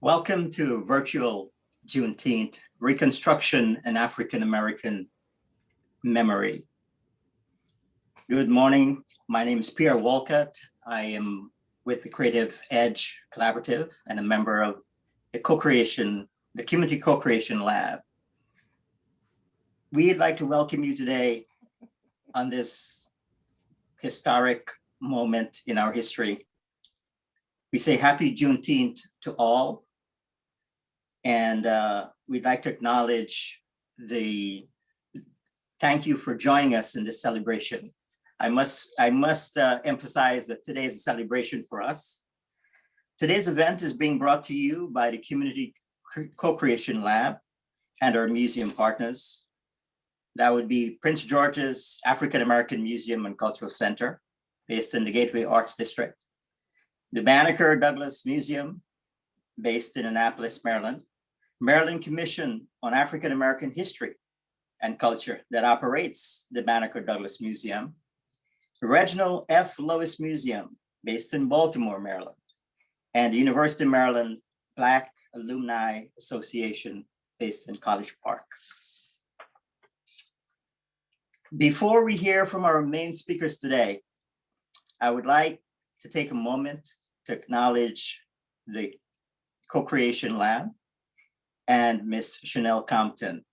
Welcome to virtual Juneteenth Reconstruction and African American Memory. Good morning. My name is Pierre Walcott. I am with the Creative Edge Collaborative and a member of the CoCreation, the Community CoCreation Lab. We'd like to welcome you today on this historic moment in our history. We say happy Juneteenth to all. And we'd like to acknowledge thank you for joining us in this celebration. I must emphasize that today is a celebration for us. Today's event is being brought to you by the Community Co-Creation Lab and our museum partners. That would be Prince George's African American Museum and Cultural Center, based in the Gateway Arts District. The Banneker-Douglass Museum, based in Annapolis, Maryland. Maryland Commission on African American History and Culture that operates the Banneker-Douglass Museum. The Reginald F. Lewis Museum, based in Baltimore, Maryland. And the University of Maryland Black Alumni Association, based in College Park. Before we hear from our main speakers today, I would like to take a moment to acknowledge the Co-Creation Lab and Ms. Chanel Compton.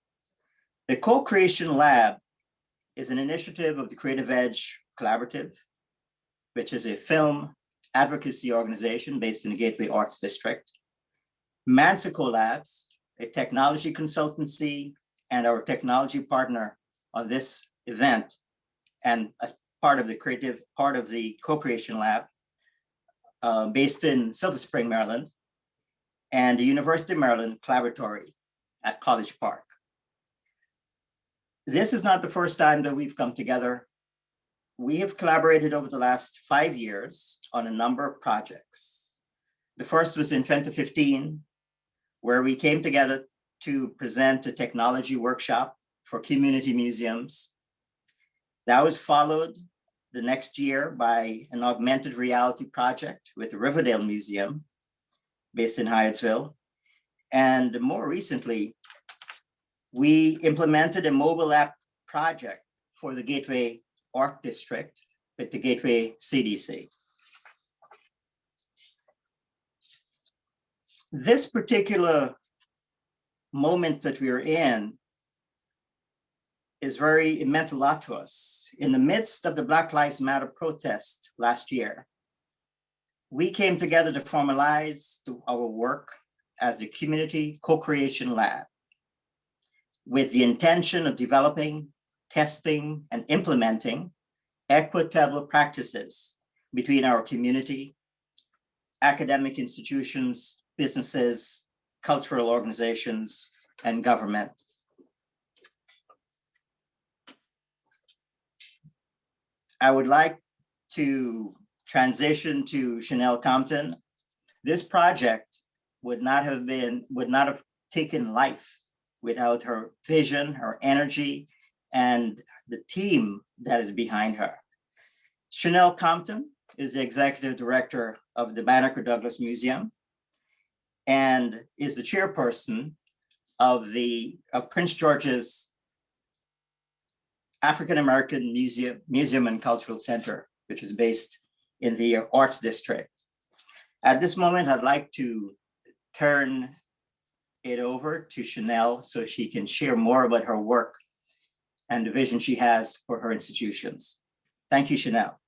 The Co-Creation Lab is an initiative of the Creative Edge Collaborative, which is a film advocacy organization based in the Gateway Arts District. MCAAHC Labs, a technology consultancy and our technology partner on this event, and as part of the Co-Creation Lab, based in Silver Spring, Maryland, and the University of Maryland Collaboratory at College Park. This is not the first time that we've come together. We have collaborated over the last 5 years on a number of projects. The first was in 2015, where we came together to present a technology workshop for community museums. That was followed the next year by an augmented reality project with the Riverdale Museum, based in Hyattsville. And more recently, we implemented a mobile app project for the Gateway Art District with the Gateway CDC. This particular moment that we're in it meant a lot to us. In the midst of the Black Lives Matter protest last year, we came together to formalize our work as the Community Co-Creation Lab with the intention of developing, testing, and implementing equitable practices between our community, academic institutions, businesses, cultural organizations, and government. I would like to transition to Chanel Compton. This project would not have taken life without her vision, her energy, and the team that is behind her. Chanel Compton is the executive director of the Banneker-Douglass Museum and is the chairperson of Prince George's African American Museum and Cultural Center, which is based in the Arts District. At this moment, I'd like to turn it over to Chanel so she can share more about her work and the vision she has for her institutions. Thank you, Chanel.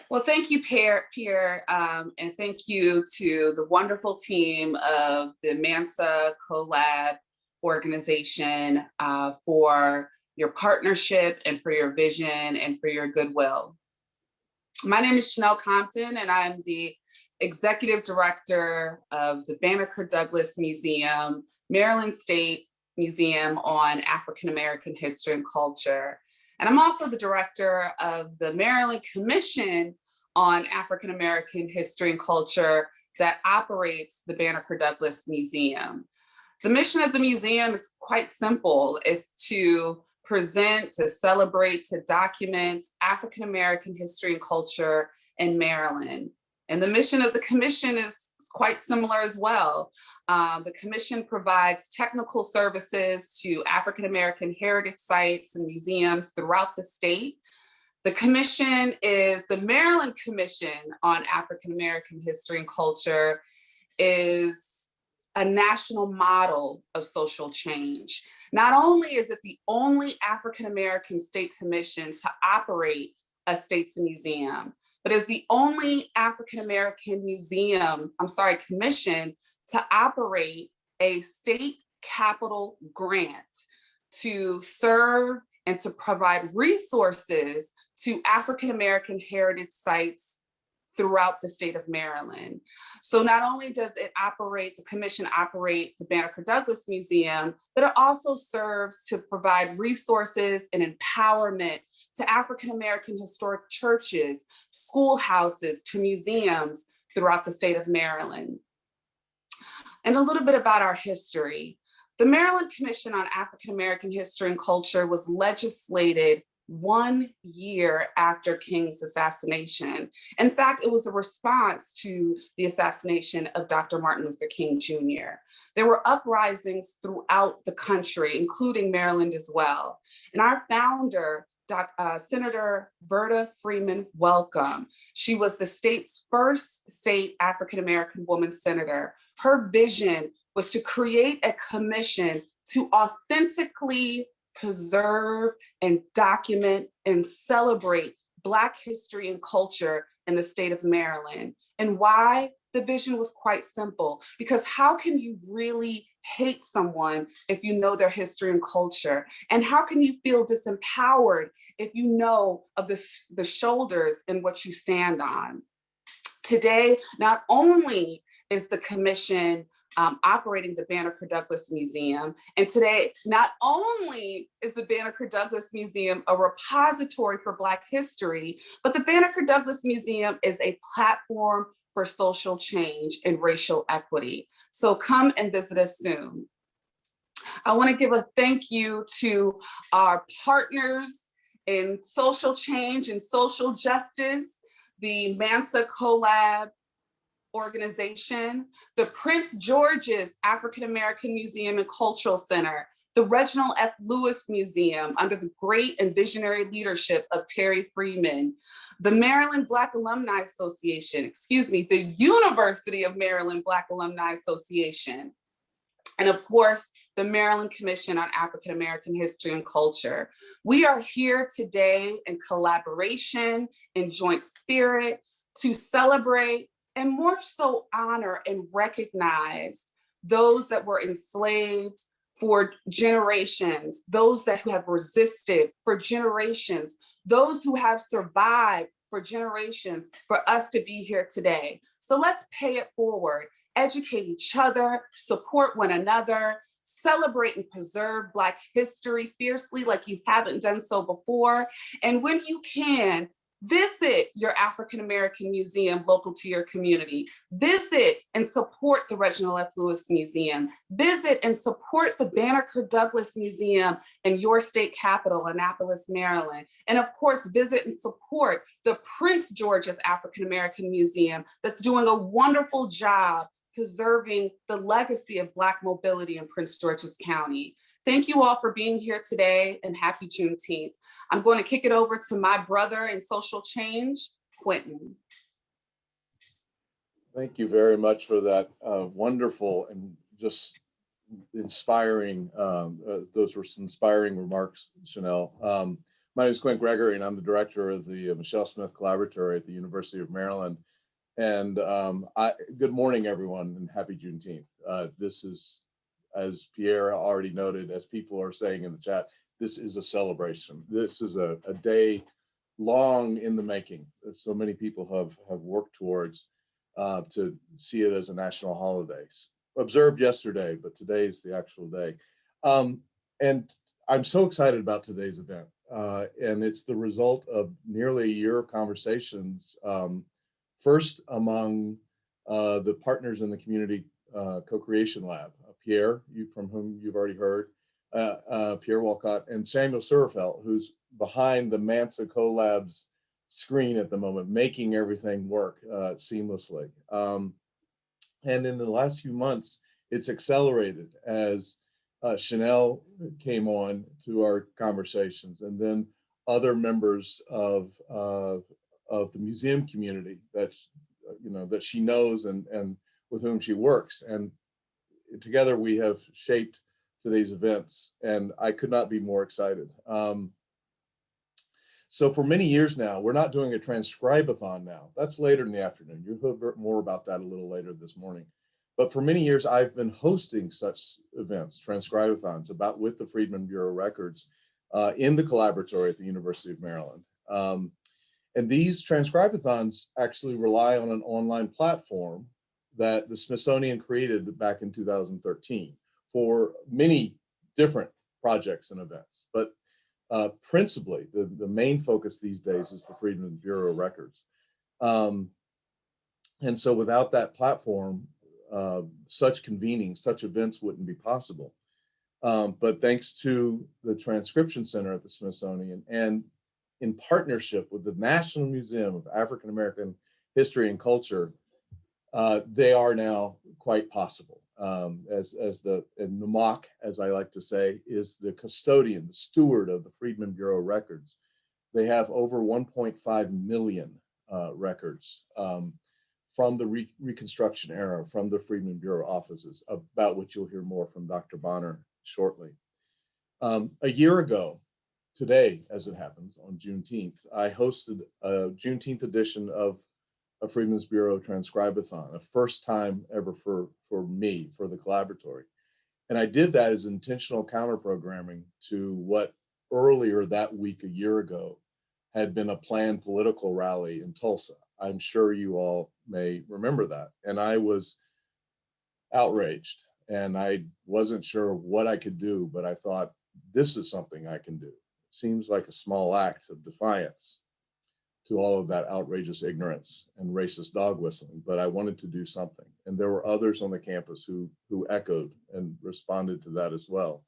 Well, thank you, Pierre, and thank you to the wonderful team of the MCAAHC CoLab organization for your partnership and for your vision and for your goodwill. My name is Chanel Compton, and I'm the executive director of the Banneker-Douglass Museum, Maryland State Museum on African American History and Culture. And I'm also the director of the Maryland Commission on African American History and Culture that operates the Banneker-Douglass Museum. The mission of the museum is quite simple, is to present, to celebrate, to document African-American history and culture in Maryland. And the mission of the commission is quite similar as well. The commission provides technical services to African-American heritage sites and museums throughout the state. The commission is the Maryland Commission on African-American History and Culture, is a national model of social change. Not only is it the only African-American state commission to operate a state's museum, but is the only African-American commission to operate a state capital grant to serve and to provide resources to African-American heritage sites throughout the state of Maryland. So not only does it operate, the commission operate the Banneker-Douglass Museum, but it also serves to provide resources and empowerment to African-American historic churches, schoolhouses, to museums throughout the state of Maryland. And a little bit about our history. The Maryland Commission on African-American History and Culture was legislated 1 year after King's assassination. In fact, it was a response to the assassination of Dr. Martin Luther King Jr. There were uprisings throughout the country, including Maryland as well. And our founder, Senator Verda Freeman Welcome. She was the state's first state African-American woman senator. Her vision was to create a commission to authentically preserve and document and celebrate Black history and culture in the state of Maryland. And why? The vision was quite simple, because how can you really hate someone if you know their history and culture? And how can you feel disempowered if you know of the shoulders in what you stand on? Today, not only is the commission operating the Banneker-Douglass Museum, and today, not only is the Banneker-Douglass Museum a repository for Black history, but the Banneker-Douglass Museum is a platform for social change and racial equity. So come and visit us soon. I want to give a thank you to our partners in social change and social justice, the MCAAHC Collab organization, the Prince George's African American Museum and Cultural Center, the Reginald F. Lewis Museum under the great and visionary leadership of Terry Freedmen, the Maryland Black Alumni Association, the University of Maryland Black Alumni Association, and of course, the Maryland Commission on African American History and Culture. We are here today in collaboration, in joint spirit, to celebrate and more so honor and recognize those that were enslaved for generations, those that have resisted for generations, those who have survived for generations, for us to be here today. So let's pay it forward, educate each other, support one another, celebrate and preserve Black history fiercely like you haven't done so before. And when you can, visit your African American museum local to your community. Visit and support the Reginald F. Lewis Museum. Visit and support the Banneker-Douglass Museum in your state capital, Annapolis, Maryland. And of course, visit and support the Prince George's African American Museum that's doing a wonderful job preserving the legacy of Black mobility in Prince George's County. Thank you all for being here today, and happy Juneteenth. I'm going to kick it over to my brother in social change, Quentin. Thank you very much for that wonderful and just inspiring, those were some inspiring remarks, Chanel. My name is Quint Gregory, and I'm the director of the Michelle Smith Collaboratory at the University of Maryland. And good morning, everyone, and happy Juneteenth. This is, as Pierre already noted, as people are saying in the chat, this is a celebration. This is a day long in the making that so many people have worked towards to see it as a national holiday. Observed yesterday, but today is the actual day. And I'm so excited about today's event. And it's the result of nearly a year of conversations, first among the partners in the community co-creation lab, Pierre, from whom you've already heard, Pierre Walcott, and Samuel Surfelt, who's behind the MCAAHC Collabs screen at the moment, making everything work seamlessly. And in the last few months, it's accelerated as Chanel came on to our conversations, and then other members of the museum community that that she knows and with whom she works, and together we have shaped today's events, and I could not be more excited. So for many years now, we're not doing a Transcribe-a-thon now. That's later in the afternoon. You'll hear more about that a little later this morning. But for many years, I've been hosting such events, Transcribe-a-thons, with the Freedmen Bureau Records in the Collaboratory at the University of Maryland. And these Transcribe-a-thons actually rely on an online platform that the Smithsonian created back in 2013 for many different projects and events. But principally, the main focus these days is the Freedmen Bureau Records. And so without that platform, such events wouldn't be possible. But thanks to the Transcription Center at the Smithsonian, and in partnership with the National Museum of African American History and Culture, they are now quite possible. As the NMAAHC, as I like to say, is the custodian, the steward of the Freedmen Bureau Records. They have over 1.5 million records from the Reconstruction era, from the Freedmen Bureau offices, about which you'll hear more from Dr. Bonner shortly. A year ago, today, as it happens, on Juneteenth, I hosted a Juneteenth edition of a Freedmen's Bureau Transcribe-a-thon, a first time ever for me, for the Collaboratory. And I did that as intentional counter-programming to what earlier that week, a year ago, had been a planned political rally in Tulsa. I'm sure you all may remember that. And I was outraged, and I wasn't sure what I could do, but I thought, this is something I can do. It seems like a small act of defiance to all of that outrageous ignorance and racist dog whistling, but I wanted to do something. And there were others on the campus who echoed and responded to that as well.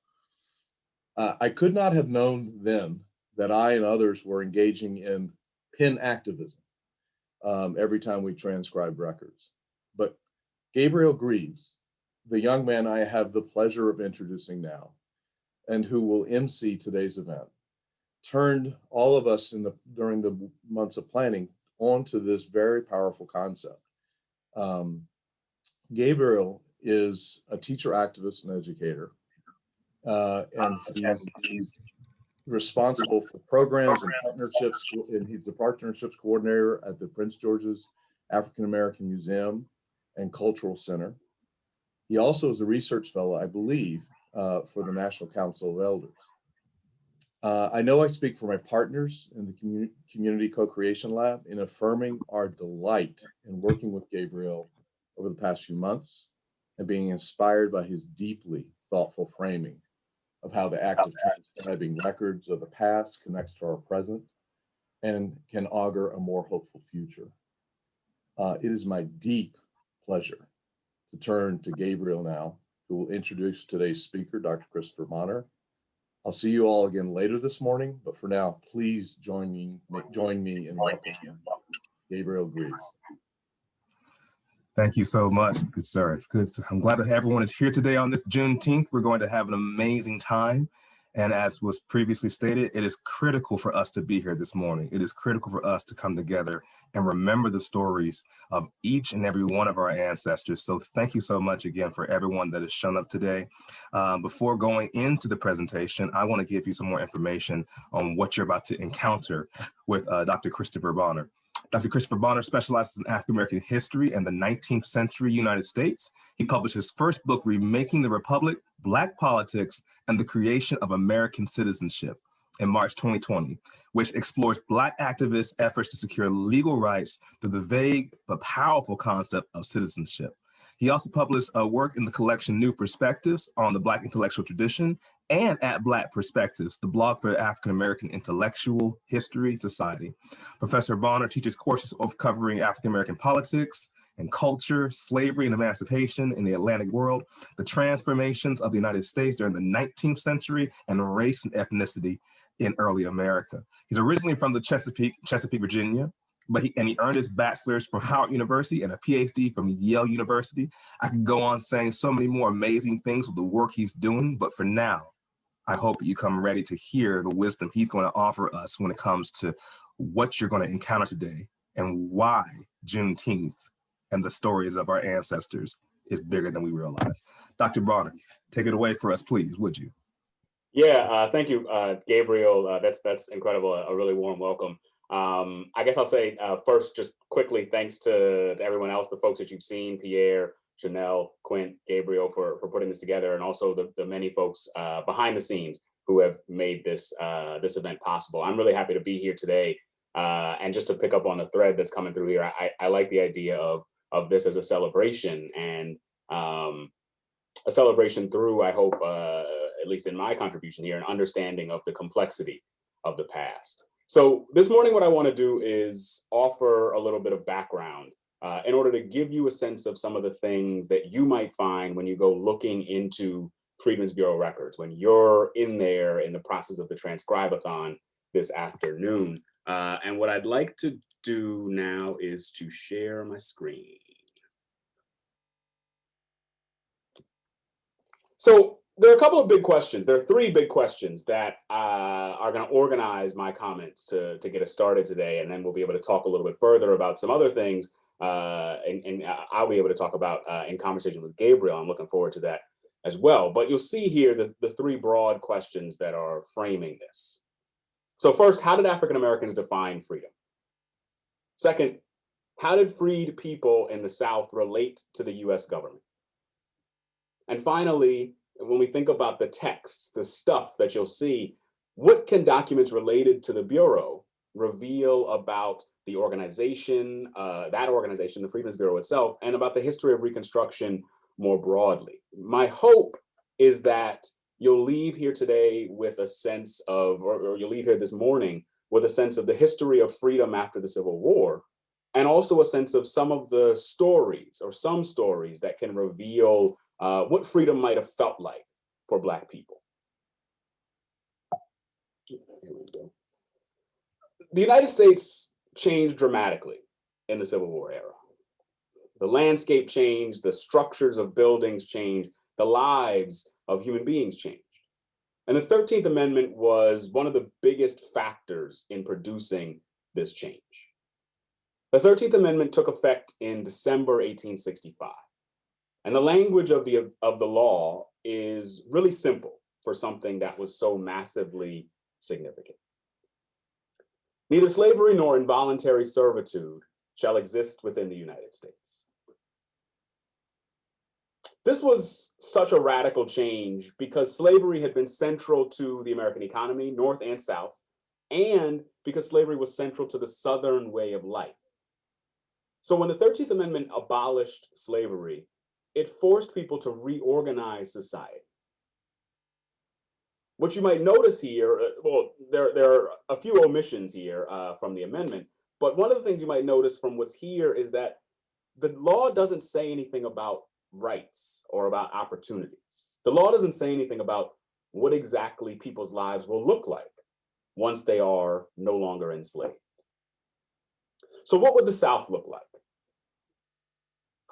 I could not have known then that I and others were engaging in pen activism every time we transcribed records. But Gabriel Greaves, the young man I have the pleasure of introducing now, and who will MC today's event, turned all of us during the months of planning onto this very powerful concept. Gabriel is a teacher, activist, and educator, and he's responsible for programs and partnerships, and he's the partnerships coordinator at the Prince George's African American Museum and Cultural Center. He also is a research fellow, I believe, for the National Council of Elders. I know I speak for my partners in the Community Co-Creation Lab in affirming our delight in working with Gabriel over the past few months and being inspired by his deeply thoughtful framing of how the act of transcribing records of the past connects to our present and can augur a more hopeful future. It is my deep pleasure to turn to Gabriel now, who will introduce today's speaker, Dr. Christopher Bonner. I'll see you all again later this morning, but for now, please join me in welcoming Gabriel Greaves. Thank you so much, good sir. I'm glad that everyone is here today on this Juneteenth. We're going to have an amazing time. And as was previously stated, it is critical for us to be here this morning. It is critical for us to come together and remember the stories of each and every one of our ancestors. So thank you so much again for everyone that has shown up today. Before going into the presentation, I want to give you some more information on what you're about to encounter with Dr. Christopher Bonner. Dr. Christopher Bonner specializes in African-American history and the 19th century United States. He published his first book, Remaking the Republic, Black Politics, and the Creation of American Citizenship in March 2020, which explores Black activists' efforts to secure legal rights through the vague but powerful concept of citizenship. He also published a work in the collection New Perspectives on the Black intellectual tradition and at Black Perspectives, the blog for the African American Intellectual History Society. Professor Bonner teaches courses of covering African American politics, and culture, slavery and emancipation in the Atlantic world, the transformations of the United States during the 19th century, and race and ethnicity in early America. He's originally from the Chesapeake, Virginia, but he earned his bachelor's from Howard University and a PhD from Yale University. I could go on saying so many more amazing things with the work he's doing, but for now, I hope that you come ready to hear the wisdom he's going to offer us when it comes to what you're going to encounter today and why Juneteenth and the stories of our ancestors is bigger than we realize. Dr. Bronner, take it away for us, please, would you? Yeah, thank you, Gabriel. That's incredible. A really warm welcome. I guess I'll say first, just quickly, thanks to everyone else, the folks that you've seen, Pierre, Janelle, Quint, Gabriel, for putting this together, and also the many folks behind the scenes who have made this this event possible. I'm really happy to be here today. And just to pick up on the thread that's coming through here, I like the idea of this as a celebration, and a celebration through, I hope, at least in my contribution here, an understanding of the complexity of the past. So this morning, what I want to do is offer a little bit of background in order to give you a sense of some of the things that you might find when you go looking into Freedmen's Bureau records, when you're in there in the process of the Transcribe-a-thon this afternoon. And what I'd like to do now is to share my screen. So there are a couple of big questions. There are three big questions that are going to organize my comments to get us started today. And then we'll be able to talk a little bit further about some other things. And I'll be able to talk about in conversation with Gabriel. I'm looking forward to that as well. But you'll see here the three broad questions that are framing this. So first, how did African Americans define freedom? Second, how did freed people in the South relate to the US government? And finally, when we think about the texts, the stuff that you'll see, what can documents related to the Bureau reveal about the organization, the Freedmen's Bureau itself, and about the history of Reconstruction more broadly? My hope is that you'll leave here today with a sense of, or you'll leave here this morning with a sense of the history of freedom after the Civil War, and also a sense of some of the stories, or some stories that can reveal what freedom might have felt like for Black people. Here we go. The United States changed dramatically in the Civil War era. The landscape changed, the structures of buildings changed, the lives of human beings changed. And the 13th Amendment was one of the biggest factors in producing this change. The 13th Amendment took effect in December 1865. And the language of the law is really simple for something that was so massively significant. Neither slavery nor involuntary servitude shall exist within the United States. This was such a radical change because slavery had been central to the American economy, North and South, and because slavery was central to the Southern way of life. So when the 13th Amendment abolished slavery, it forced people to reorganize society. What you might notice here, well, there are a few omissions here from the amendment, but one of the things you might notice from what's here is that the law doesn't say anything about rights or about opportunities. The law doesn't say anything about what exactly people's lives will look like once they are no longer enslaved. So what would the South look like?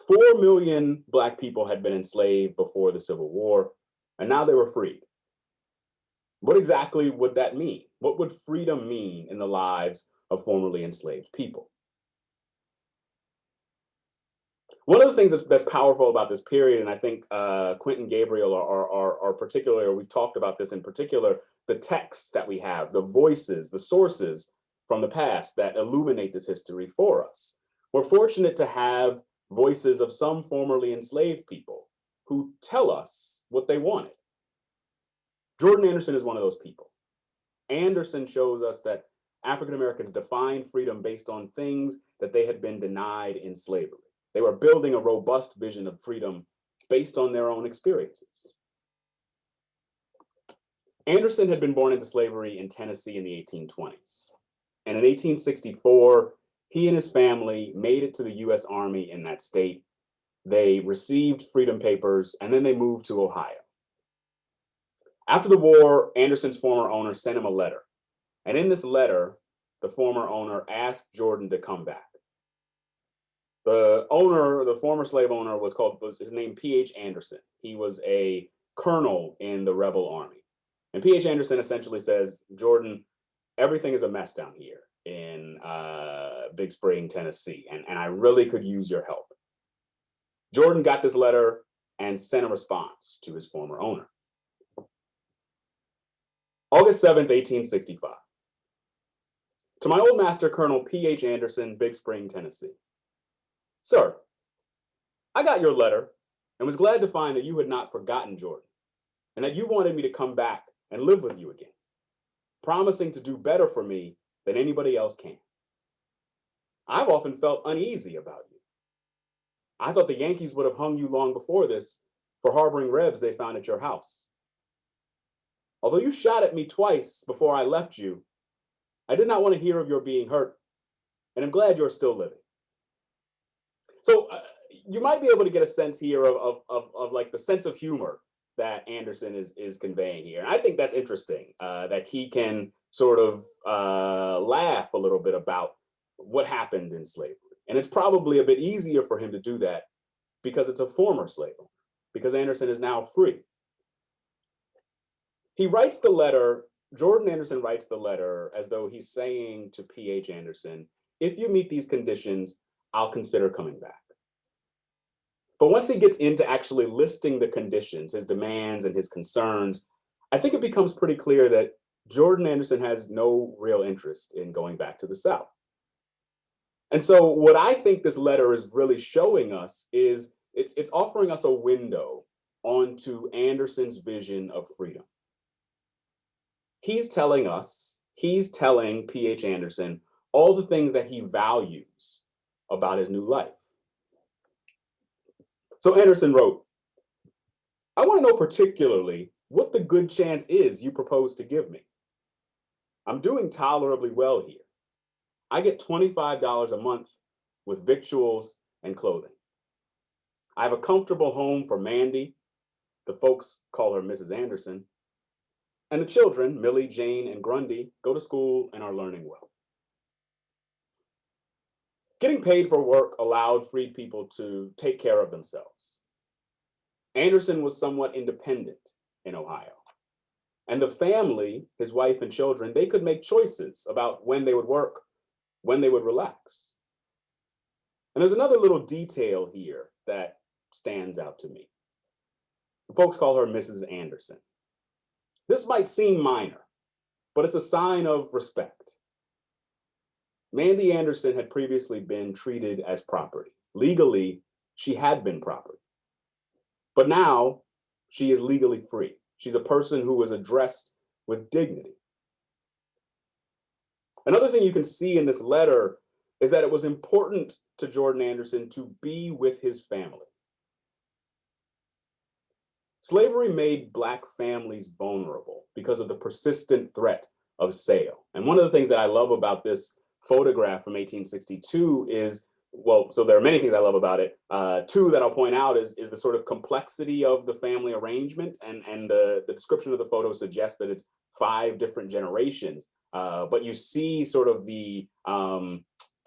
4 million Black people had been enslaved before the Civil War, and now they were freed. What exactly would that mean? What would freedom mean in the lives of formerly enslaved people? One of the things that's powerful about this period, and I think Quint and Gabriel are particularly, or we've talked about this in particular, the texts that we have, the voices, the sources from the past that illuminate this history for us. We're fortunate to have voices of some formerly enslaved people who tell us what they wanted. Jordan Anderson is one of those people. Anderson shows us that African Americans defined freedom based on things that they had been denied in slavery. They were building a robust vision of freedom based on their own experiences. Anderson had been born into slavery in Tennessee in the 1820s. And in 1864, He and his family made it to the US Army in that state. They received freedom papers, and then they moved to Ohio. After the war, Anderson's former owner sent him a letter. And in this letter, the former owner asked Jordan to come back. The owner, the former slave owner, was his name P.H. Anderson. He was a colonel in the rebel army. And P.H. Anderson essentially says, Jordan, everything is a mess down here in Big Spring, Tennessee, and I really could use your help. Jordan got this letter and sent a response to his former owner. August 7th, 1865. To my old master, Colonel P.H. Anderson, Big Spring, Tennessee. Sir, I got your letter and was glad to find that you had not forgotten Jordan and that you wanted me to come back and live with you again, promising to do better for me than anybody else can. I've often felt uneasy about you. I thought the Yankees would have hung you long before this for harboring Rebs they found at your house. Although you shot at me twice before I left you, I did not want to hear of your being hurt, and I'm glad you're still living. So you might be able to get a sense here of like the sense of humor that Anderson is conveying here. And I think that's interesting, that he can sort of laugh a little bit about what happened in slavery. And it's probably a bit easier for him to do that because it's a former slave owner, because Anderson is now free. He writes the letter, Jordan Anderson writes the letter as though he's saying to P.H. Anderson, if you meet these conditions, I'll consider coming back. But once he gets into actually listing the conditions, his demands and his concerns, I think it becomes pretty clear that Jordan Anderson has no real interest in going back to the South. And so what I think this letter is really showing us is it's offering us a window onto Anderson's vision of freedom. He's telling P.H. Anderson all the things that he values about his new life. So Anderson wrote, I want to know particularly what the good chance is you propose to give me. I'm doing tolerably well here. I get $25 a month with victuals and clothing. I have a comfortable home for Mandy. The folks call her Mrs. Anderson. And the children, Millie, Jane, and Grundy, go to school and are learning well. Getting paid for work allowed freed people to take care of themselves. Anderson was somewhat independent in Ohio. And the family, his wife and children, they could make choices about when they would work, when they would relax. And there's another little detail here that stands out to me. The folks call her Mrs. Anderson. This might seem minor, but it's a sign of respect. Mandy Anderson had previously been treated as property. Legally, she had been property. But now she is legally free. She's a person who was addressed with dignity. Another thing you can see in this letter is that it was important to Jordan Anderson to be with his family. Slavery made Black families vulnerable because of the persistent threat of sale. And one of the things that I love about this photograph from 1862 is, well, so there are many things I love about it. Two that I'll point out is the sort of complexity of the family arrangement, and the description of the photo suggests that it's 5 different generations. But you see sort of the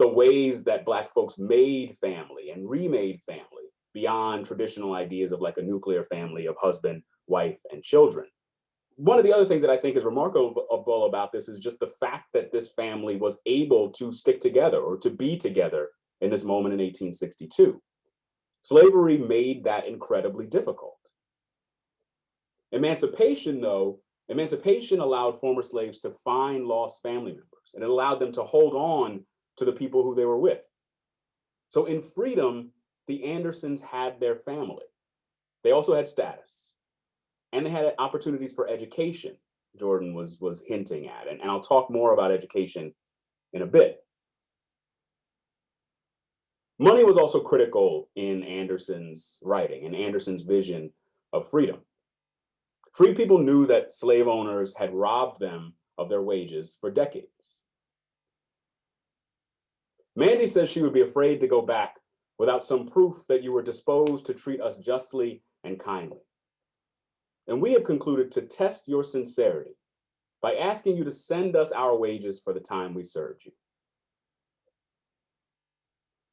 ways that Black folks made family and remade family beyond traditional ideas of like a nuclear family of husband, wife, and children. One of the other things that I think is remarkable about this is just the fact that this family was able to stick together or to be together in this moment in 1862. Slavery made that incredibly difficult. Emancipation, though, emancipation allowed former slaves to find lost family members, and it allowed them to hold on to the people who they were with. So in freedom, the Andersons had their family. They also had status, and they had opportunities for education, Jordan was hinting at, and I'll talk more about education in a bit. Money was also critical in Anderson's writing and Anderson's vision of freedom. Free people knew that slave owners had robbed them of their wages for decades. Mandy says she would be afraid to go back without some proof that you were disposed to treat us justly and kindly. And we have concluded to test your sincerity by asking you to send us our wages for the time we served you.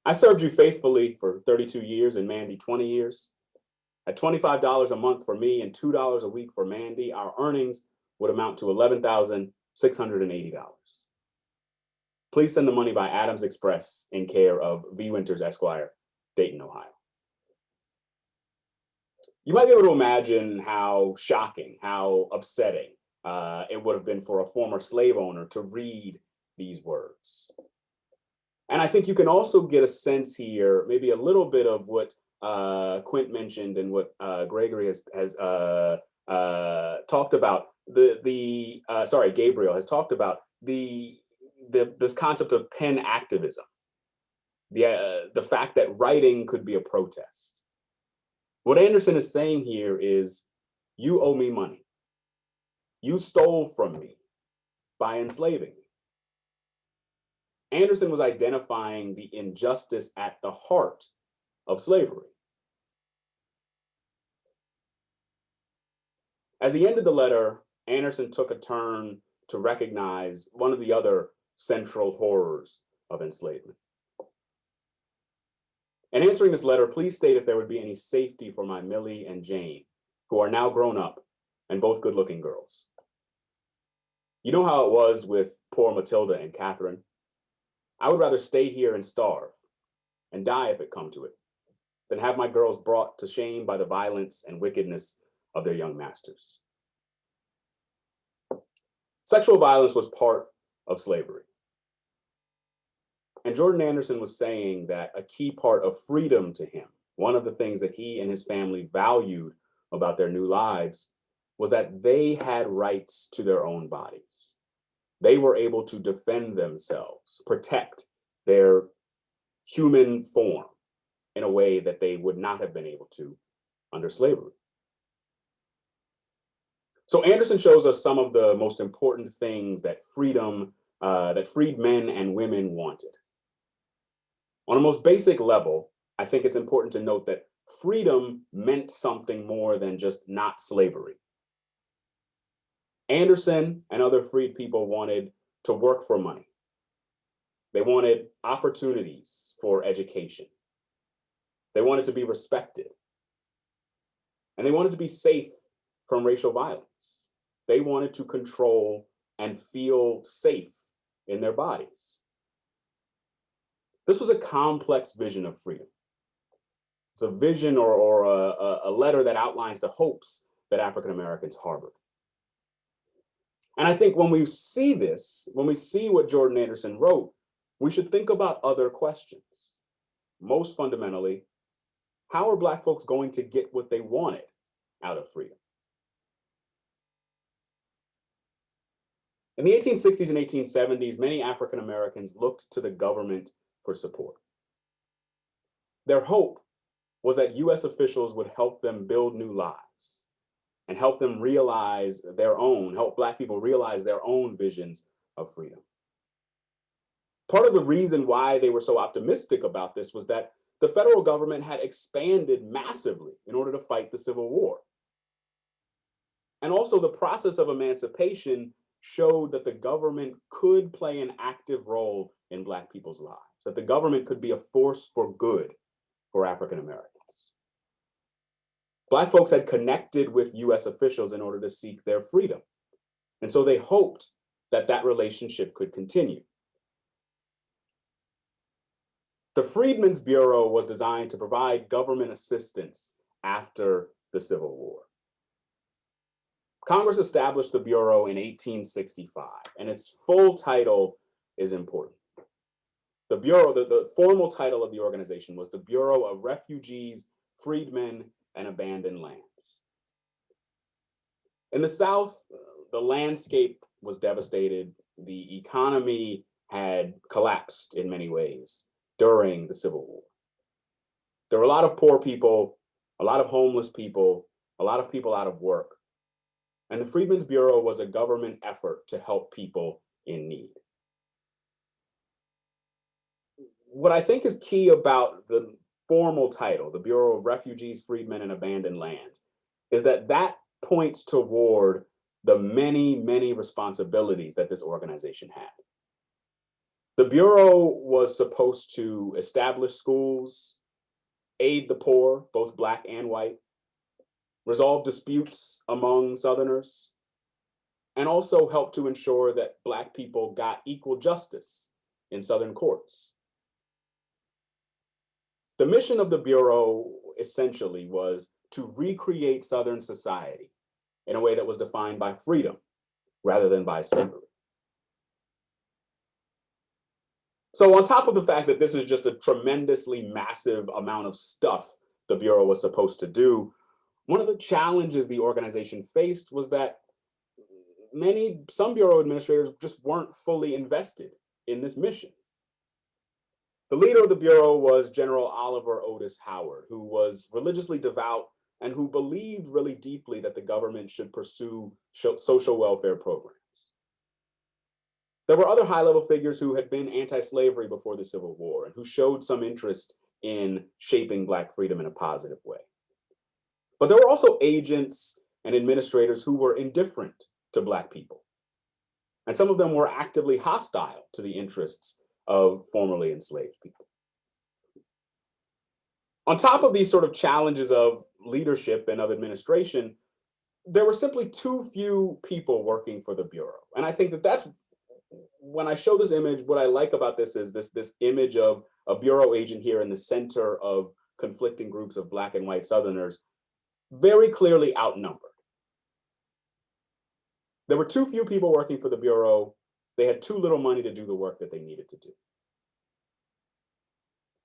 I served you faithfully for 32 years and Mandy 20 years. At $25 a month for me and $2 a week for Mandy, our earnings would amount to $11,680. Please send the money by Adams Express in care of V. Winters, Esquire, Dayton, Ohio. You might be able to imagine how shocking, how upsetting it would have been for a former slave owner to read these words. And I think you can also get a sense here, maybe a little bit of what Quint mentioned and what Gregory has talked about. Gabriel has talked about this concept of pen activism, the fact that writing could be a protest. What Anderson is saying here is, you owe me money. You stole from me by enslaving me. Anderson was identifying the injustice at the heart of slavery. As he ended the letter, Anderson took a turn to recognize one of the other central horrors of enslavement. In answering this letter, please state if there would be any safety for my Millie and Jane, who are now grown up and both good-looking girls. You know how it was with poor Matilda and Catherine. I would rather stay here and starve and die if it come to it than have my girls brought to shame by the violence and wickedness of their young masters. Sexual violence was part of slavery. And Jordan Anderson was saying that a key part of freedom to him, one of the things that he and his family valued about their new lives, was that they had rights to their own bodies. They were able to defend themselves, protect their human form in a way that they would not have been able to under slavery. So Anderson shows us some of the most important things that freedom, that freed men and women wanted. On a most basic level, I think it's important to note that freedom meant something more than just not slavery. Anderson and other freed people wanted to work for money. They wanted opportunities for education. They wanted to be respected. And they wanted to be safe from racial violence. They wanted to control and feel safe in their bodies. This was a complex vision of freedom. It's a vision or a letter that outlines the hopes that African Americans harbored. And I think when we see this, when we see what Jordan Anderson wrote, we should think about other questions. Most fundamentally, how are Black folks going to get what they wanted out of freedom? In the 1860s and 1870s, many African Americans looked to the government for support. Their hope was that US officials would help them build new lives and help them realize their own, help Black people realize their own visions of freedom. Part of the reason why they were so optimistic about this was that the federal government had expanded massively in order to fight the Civil War. And also the process of emancipation showed that the government could play an active role in Black people's lives, that the government could be a force for good for African Americans. Black folks had connected with US officials in order to seek their freedom. And so they hoped that that relationship could continue. The Freedmen's Bureau was designed to provide government assistance after the Civil War. Congress established the Bureau in 1865, and its full title is important. The Bureau, the formal title of the organization was the Bureau of Refugees, Freedmen, and Abandoned Lands. In the South, the landscape was devastated. The economy had collapsed in many ways during the Civil War. There were a lot of poor people, a lot of homeless people, a lot of people out of work. And the Freedmen's Bureau was a government effort to help people in need. what I think is key about the formal title, the Bureau of Refugees, Freedmen, and Abandoned Lands, is that that points toward the many, many responsibilities that this organization had. The Bureau was supposed to establish schools, aid the poor, both Black and white, resolve disputes among Southerners, and also help to ensure that Black people got equal justice in Southern courts. The mission of the Bureau essentially was to recreate Southern society in a way that was defined by freedom rather than by slavery. So on top of the fact that this is just a tremendously massive amount of stuff the Bureau was supposed to do, one of the challenges the organization faced was that some Bureau administrators just weren't fully invested in this mission. The leader of the Bureau was General Oliver Otis Howard, who was religiously devout and who believed really deeply that the government should pursue social welfare programs. There were other high-level figures who had been anti-slavery before the Civil War and who showed some interest in shaping Black freedom in a positive way. But there were also agents and administrators who were indifferent to Black people. And some of them were actively hostile to the interests of formerly enslaved people. On top of these sort of challenges of leadership and of administration, there were simply too few people working for the Bureau. And I think that that's, when I show this image, what I like about this is this image of a Bureau agent here in the center of conflicting groups of Black and white Southerners, very clearly outnumbered. There were too few people working for the Bureau. They had too little money to do the work that they needed to do.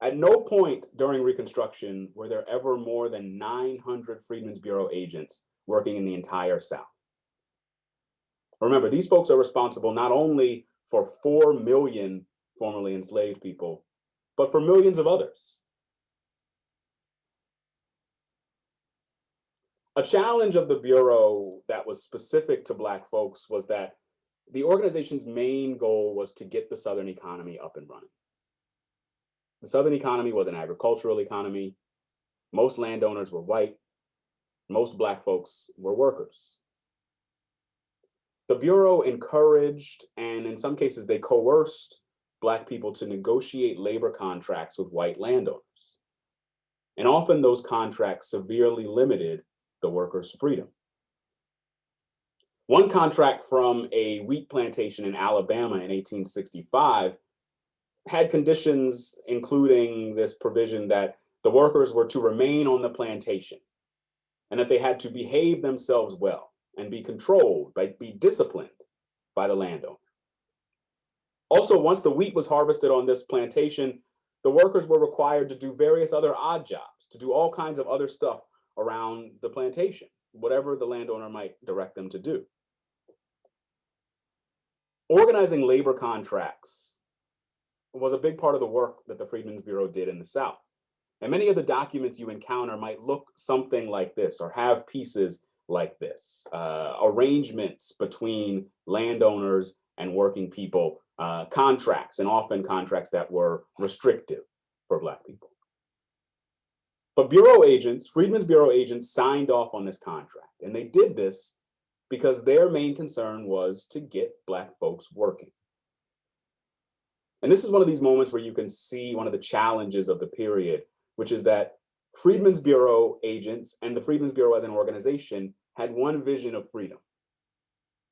At no point during Reconstruction were there ever more than 900 Freedmen's Bureau agents working in the entire South. Remember, these folks are responsible not only for 4 million formerly enslaved people, but for millions of others. A challenge of the Bureau that was specific to Black folks was that the organization's main goal was to get the Southern economy up and running. The Southern economy was an agricultural economy. Most landowners were white. Most Black folks were workers. The Bureau encouraged, and in some cases they coerced, Black people to negotiate labor contracts with white landowners. And often those contracts severely limited the workers' freedom. One contract from a wheat plantation in Alabama in 1865 had conditions including this provision that the workers were to remain on the plantation and that they had to behave themselves well and be controlled, be disciplined by the landowner. Also, once the wheat was harvested on this plantation, the workers were required to do various other odd jobs, to do all kinds of other stuff around the plantation, whatever the landowner might direct them to do. Organizing labor contracts was a big part of the work that the Freedmen's Bureau did in the South. And many of the documents you encounter might look something like this or have pieces like this, arrangements between landowners and working people, contracts, and often contracts that were restrictive for Black people. But Bureau agents, Freedmen's Bureau agents, signed off on this contract. And they did this because their main concern was to get Black folks working. And this is one of these moments where you can see one of the challenges of the period, which is that Freedmen's Bureau agents and the Freedmen's Bureau as an organization had one vision of freedom: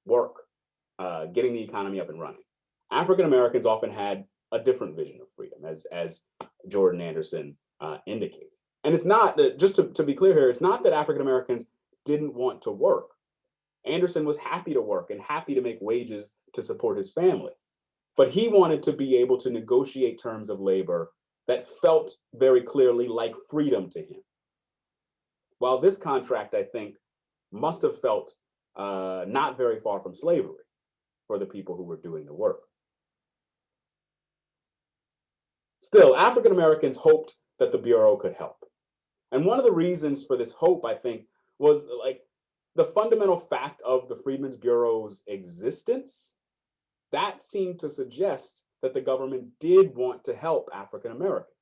work, getting the economy up and running. African Americans often had a different vision of freedom, as Jordan Anderson indicated. And it's not that, just to be clear here, it's not that African Americans didn't want to work. Anderson was happy to work and happy to make wages to support his family. But he wanted to be able to negotiate terms of labor that felt very clearly like freedom to him. While this contract, I think, must have felt not very far from slavery for the people who were doing the work. Still, African Americans hoped that the Bureau could help. And one of the reasons for this hope, I think, was like the fundamental fact of the Freedmen's Bureau's existence. That seemed to suggest that the government did want to help African Americans.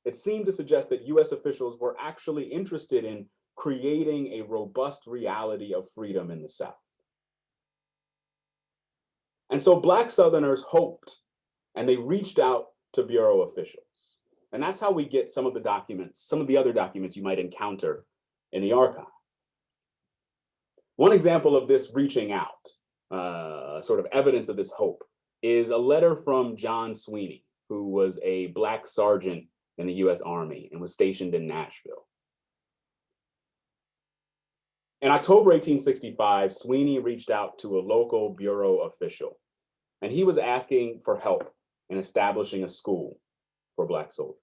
It seemed to suggest that US officials were actually interested in creating a robust reality of freedom in the South. And so Black Southerners hoped, and they reached out to Bureau officials. And that's how we get some of the documents, some of the other documents you might encounter in the archive. One example of this reaching out, sort of evidence of this hope, is a letter from John Sweeney, who was a Black sergeant in the US Army and was stationed in Nashville. In October 1865, Sweeney reached out to a local Bureau official, and he was asking for help in establishing a school for Black soldiers.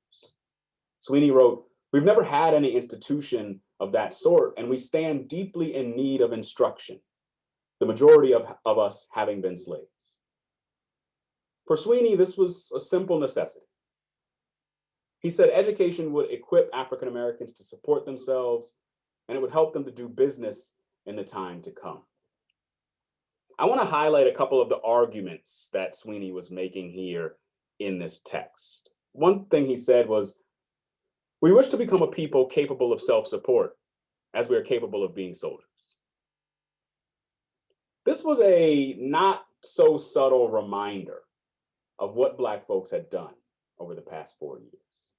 Sweeney wrote, "We've never had any institution of that sort, and we stand deeply in need of instruction, the majority of us having been slaves." For Sweeney, this was a simple necessity. He said education would equip African Americans to support themselves, and it would help them to do business in the time to come. I want to highlight a couple of the arguments that Sweeney was making here in this text. One thing he said was, "We wish to become a people capable of self-support as we are capable of being soldiers." This was a not so subtle reminder of what Black folks had done over the past 4 years.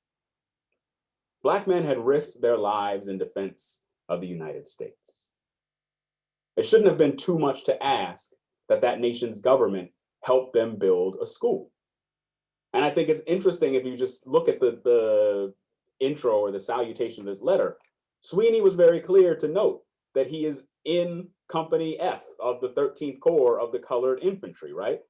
Black men had risked their lives in defense of the United States. It shouldn't have been too much to ask that that nation's government help them build a school. And I think it's interesting if you just look at the intro or the salutation of this letter. Sweeney was very clear to note that he is in Company F of the 13th Corps of the Colored Infantry, right?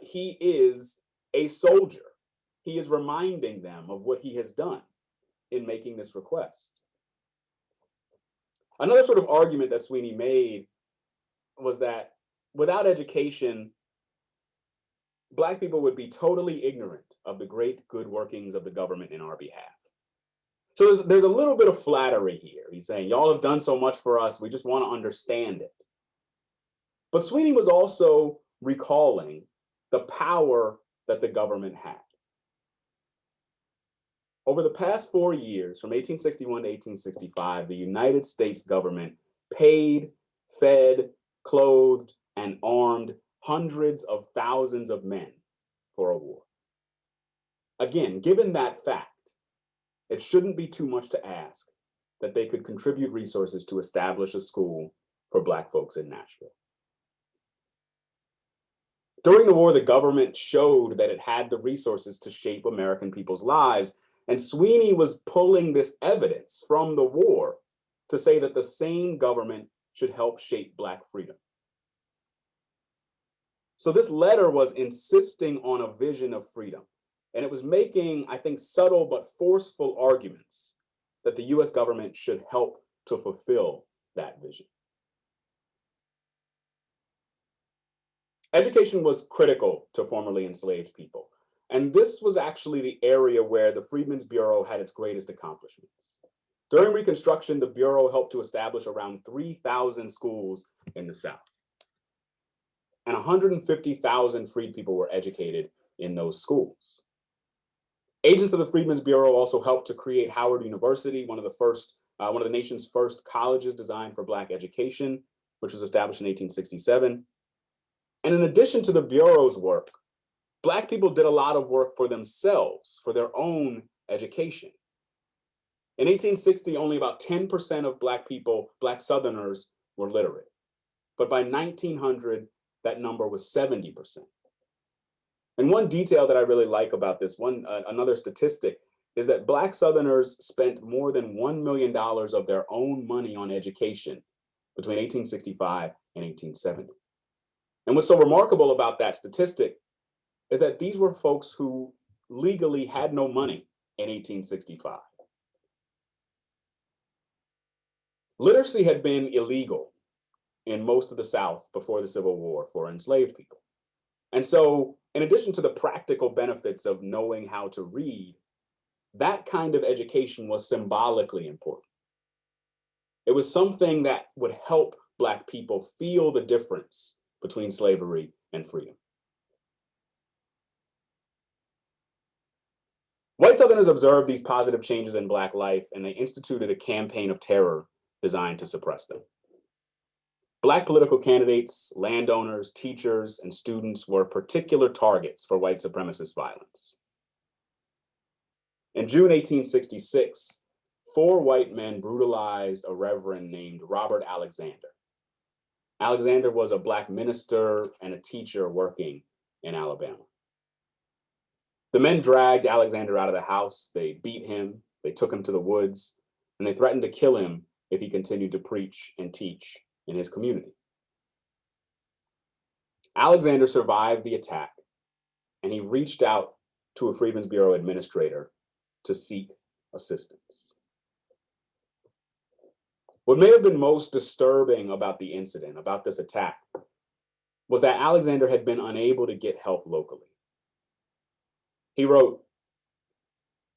He is a soldier. He is reminding them of what he has done in making this request. Another sort of argument that Sweeney made was that without education, Black people would be totally ignorant of the great good workings of the government in our behalf. So there's a little bit of flattery here. He's saying, y'all have done so much for us, we just want to understand it. But Sweeney was also recalling the power that the government had. Over the past 4 years, from 1861 to 1865, the United States government paid, fed, clothed, and armed hundreds of thousands of men for a war. Again, given that fact, it shouldn't be too much to ask that they could contribute resources to establish a school for Black folks in Nashville. During the war, the government showed that it had the resources to shape American people's lives, and Sweeney was pulling this evidence from the war to say that the same government should help shape Black freedom. So this letter was insisting on a vision of freedom, and it was making, I think, subtle but forceful arguments that the US government should help to fulfill that vision. Education was critical to formerly enslaved people. And this was actually the area where the Freedmen's Bureau had its greatest accomplishments. During Reconstruction, the Bureau helped to establish around 3,000 schools in the South. And 150,000 freed people were educated in those schools. Agents of the Freedmen's Bureau also helped to create Howard University, one of the nation's first colleges designed for Black education, which was established in 1867. And in addition to the Bureau's work, Black people did a lot of work for themselves, for their own education. In 1860, only about 10% of Black people, Black Southerners, were literate. But by 1900, that number was 70%. And one detail that I really like about this, another statistic, is that Black Southerners spent more than $1 million of their own money on education between 1865 and 1870. And what's so remarkable about that statistic is that these were folks who legally had no money in 1865. Literacy had been illegal in most of the South before the Civil War for enslaved people. And so, in addition to the practical benefits of knowing how to read, that kind of education was symbolically important. It was something that would help Black people feel the difference between slavery and freedom. White Southerners observed these positive changes in Black life, and they instituted a campaign of terror designed to suppress them. Black political candidates, landowners, teachers, and students were particular targets for white supremacist violence. In June 1866, 4 white men brutalized a reverend named Robert Alexander. Alexander was a Black minister and a teacher working in Alabama. The men dragged Alexander out of the house, they beat him, they took him to the woods, and they threatened to kill him if he continued to preach and teach in his community. Alexander survived the attack, and he reached out to a Freedmen's Bureau administrator to seek assistance. What may have been most disturbing about the incident, about this attack, was that Alexander had been unable to get help locally. He wrote,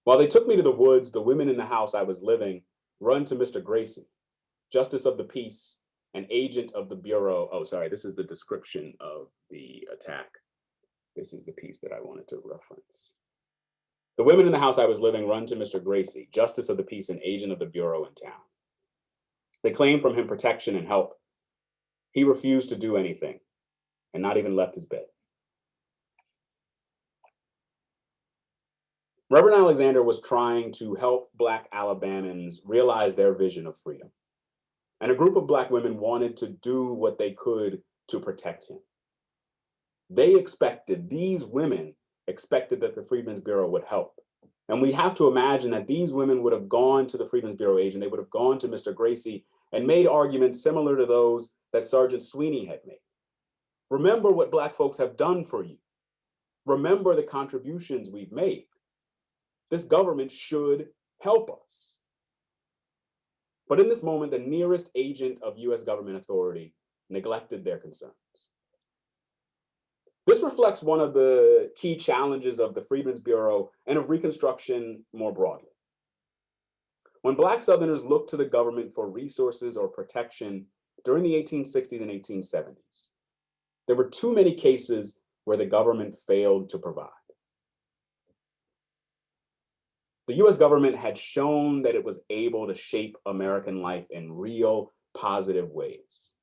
"While they took me to the woods, the women in the house I was living run to Mr. Gracie, Justice of the Peace and agent of the Bureau." Oh, sorry, this is the description of the attack. This is the piece that I wanted to reference. "The women in the house I was living run to Mr. Gracie, Justice of the Peace and agent of the Bureau in town. They claimed from him protection and help. He refused to do anything and not even left his bed." Reverend Alexander was trying to help Black Alabamans realize their vision of freedom. And a group of Black women wanted to do what they could to protect him. These women expected that the Freedmen's Bureau would help. And we have to imagine that these women would have gone to the Freedmen's Bureau agent, they would have gone to Mr. Gracie and made arguments similar to those that Sergeant Sweeney had made. Remember what Black folks have done for you. Remember the contributions we've made. This government should help us. But in this moment, the nearest agent of US government authority neglected their concerns. This reflects one of the key challenges of the Freedmen's Bureau and of Reconstruction more broadly. When Black Southerners looked to the government for resources or protection during the 1860s and 1870s, there were too many cases where the government failed to provide. The US government had shown that it was able to shape American life in real positive ways.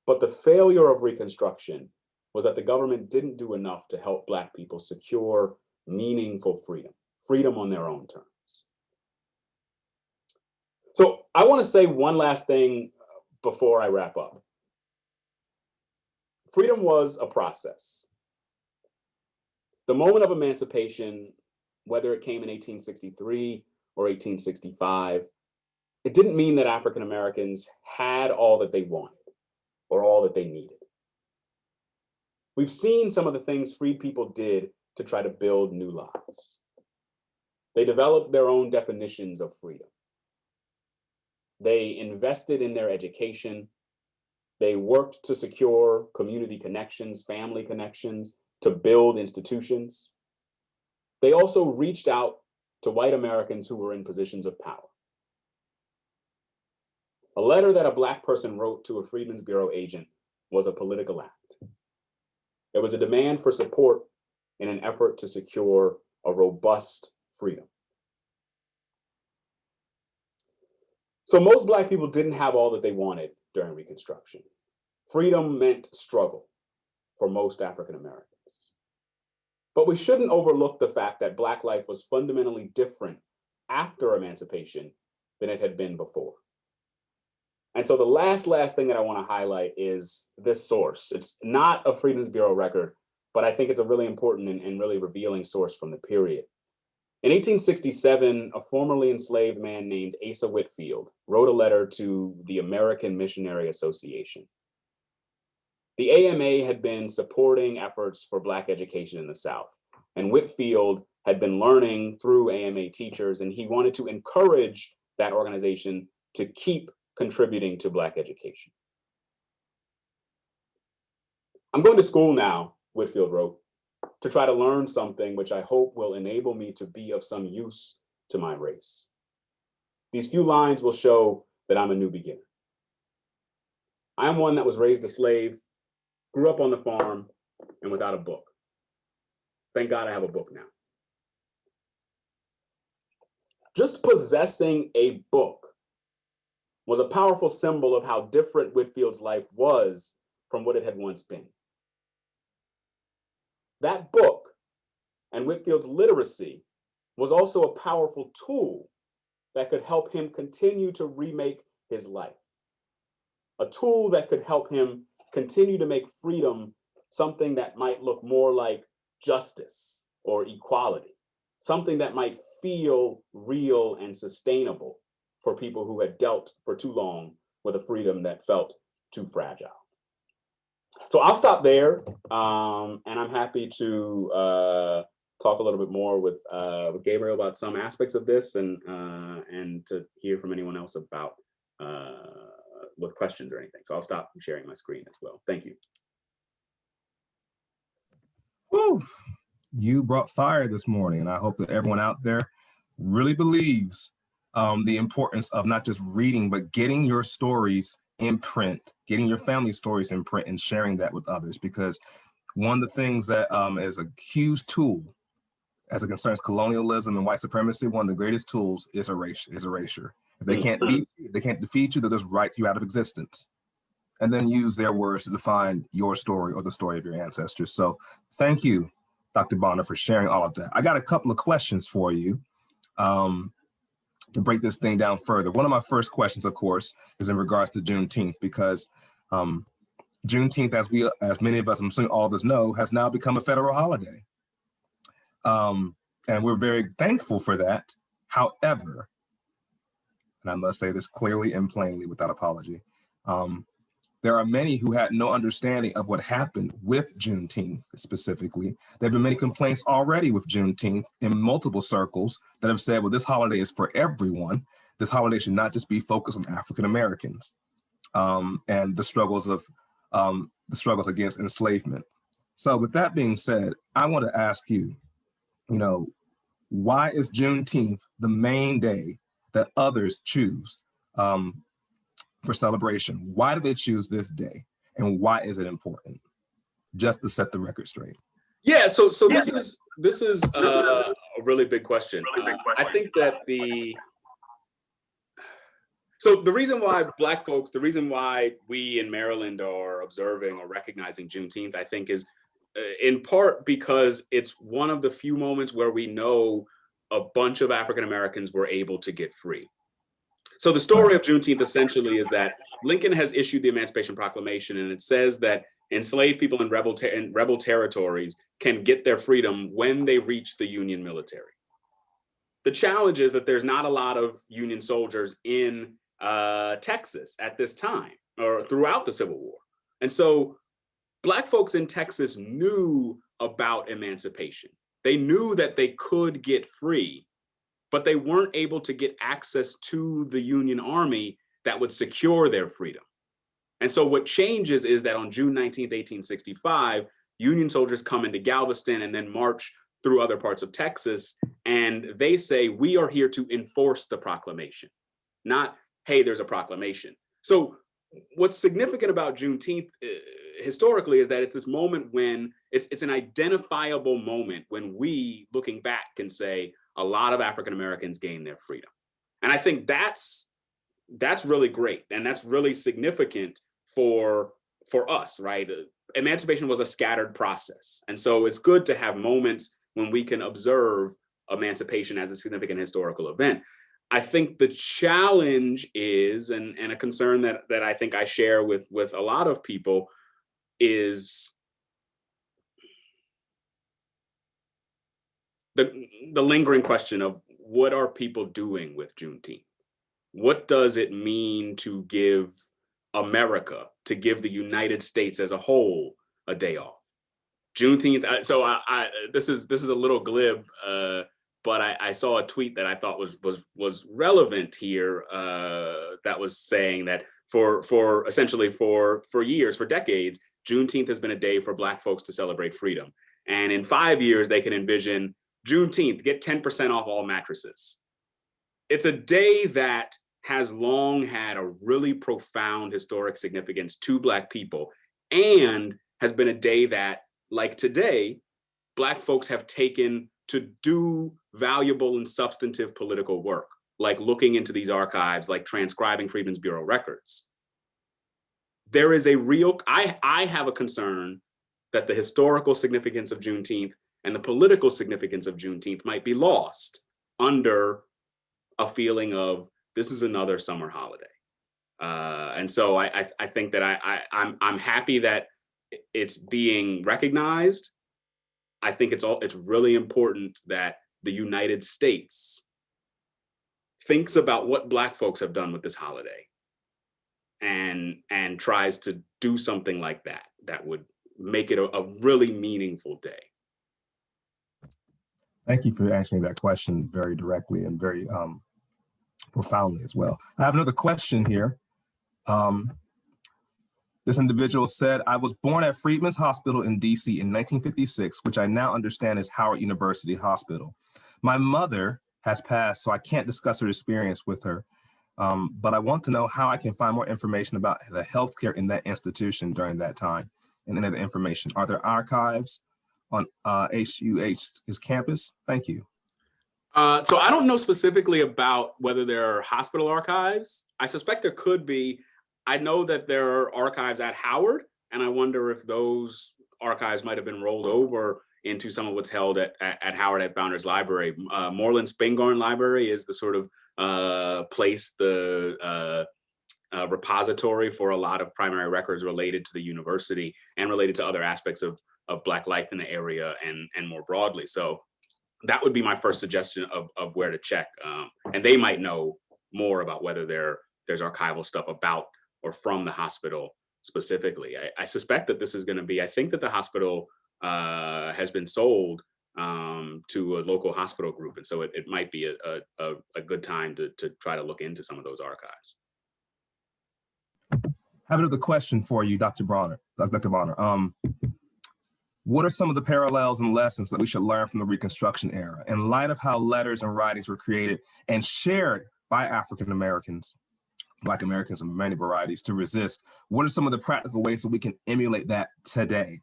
But the failure of Reconstruction was that the government didn't do enough to help Black people secure meaningful freedom, freedom on their own terms. So I want to say one last thing before I wrap up. Freedom was a process. The moment of emancipation, whether it came in 1863 or 1865, it didn't mean that African Americans had all that they wanted or all that they needed. We've seen some of the things freed people did to try to build new lives. They developed their own definitions of freedom. They invested in their education. They worked to secure community connections, family connections, to build institutions. They also reached out to white Americans who were in positions of power. A letter that a Black person wrote to a Freedmen's Bureau agent was a political act. It was a demand for support in an effort to secure a robust freedom. So most Black people didn't have all that they wanted during Reconstruction. Freedom meant struggle for most African Americans. But we shouldn't overlook the fact that Black life was fundamentally different after emancipation than it had been before. And so the last thing that I want to highlight is this source. It's not a Freedmen's Bureau record, but I think it's a really important and really revealing source from the period. In 1867, a formerly enslaved man named Asa Whitfield wrote a letter to the American Missionary Association. The AMA had been supporting efforts for Black education in the South, and Whitfield had been learning through AMA teachers, and he wanted to encourage that organization to keep contributing to Black education. "I'm going to school now," Whitfield wrote, "to try to learn something which I hope will enable me to be of some use to my race. These few lines will show that I'm a new beginner. I am one that was raised a slave, grew up on the farm, and without a book. Thank God I have a book now. just possessing a book was a powerful symbol of how different Whitfield's life was from what it had once been. That book and Whitfield's literacy was also a powerful tool that could help him continue to remake his life. A tool that could help him continue to make freedom something that might look more like justice or equality, something that might feel real and sustainable for people who had dealt for too long with a freedom that felt too fragile. So I'll stop there, and I'm happy to talk a little bit more with Gabriel about some aspects of this, and to hear from anyone else about with questions or anything. So I'll stop sharing my screen as well. Thank you. Woo. You brought fire this morning, and I hope that everyone out there really believes the importance of not just reading, but getting your stories in print, getting your family stories in print and sharing that with others. Because one of the things that is a huge tool as it concerns colonialism and white supremacy, one of the greatest tools is erasure. If they can't beat you, they can't defeat you, they'll just write you out of existence and then use their words to define your story or the story of your ancestors. So thank you, Dr. Bonner, for sharing all of that. I got a couple of questions for you to break this thing down further. One of my first questions, of course, is in regards to Juneteenth, because Juneteenth, as many of us, I'm assuming all of us know, has now become a federal holiday. And we're very thankful for that. However, and I must say this clearly and plainly without apology, there are many who had no understanding of what happened with Juneteenth specifically. There have been many complaints already with Juneteenth in multiple circles that have said, well, this holiday is for everyone. This holiday should not just be focused on African Americans and the struggles against enslavement. So with that being said, I want to ask you, why is Juneteenth the main day that others choose for celebration? Why do they choose this day, and why is it important? Just to set the record straight. Yeah, so this is a really big question. I think that the reason why Black folks, the reason why we in Maryland are observing or recognizing Juneteenth, I think, is in part because it's one of the few moments where we know a bunch of African Americans were able to get free. So the story of Juneteenth essentially is that Lincoln has issued the Emancipation Proclamation, and it says that enslaved people in rebel territories can get their freedom when they reach the Union military. The challenge is that there's not a lot of Union soldiers in Texas at this time or throughout the Civil War. And so Black folks in Texas knew about emancipation. They knew that they could get free, but they weren't able to get access to the Union Army that would secure their freedom. And so what changes is that on June 19th, 1865, Union soldiers come into Galveston and then march through other parts of Texas. And they say, we are here to enforce the proclamation, not, hey, there's a proclamation. So what's significant about Juneteenth historically is that it's this moment when it's an identifiable moment when we, looking back, can say a lot of African Americans gained their freedom. And I think that's really great. And that's really significant for us, right? Emancipation was a scattered process. And so it's good to have moments when we can observe emancipation as a significant historical event. I think the challenge is, and a concern that I think I share with a lot of people, is the lingering question of what are people doing with Juneteenth? What does it mean to give America, to give the United States as a whole a day off? Juneteenth. So this is a little glib, but I saw a tweet that I thought was relevant here. That was saying that for essentially for years, for decades, Juneteenth has been a day for Black folks to celebrate freedom. And in 5 years, they can envision Juneteenth, get 10% off all mattresses. It's a day that has long had a really profound historic significance to Black people, and has been a day that, like today, Black folks have taken to do valuable and substantive political work, like looking into these archives, like transcribing Freedmen's Bureau records. There is a real, I have a concern that the historical significance of Juneteenth and the political significance of Juneteenth might be lost under a feeling of this is another summer holiday. And so I think that I'm happy that it's being recognized. I think it's really important that the United States thinks about what Black folks have done with this holiday and tries to do something like that would make it a really meaningful day. Thank you for answering that question very directly and very profoundly as well. I have another question here. This individual said, I was born at Freedmen's Hospital in DC in 1956, which I now understand is Howard University Hospital. My mother has passed, so I can't discuss her experience with her, but I want to know how I can find more information about the healthcare in that institution during that time and any other information. Are there archives on HUH's campus? Thank you. So I don't know specifically about whether there are hospital archives. I suspect there could be. I know that there are archives at Howard, and I wonder if those archives might have been rolled over into some of what's held at Howard at Founders Library. Moreland Spingarn Library is the sort of place, the repository for a lot of primary records related to the university and related to other aspects of Black life in the area and more broadly. So that would be my first suggestion of where to check. And they might know more about whether there's archival stuff about or from the hospital specifically. I suspect that this is going to be, I think that the hospital has been sold to a local hospital group. And so it might be a good time to try to look into some of those archives. I have another question for you, Dr. Bonner. What are some of the parallels and lessons that we should learn from the Reconstruction era in light of how letters and writings were created and shared by African Americans, Black Americans of many varieties to resist? What are some of the practical ways that we can emulate that today?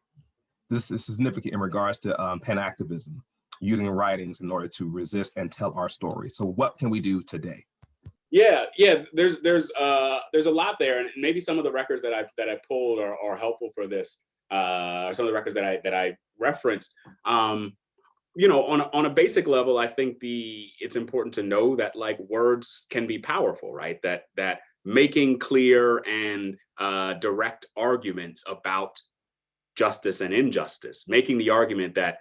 This is significant in regards to pan-activism, using writings in order to resist and tell our story. So what can we do today? Yeah, there's a lot there, and maybe some of the records that I pulled are helpful for this. Some of the records that I referenced. You know, on a basic level, I think it's important to know that like words can be powerful, right? That making clear and direct arguments about justice and injustice, making the argument that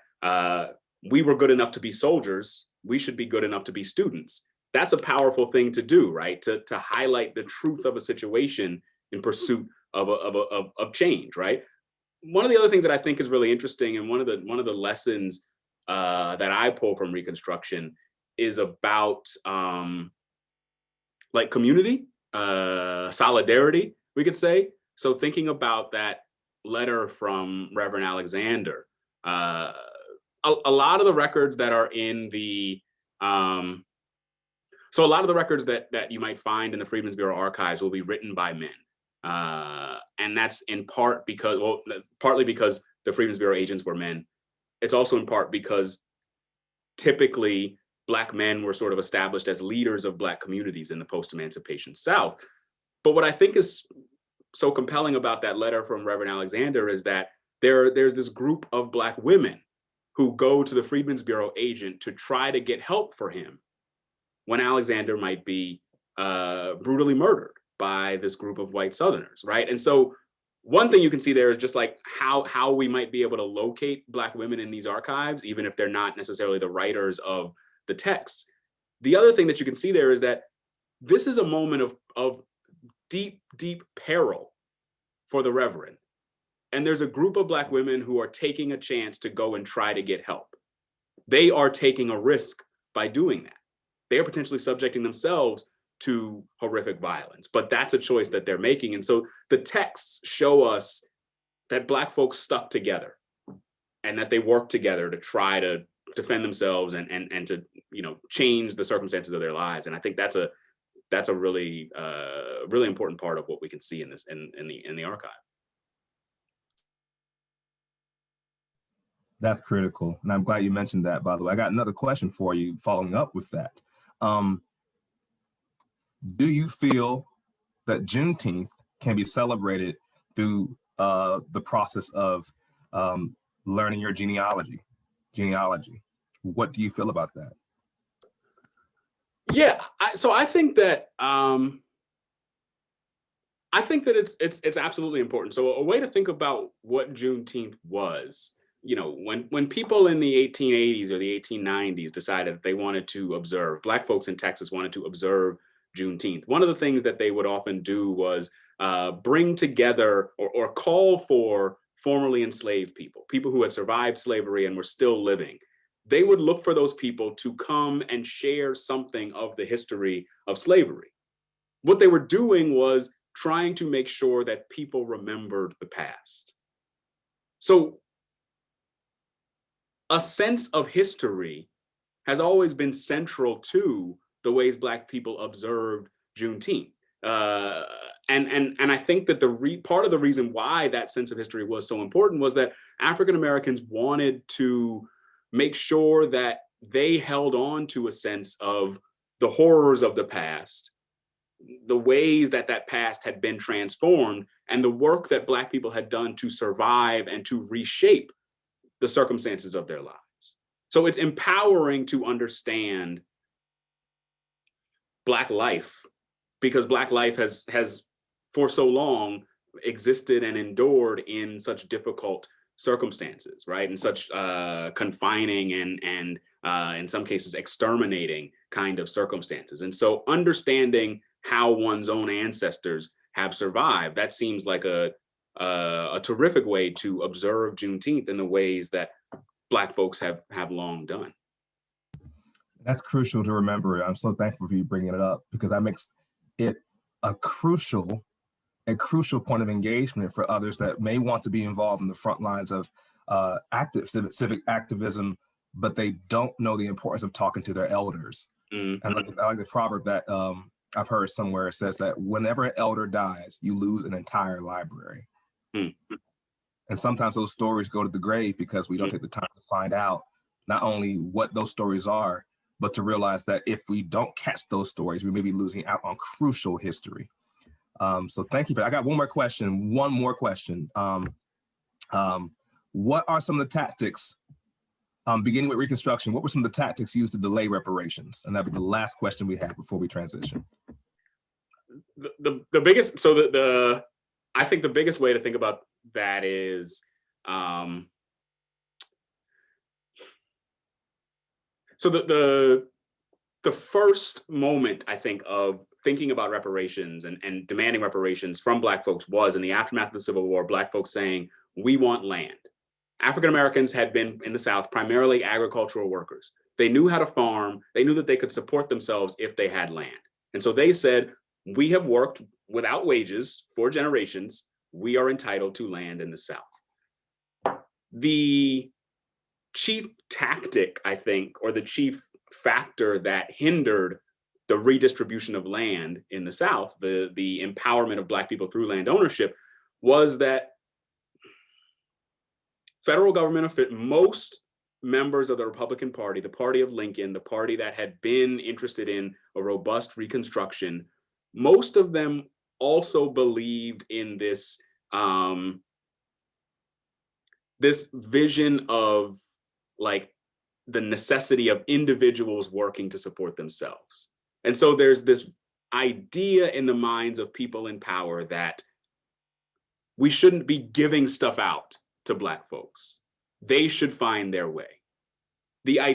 we were good enough to be soldiers, we should be good enough to be students. That's a powerful thing to do, right? To highlight the truth of a situation in pursuit of change, right? One of the other things that I think is really interesting, and one of the lessons that I pull from Reconstruction is about like community, solidarity, we could say. So thinking about that letter from Reverend Alexander, a lot of the records that are in the so a lot of the records that you might find in the Freedmen's Bureau archives will be written by men. And that's in part because, well, partly because the Freedmen's Bureau agents were men. It's also in part because typically Black men were sort of established as leaders of Black communities in the post-emancipation South. But what I think is so compelling about that letter from Reverend Alexander is that there's this group of Black women who go to the Freedmen's Bureau agent to try to get help for him when Alexander might be brutally murdered by this group of white Southerners, right? And so one thing you can see there is just like how we might be able to locate Black women in these archives, even if they're not necessarily the writers of the texts. The other thing that you can see there is that this is a moment of deep, deep peril for the Reverend. And there's a group of Black women who are taking a chance to go and try to get help. They are taking a risk by doing that. They are potentially subjecting themselves to horrific violence, but that's a choice that they're making. And so the texts show us that Black folks stuck together and that they worked together to try to defend themselves and to, you know, change the circumstances of their lives. And I think that's a really really important part of what we can see in this in the archive. That's critical. And I'm glad you mentioned that, by the way. I got another question for you following up with that. Do you feel that Juneteenth can be celebrated through the process of learning your genealogy? What do you feel about that? Yeah, so I think that it's absolutely important. So a way to think about what Juneteenth was, you know, when people in the 1880s or the 1890s decided that they wanted to observe, Black folks in Texas wanted to observe Juneteenth, one of the things that they would often do was bring together or call for formerly enslaved people who had survived slavery and were still living. They would look for those people to come and share something of the history of slavery. What they were doing was trying to make sure that people remembered the past. So a sense of history has always been central to the ways Black people observed Juneteenth. And I think that part of the reason why that sense of history was so important was that African Americans wanted to make sure that they held on to a sense of the horrors of the past, the ways that that past had been transformed, and the work that Black people had done to survive and to reshape the circumstances of their lives. So it's empowering to understand Black life, because Black life has for so long existed and endured in such difficult circumstances, right? In such confining and in some cases exterminating kind of circumstances. And so understanding how one's own ancestors have survived, that seems like a terrific way to observe Juneteenth in the ways that Black folks have long done. That's crucial to remember. I'm so thankful for you bringing it up, because that makes it a crucial point of engagement for others that may want to be involved in the front lines of active civic activism, but they don't know the importance of talking to their elders. Mm-hmm. And I like the proverb that I've heard somewhere. It says that whenever an elder dies, you lose an entire library. Mm-hmm. And sometimes those stories go to the grave because we don't take the time to find out not only what those stories are, but to realize that if we don't catch those stories, we may be losing out on crucial history. So thank you for that. I got one more question. What are some of the tactics, beginning with Reconstruction, what were some of the tactics used to delay reparations? And that'll be the last question we have before we transition. The biggest, so I think the biggest way to think about that is, so the first moment, I think, of thinking about reparations and demanding reparations from Black folks was in the aftermath of the Civil War, Black folks saying, we want land. African Americans had been in the South primarily agricultural workers. They knew how to farm. They knew that they could support themselves if they had land. And so they said, we have worked without wages for generations. We are entitled to land in the South. The chief tactic, I think, or the chief factor that hindered the redistribution of land in the South, the empowerment of Black people through land ownership, was that federal government, most members of the Republican Party, the party of Lincoln, the party that had been interested in a robust Reconstruction, most of them also believed in this this vision of like the necessity of individuals working to support themselves. And so there's this idea in the minds of people in power that we shouldn't be giving stuff out to Black folks. They should find their way.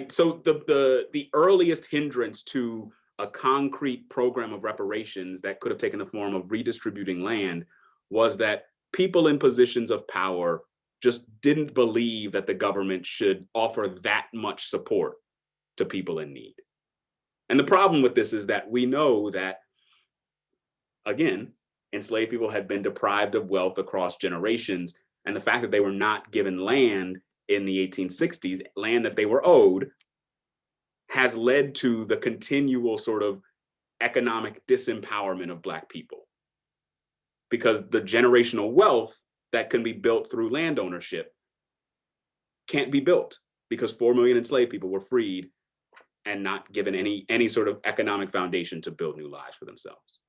So the earliest hindrance to a concrete program of reparations that could have taken the form of redistributing land was that people in positions of power just didn't believe that the government should offer that much support to people in need. And the problem with this is that we know that, again, enslaved people had been deprived of wealth across generations, and the fact that they were not given land in the 1860s, land that they were owed, has led to the continual sort of economic disempowerment of Black people. Because the generational wealth that can be built through land ownership can't be built because 4 million enslaved people were freed and not given any sort of economic foundation to build new lives for themselves.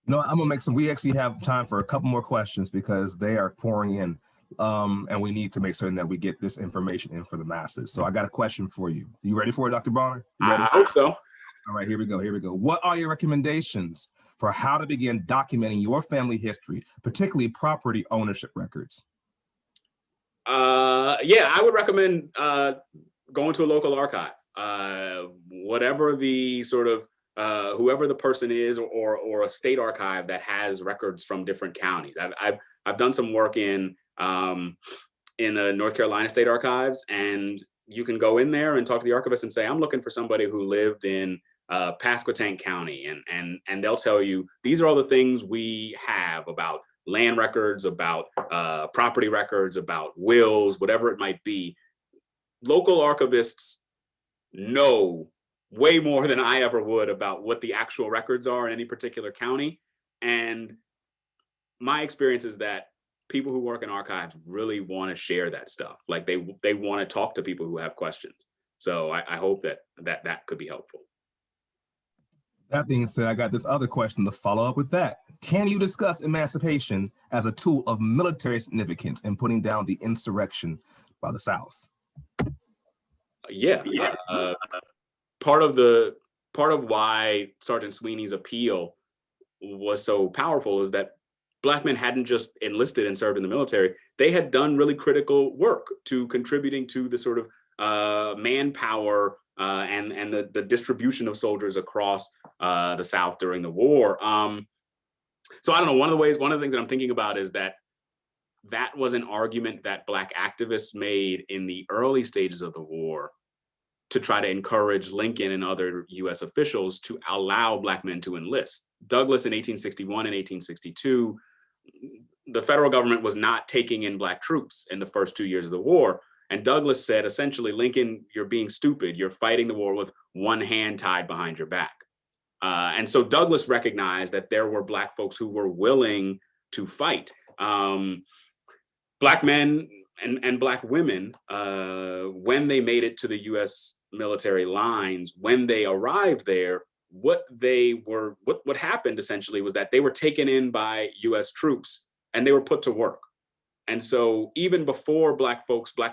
No, I'm gonna make some, we actually have time for a couple more questions because they are pouring in. And we need to make certain that we get this information in for the masses. So I got a question for you. You ready for it, Dr. Bonner? You ready? I hope so. All right, here we go. Here we go. What are your recommendations for how to begin documenting your family history, particularly property ownership records? Yeah, I would recommend going to a local archive. Whatever the sort of whoever the person is, or a state archive that has records from different counties. I've done some work in the North Carolina State Archives, and you can go in there and talk to the archivist and say, I'm looking for somebody who lived in Pasquotank County, and they'll tell you, these are all the things we have about land records, about property records, about wills, whatever it might be. Local archivists know way more than I ever would about what the actual records are in any particular county. And my experience is that people who work in archives really want to share that stuff. Like they want to talk to people who have questions. So I hope that could be helpful. That being said, I got this other question to follow up with that. Can you discuss emancipation as a tool of military significance in putting down the insurrection by the South? Yeah. Part of why Sergeant Sweeney's appeal was so powerful is that Black men hadn't just enlisted and served in the military. They had done really critical work to contributing to the sort of manpower and the distribution of soldiers across the South during the war. So I don't know, one of the things that I'm thinking about is that was an argument that Black activists made in the early stages of the war to try to encourage Lincoln and other US officials to allow Black men to enlist. Douglass in 1861 and 1862, the federal government was not taking in Black troops in the first 2 years of the war. And Douglass said, essentially, Lincoln, you're being stupid. You're fighting the war with one hand tied behind your back. And so Douglass recognized that there were Black folks who were willing to fight. Black men and Black women, when they made it to the US military lines, when they arrived there, what happened essentially was that they were taken in by US troops and they were put to work. And so even before Black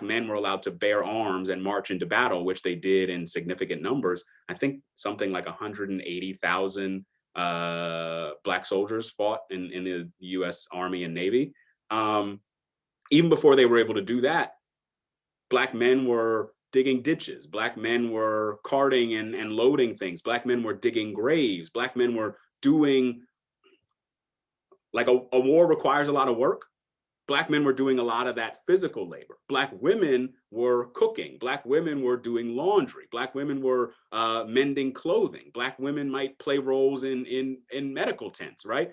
men were allowed to bear arms and march into battle, which they did in significant numbers, I think something like 180,000 Black soldiers fought in the US Army and Navy. Even before they were able to do that, Black men were digging ditches. Black men were carting and loading things. Black men were digging graves. Black men were doing, like a war requires a lot of work. Black men were doing a lot of that physical labor. Black women were cooking. Black women were doing laundry. Black women were mending clothing. Black women might play roles in medical tents, right?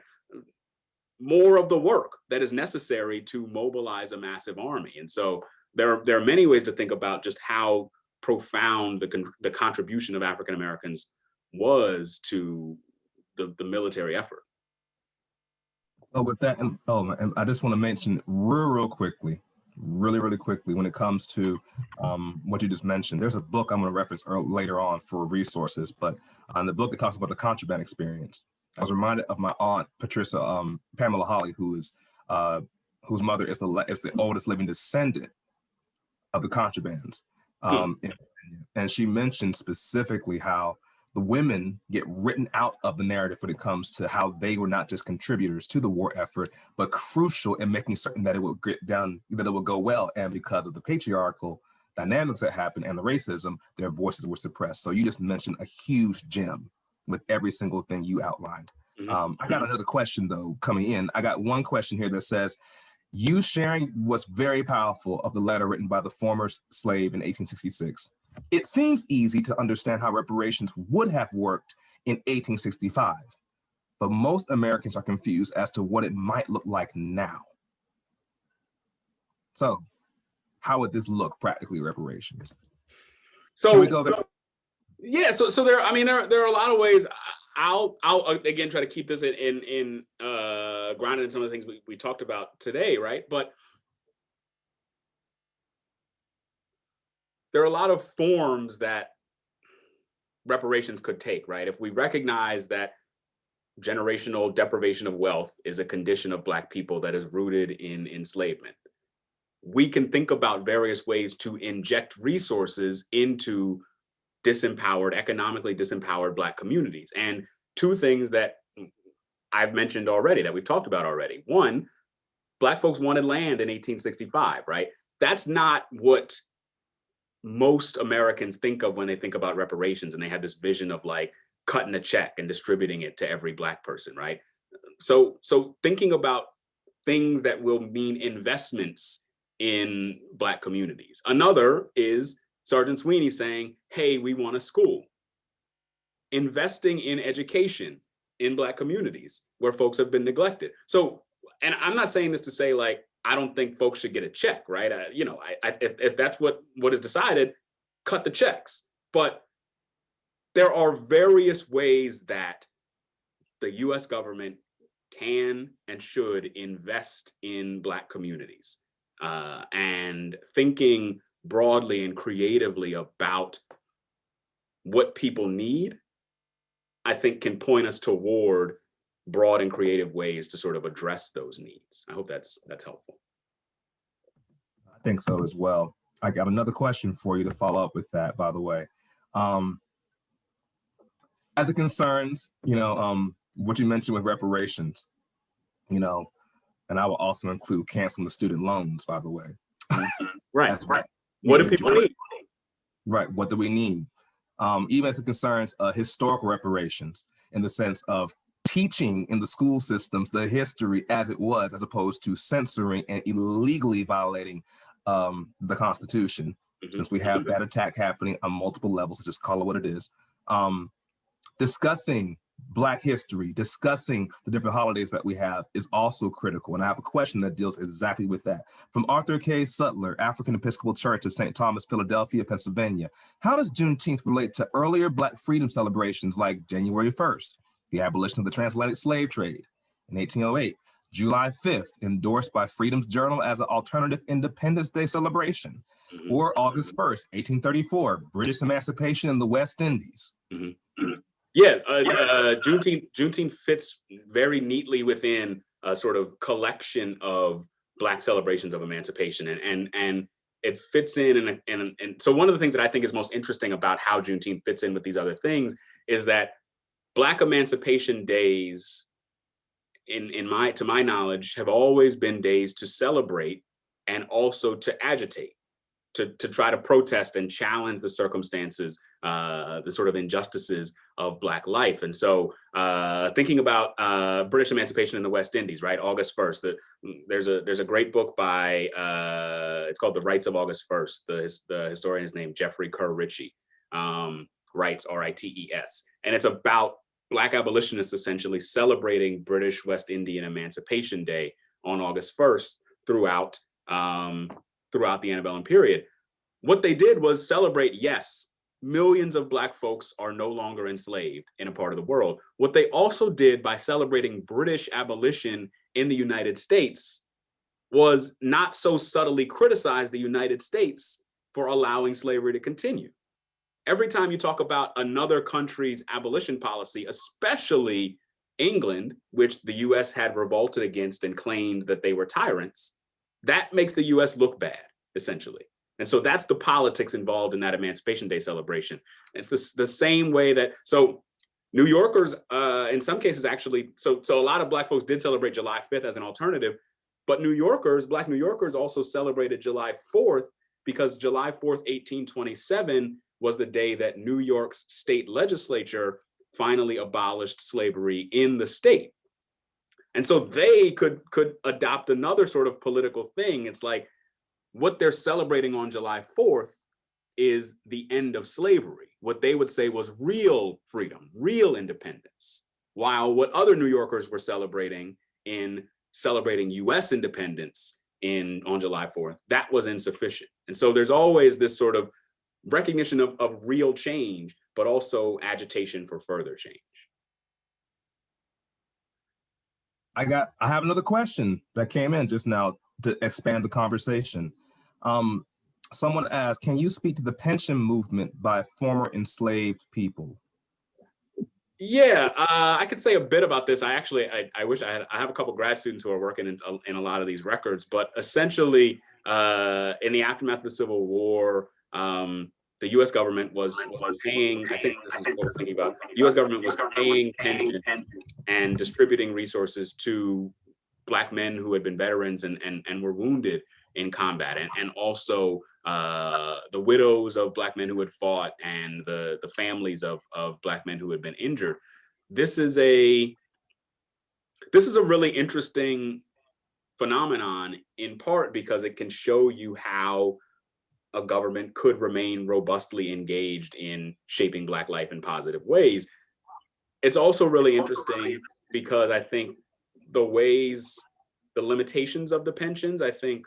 More of the work that is necessary to mobilize a massive army. And so there are many ways to think about just how profound the contribution of African Americans was to the military effort. So with that, and I just want to mention real quickly, really quickly, when it comes to what you just mentioned, there's a book I'm going to reference later on for resources, but on the book, it talks about the contraband experience. I was reminded of my aunt, Pamela Holly, whose mother is the oldest living descendant of the contrabands. And she mentioned specifically how the women get written out of the narrative when it comes to how they were not just contributors to the war effort, but crucial in making certain that it would get done, that it would go well. And because of the patriarchal dynamics that happened and the racism, their voices were suppressed. So you just mentioned a huge gem with every single thing you outlined. I got another question though coming in. I got one question here that says, you sharing was very powerful of the letter written by the former slave in 1866. It seems easy to understand how reparations would have worked in 1865, but most Americans are confused as to what it might look like now. So how would this look practically, reparations? So, Can we go there? So there are a lot of ways. I'll again try to keep this in grounded in some of the things we talked about today, right? But there are a lot of forms that reparations could take, right? If we recognize that generational deprivation of wealth is a condition of Black people that is rooted in enslavement, we can think about various ways to inject resources into disempowered, economically disempowered Black communities. And two things that I've mentioned already, that we've talked about already. One, Black folks wanted land in 1865, right? That's not what most Americans think of when they think about reparations, and they have this vision of like cutting a check and distributing it to every Black person, right? So thinking about things that will mean investments in Black communities. Another is Sergeant Sweeney saying, hey, we want a school. Investing in education in Black communities where folks have been neglected. So, and I'm not saying this to say like, I don't think folks should get a check, right? If that's what is decided, cut the checks. But there are various ways that the US government can and should invest in Black communities. And thinking broadly and creatively about what people need, I think can point us toward broad and creative ways to sort of address those needs. I hope that's helpful. I think so as well. I got another question for you to follow up with that, by the way. As it concerns, what you mentioned with reparations, and I will also include canceling the student loans, by the way. Right. That's right. What do people need? Right. What do we need? Even as it concerns historical reparations, in the sense of teaching in the school systems the history as it was, as opposed to censoring and illegally violating the Constitution, since we have that attack happening on multiple levels, so just call it what it is. Discussing Black history, discussing the different holidays that we have is also critical. And I have a question that deals exactly with that. From Arthur K. Sutler, African Episcopal Church of St. Thomas, Philadelphia, Pennsylvania. How does Juneteenth relate to earlier Black freedom celebrations like January 1st, the abolition of the transatlantic slave trade in 1808, July 5th, endorsed by Freedom's Journal as an alternative Independence Day celebration, or August 1st, 1834, British emancipation in the West Indies? Yeah, Juneteenth fits very neatly within a sort of collection of Black celebrations of emancipation, and it fits in. And so one of the things that I think is most interesting about how Juneteenth fits in with these other things is that Black emancipation days, to my knowledge, have always been days to celebrate and also to agitate, to try to protest and challenge the circumstances, the sort of injustices of Black life. And so thinking about British emancipation in the West Indies, right? August 1st, there's a great book by, it's called The Rights of August 1st. The historian is named Jeffrey Kerr Ritchie, Rights, R-I-T-E-S. And it's about Black abolitionists essentially celebrating British West Indian Emancipation Day on August 1st throughout the antebellum period. What they did was celebrate, yes, millions of Black folks are no longer enslaved in a part of the world. What they also did by celebrating British abolition in the United States was not so subtly criticize the United States for allowing slavery to continue. Every time you talk about another country's abolition policy, especially England, which the US had revolted against and claimed that they were tyrants, that makes the US look bad, essentially. And so that's the politics involved in that Emancipation Day celebration. It's the same way that, so New Yorkers, in some cases actually, so a lot of Black folks did celebrate July 5th as an alternative, but Black New Yorkers also celebrated July 4th because July 4th, 1827 was the day that New York's state legislature finally abolished slavery in the state. And so they could adopt another sort of political thing. It's like, what they're celebrating on July 4th is the end of slavery. What they would say was real freedom, real independence. While what other New Yorkers were celebrating in celebrating US independence on July 4th, that was insufficient. And so there's always this sort of recognition of real change, but also agitation for further change. I have another question that came in just now to expand the conversation. Someone asked, can you speak to the pension movement by former enslaved people? Yeah, I could say a bit about this. I wish I have a couple grad students who are working in a lot of these records, but essentially, in the aftermath of the Civil War, the U.S. government was paying. I think this is what we're thinking about. The U.S. government was paying pensions and distributing resources to Black men who had been veterans and were wounded in combat, and also the widows of Black men who had fought and the families of Black men who had been injured. This is a really interesting phenomenon, in part because it can show you how a government could remain robustly engaged in shaping Black life in positive ways. It's also really interesting because I think the limitations of the pensions, I think,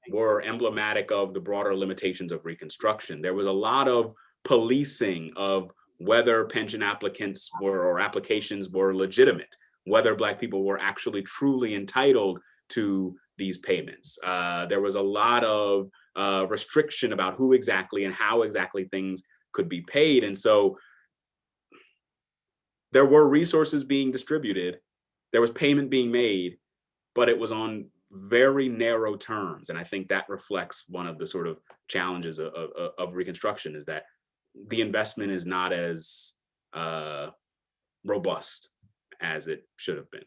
were emblematic of the broader limitations of Reconstruction. There was a lot of policing of whether pension applicants or applications were legitimate, whether Black people were actually truly entitled to these payments. There was a lot of restriction about who exactly and how exactly things could be paid. And so there were resources being distributed, there was payment being made, but it was on very narrow terms. And I think that reflects one of the sort of challenges of Reconstruction, is that the investment is not as robust as it should have been.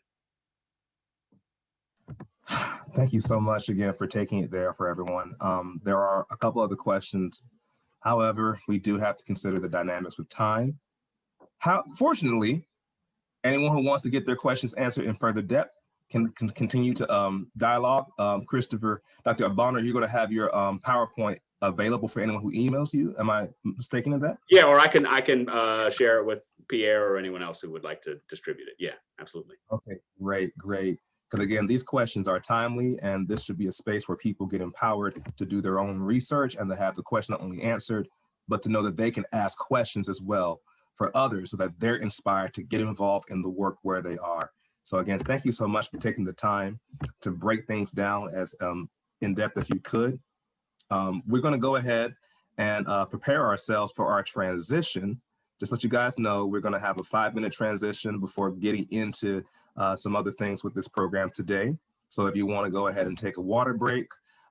Thank you so much again for taking it there for everyone. There are a couple other questions. However, we do have to consider the dynamics with time. Fortunately, anyone who wants to get their questions answered in further depth can continue to dialogue. Christopher, Dr. Bonner, you're going to have your PowerPoint available for anyone who emails you. Am I mistaken in that? Yeah, or I can share it with Pierre or anyone else who would like to distribute it. Yeah, absolutely. Okay, great. Because again, these questions are timely, and this should be a space where people get empowered to do their own research and to have the question not only answered, but to know that they can ask questions as well for others so that they're inspired to get involved in the work where they are. So again, thank you so much for taking the time to break things down as in depth as you could. We're going to go ahead and prepare ourselves for our transition. Just let you guys know, we're going to have a 5-minute transition before getting into some other things with this program today. So if you want to go ahead and take a water break,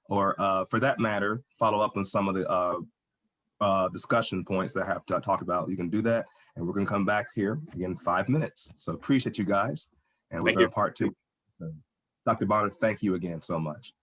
or for that matter, follow up on some of the discussion points that I have talked about, you can do that. And we're going to come back here again in 5 minutes. So appreciate you guys. And we're going to part 2. So, Dr. Bonner, thank you again so much.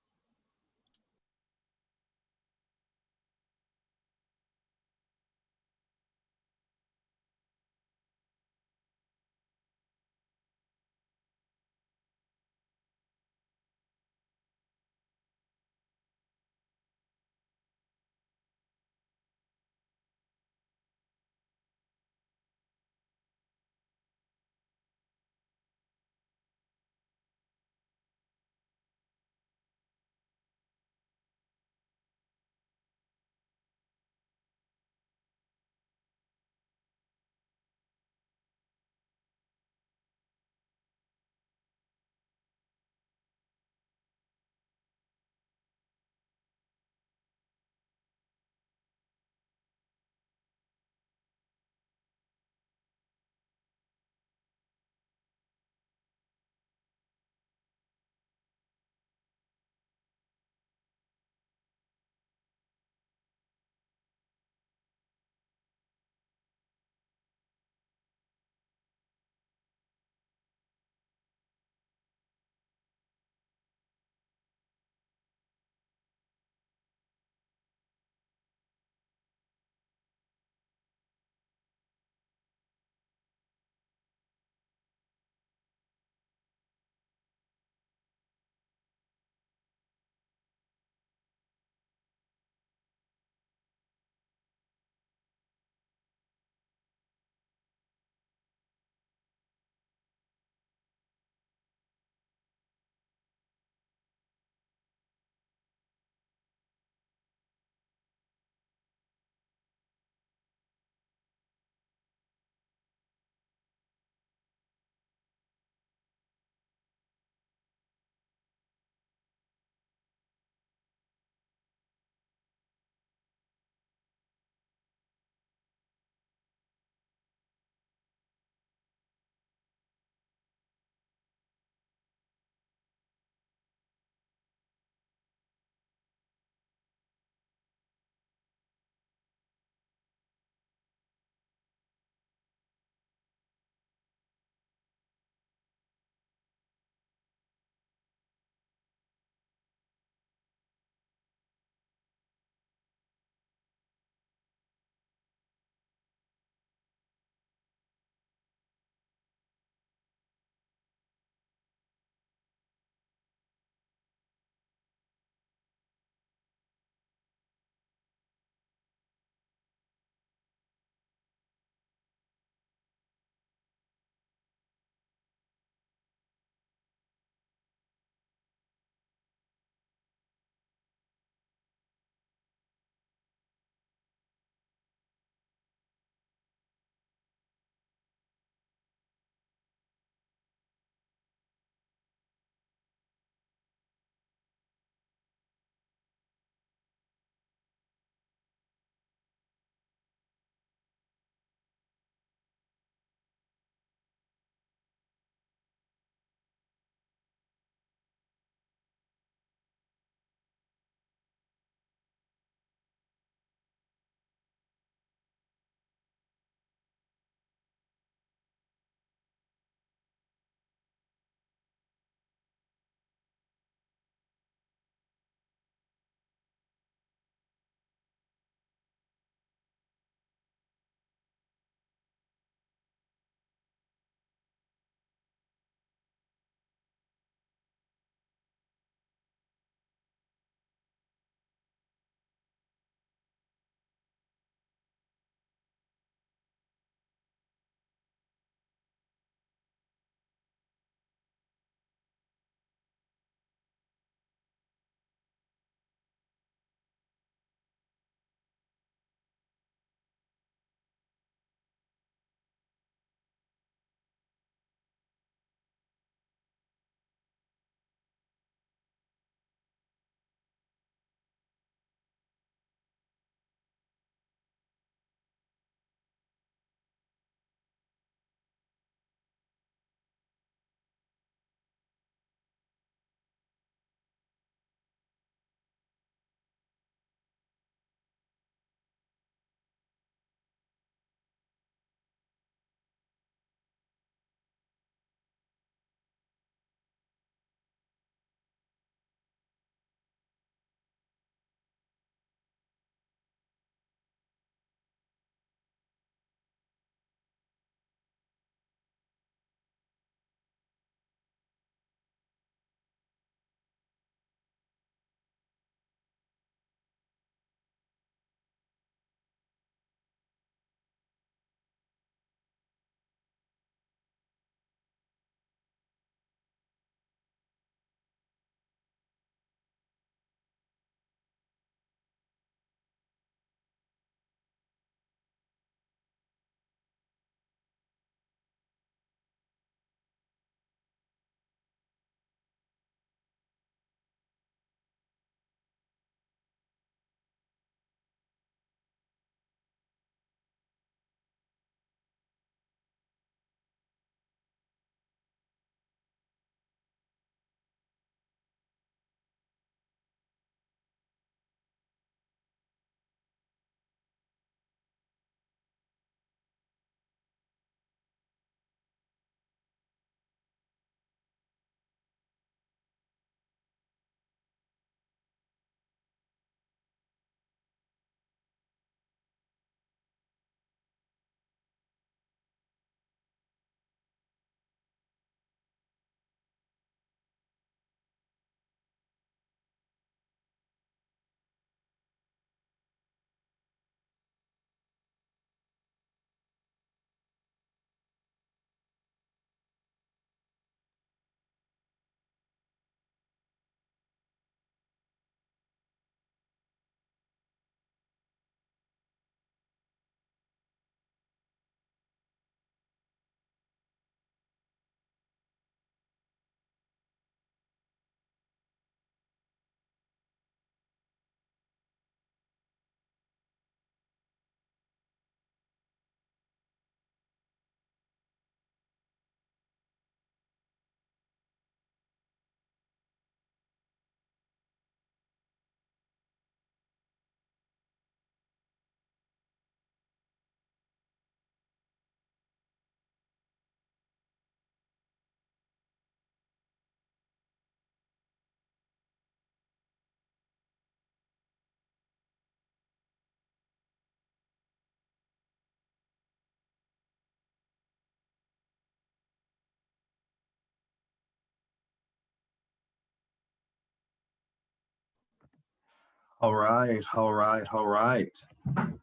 All right, all right, all right. I'm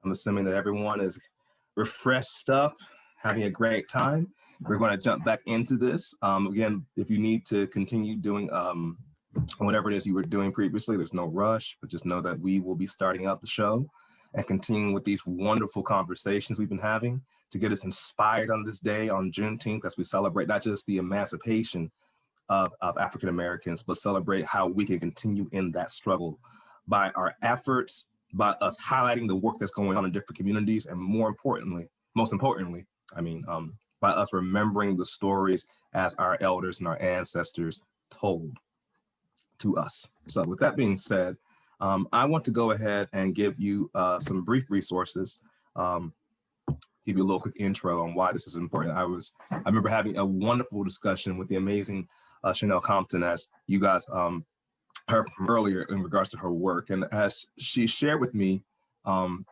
assuming that everyone is refreshed up, having a great time. We're going to jump back into this. Again, if you need to continue doing whatever it is you were doing previously, there's no rush, but just know that we will be starting out the show and continuing with these wonderful conversations we've been having to get us inspired on this day on Juneteenth as we celebrate not just the emancipation of African Americans, but celebrate how we can continue in that struggle by our efforts, by us highlighting the work that's going on in different communities, and most importantly, by us remembering the stories as our elders and our ancestors told to us. So with that being said, I want to go ahead and give you some brief resources, give you a little quick intro on why this is important. I remember having a wonderful discussion with the amazing Chanel Compton, as you guys heard from earlier in regards to her work. And as she shared with me on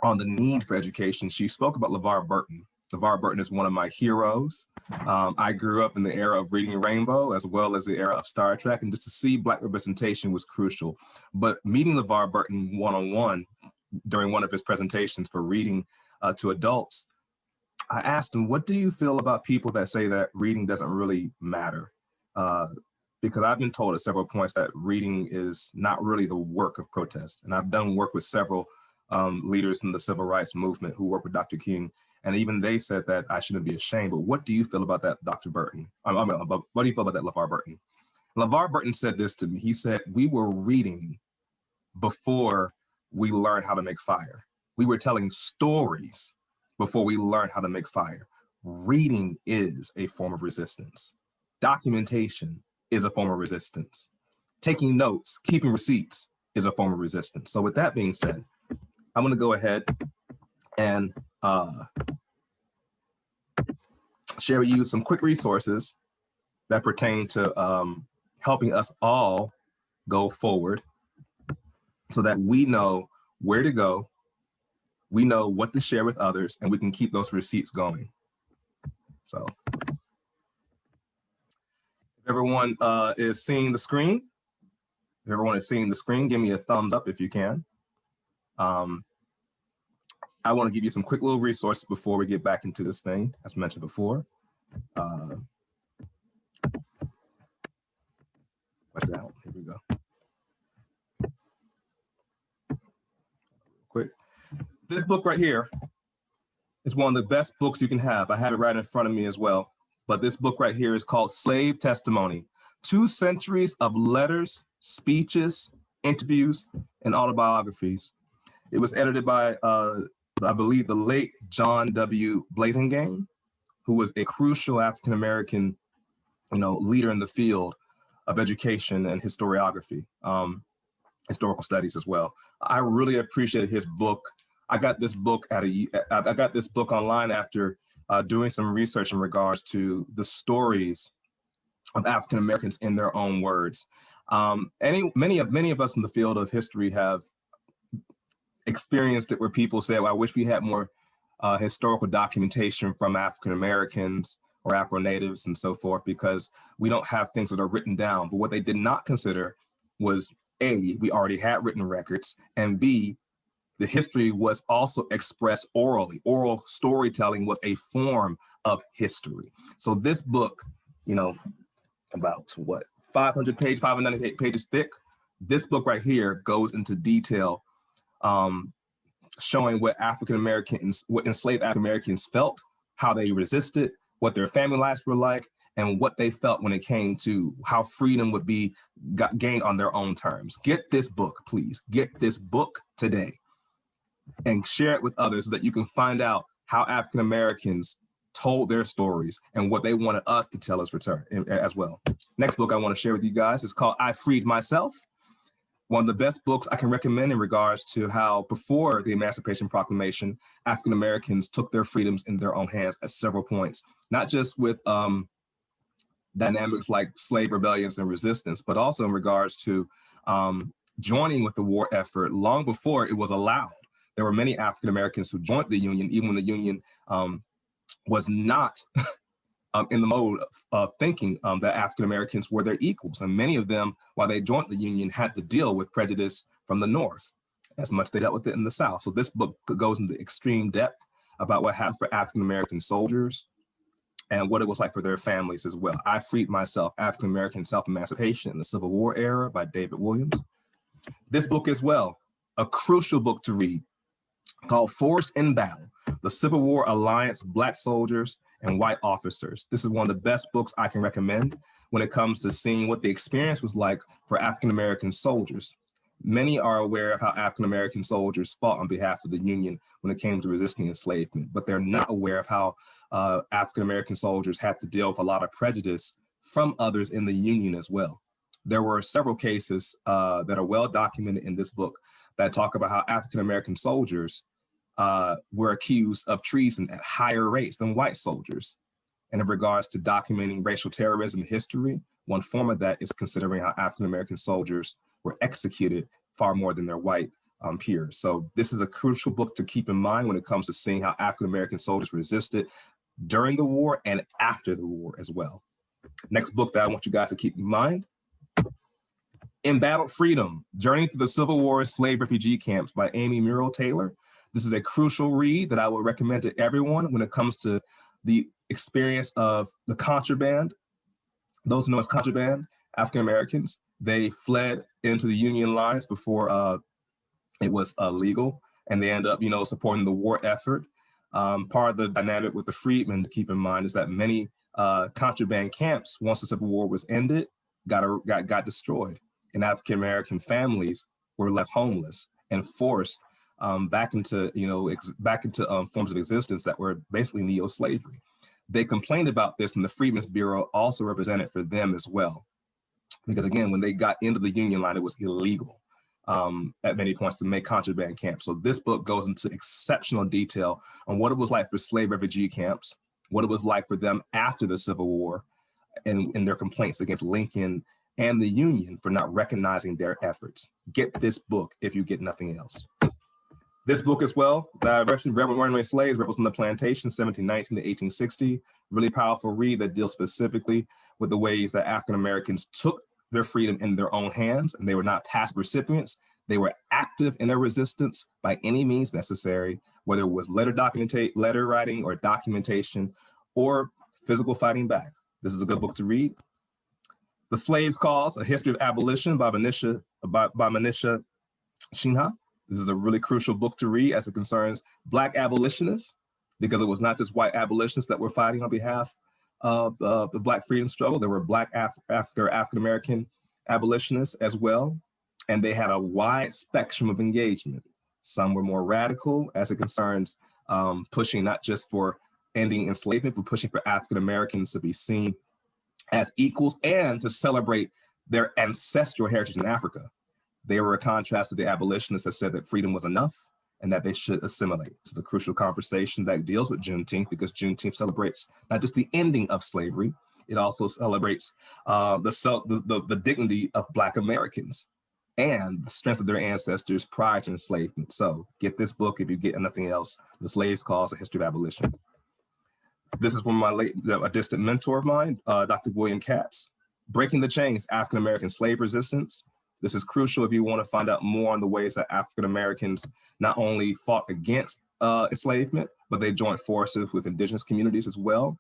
the need for education, she spoke about LeVar Burton. LeVar Burton is one of my heroes. I grew up in the era of reading Rainbow as well as the era of Star Trek, and just to see Black representation was crucial. But meeting LeVar Burton one-on-one during one of his presentations for reading to adults, I asked him, what do you feel about people that say that reading doesn't really matter? Because I've been told at several points that reading is not really the work of protest. And I've done work with several leaders in the civil rights movement who work with Dr. King, and even they said that I shouldn't be ashamed. But what do you feel about that, Dr. Burton? What do you feel about that, LeVar Burton? LeVar Burton said this to me. He said, we were reading before we learned how to make fire. We were telling stories before we learned how to make fire. Reading is a form of resistance. Documentation is a form of resistance. Taking notes, keeping receipts is a form of resistance. So with that being said, I'm going to go ahead and share with you some quick resources that pertain to helping us all go forward so that we know where to go, we know what to share with others, and we can keep those receipts going. So if everyone is seeing the screen, give me a thumbs up if you can. I want to give you some quick little resources before we get back into this thing, as mentioned before. What's out? Here we go. Quick. This book right here is one of the best books you can have. I have it right in front of me as well. But this book right here is called Slave Testimony: 2 Centuries of Letters, Speeches, Interviews, and Autobiographies. It was edited by, I believe, the late John W. Blasingame, who was a crucial African-American, leader in the field of education and historiography, historical studies as well. I really appreciated his book. I got this book online after doing some research in regards to the stories of African Americans in their own words. Many of us in the field of history have experienced it where people say, well, I wish we had more historical documentation from African Americans or Afro Natives and so forth, because we don't have things that are written down. But what they did not consider was A, we already had written records, and B, the history was also expressed orally. Oral storytelling was a form of history. So this book, about 590 pages thick. This book right here goes into detail, showing what enslaved African Americans felt, how they resisted, what their family lives were like, and what they felt when it came to how freedom would be gained on their own terms. Get this book, please. Get this book today and share it with others so that you can find out how African Americans told their stories and what they wanted us to tell us as well. Next book I want to share with you guys is called I Freed Myself. One of the best books I can recommend in regards to how before the Emancipation Proclamation, African Americans took their freedoms in their own hands at several points, not just with dynamics like slave rebellions and resistance, but also in regards to joining with the war effort long before it was allowed. There were many African Americans who joined the Union, even when the Union was not in the mode of thinking that African Americans were their equals. And many of them, while they joined the Union, had to deal with prejudice from the North, as much they dealt with it in the South. So this book goes into extreme depth about what happened for African American soldiers and what it was like for their families as well. I Freed Myself, African American Self-Emancipation in the Civil War Era by David Williams. This book as well, a crucial book to read, called Forged in Battle, The Civil War Alliance, Black Soldiers and White Officers. This is one of the best books I can recommend when it comes to seeing what the experience was like for African American soldiers. Many are aware of how African American soldiers fought on behalf of the Union when it came to resisting enslavement, but they're not aware of how African American soldiers had to deal with a lot of prejudice from others in the Union as well. There were several cases that are well documented in this book that talk about how African American soldiers were accused of treason at higher rates than white soldiers. And in regards to documenting racial terrorism history, one form of that is considering how African American soldiers were executed far more than their white peers. So this is a crucial book to keep in mind when it comes to seeing how African American soldiers resisted during the war and after the war as well. Next book that I want you guys to keep in mind, Embattled Freedom, Journey Through the Civil War Slave Refugee Camps by Amy Murrell Taylor. This is a crucial read that I would recommend to everyone when it comes to the experience of the contraband. Those known as contraband, African Americans, they fled into the Union lines before it was legal, and they end up, supporting the war effort. Part of the dynamic with the Freedmen to keep in mind is that many contraband camps, once the Civil War was ended, got destroyed, and African American families were left homeless and forced back into forms of existence that were basically neo-slavery. They complained about this, and the Freedmen's Bureau also represented for them as well, because again, when they got into the Union line, it was illegal at many points to make contraband camps. So this book goes into exceptional detail on what it was like for slave refugee camps, what it was like for them after the Civil War, and their complaints against Lincoln and the Union for not recognizing their efforts. Get this book if you get nothing else. This book as well, Runaway Slaves, Rebels on the Plantation, 1719 to 1860, really powerful read that deals specifically with the ways that African Americans took their freedom in their own hands, and they were not passive recipients. They were active in their resistance by any means necessary, whether it was letter writing or documentation or physical fighting back. This is a good book to read. The Slave's Cause, A History of Abolition by Manisha Shinha. This is a really crucial book to read as it concerns Black abolitionists, because it was not just white abolitionists that were fighting on behalf of the Black freedom struggle. There were Black African-American abolitionists as well, and they had a wide spectrum of engagement. Some were more radical as it concerns pushing not just for ending enslavement, but pushing for African-Americans to be seen as equals and to celebrate their ancestral heritage in Africa. They were a contrast to the abolitionists that said that freedom was enough and that they should assimilate. It's the crucial conversation that deals with Juneteenth, because Juneteenth celebrates not just the ending of slavery, it also celebrates the dignity of Black Americans and the strength of their ancestors prior to enslavement. So get this book if you get nothing else, The Slave's Cause, A History of Abolition. This is from a distant mentor of mine, Dr. William Katz, Breaking the Chains, African American Slave Resistance. This is crucial if you want to find out more on the ways that African Americans not only fought against enslavement, but they joined forces with indigenous communities as well,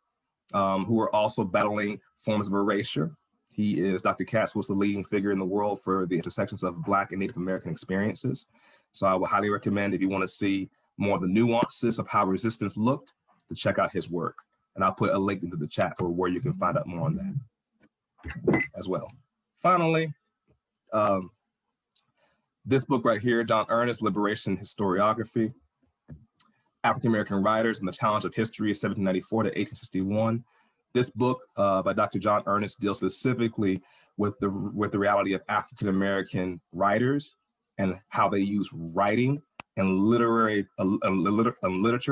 who were also battling forms of erasure. Dr. Katz was the leading figure in the world for the intersections of Black and Native American experiences. So I would highly recommend, if you want to see more of the nuances of how resistance looked, to check out his work. And I'll put a link into the chat for where you can find out more on that as well. Finally, this book right here, John Ernest, Liberation Historiography, African American Writers and the Challenge of History, 1794 to 1861. This book by Dr. John Ernest deals specifically with the reality of African American writers and how they use writing and literature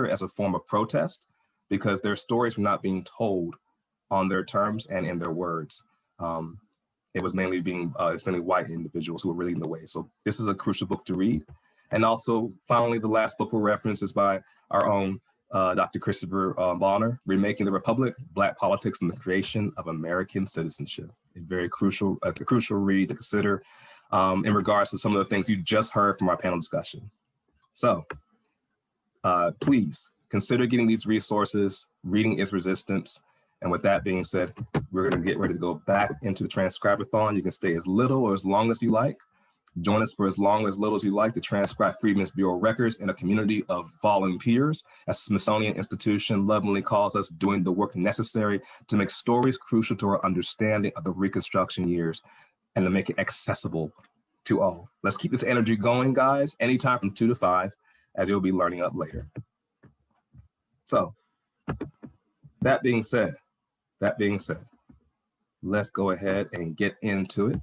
as a form of protest, because their stories were not being told on their terms and in their words. It was mainly white individuals who were leading the way. So this is a crucial book to read. And also, finally, the last book we'll reference is by our own Dr. Christopher Bonner, Remaking the Republic, Black Politics and the Creation of American Citizenship. A very crucial read to consider in regards to some of the things you just heard from our panel discussion. So please consider getting these resources. Reading is resistance. And with that being said, we're going to get ready to go back into the Transcribe-a-thon. You can stay as little or as long as you like. Join us for as long or as little as you like to transcribe Freedmen's Bureau records in a community of volunteers, as Smithsonian Institution lovingly calls us, doing the work necessary to make stories crucial to our understanding of the Reconstruction years and to make it accessible to all. Let's keep this energy going, guys, anytime from 2 to 5, as you'll be learning up later. So that being said, let's go ahead and get into it.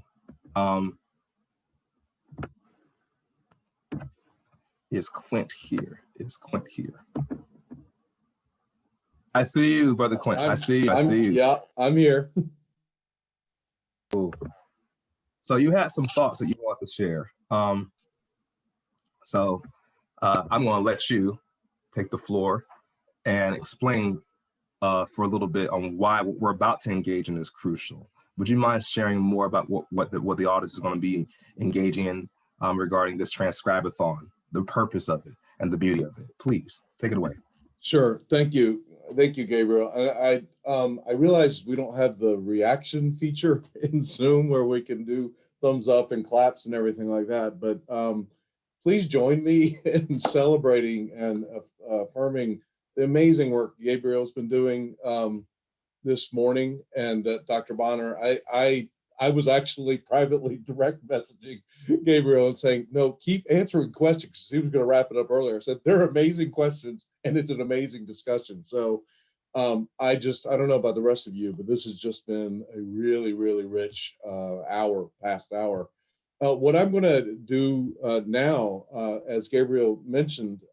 Is Quint here? I see you, Brother Quint. I see you. Yeah, I'm here. Cool. So you had some thoughts that you want to share. I'm going to let you take the floor and explain for a little bit on why what we're about to engage in is crucial. Would you mind sharing more about what the audience is going to be engaging in regarding this Transcribe-a-thon, the purpose of it, and the beauty of it? Please take it away. Sure. Thank you, Gabriel. I realize we don't have the reaction feature in Zoom where we can do thumbs up and claps and everything like that, but please join me in celebrating and affirming the amazing work Gabriel's been doing this morning, and Dr. Bonner. I was actually privately direct messaging Gabriel and saying, no, keep answering questions. He was going to wrap it up earlier. I said, they're amazing questions and it's an amazing discussion. So I don't know about the rest of you, but this has just been a really, really rich past hour. What I'm going to do now, as Gabriel mentioned,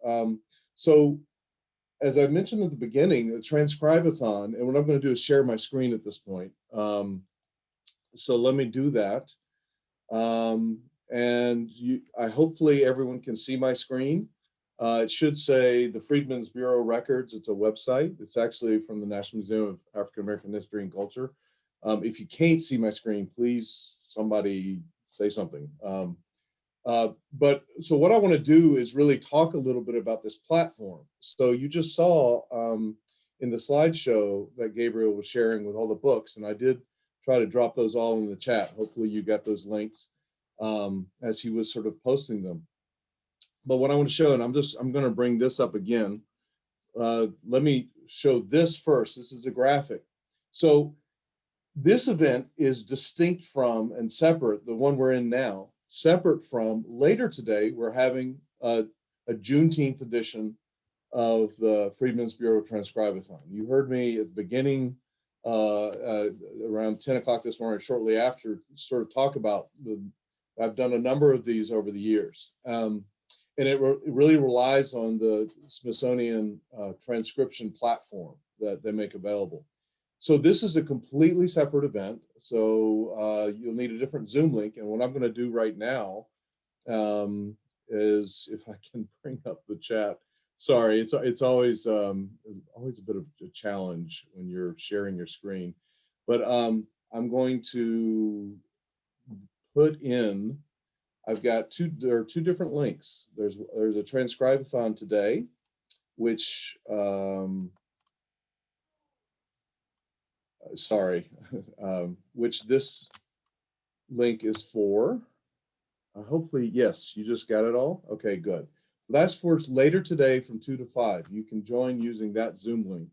so as I mentioned at the beginning, the Transcribe-a-thon, and what I'm going to do is share my screen at this point. So let me do that. Hopefully everyone can see my screen. It should say the Freedmen's Bureau Records. It's a website. It's actually from the National Museum of African American History and Culture. If you can't see my screen, please somebody say something. So what I want to do is really talk a little bit about this platform. So you just saw in the slideshow that Gabriel was sharing with all the books, and I did try to drop those all in the chat. Hopefully you got those links as he was sort of posting them. But what I want to show, and I'm going to bring this up again. Let me show this first. This is a graphic. So this event is distinct from and separate, the one we're in now, separate from later today, we're having a Juneteenth edition of the Freedmen's Bureau Transcribe-a-thon. You heard me at the beginning, around 10 o'clock this morning, shortly after, sort of talk about I've done a number of these over the years. And it really relies on the Smithsonian transcription platform that they make available. So this is a completely separate event. So you'll need a different Zoom link. And what I'm going to do right now is, if I can bring up the chat. Sorry, it's always a bit of a challenge when you're sharing your screen. But I'm going to put in. There are two different links. There's a Transcribe-a-thon today, which which this link is for. Hopefully, yes, you just got it all. Okay, good. That's for later today from 2 to 5. You can join using that Zoom link.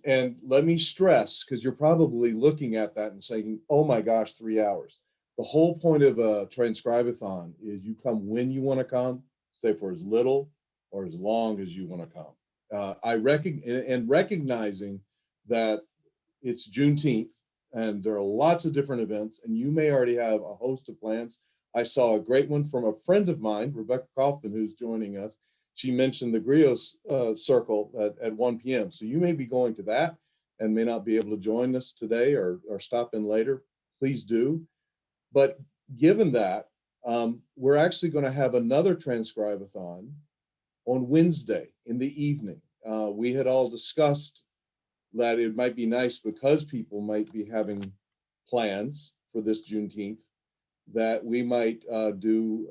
And let me stress, because you're probably looking at that and saying, oh my gosh, 3 hours. The whole point of a Transcribe-a-thon is you come when you want to come, stay for as little or as long as you want to come. Recognizing that it's Juneteenth and there are lots of different events, and you may already have a host of plans. I saw a great one from a friend of mine, Rebecca Kaufman, who's joining us. She mentioned the Greaves circle at 1 p.m. So you may be going to that and may not be able to join us today or stop in later. Please do. But given that, we're actually going to have another Transcribe-a-thon on Wednesday in the evening we had all discussed that it might be nice, because people might be having plans for this Juneteenth, that we might do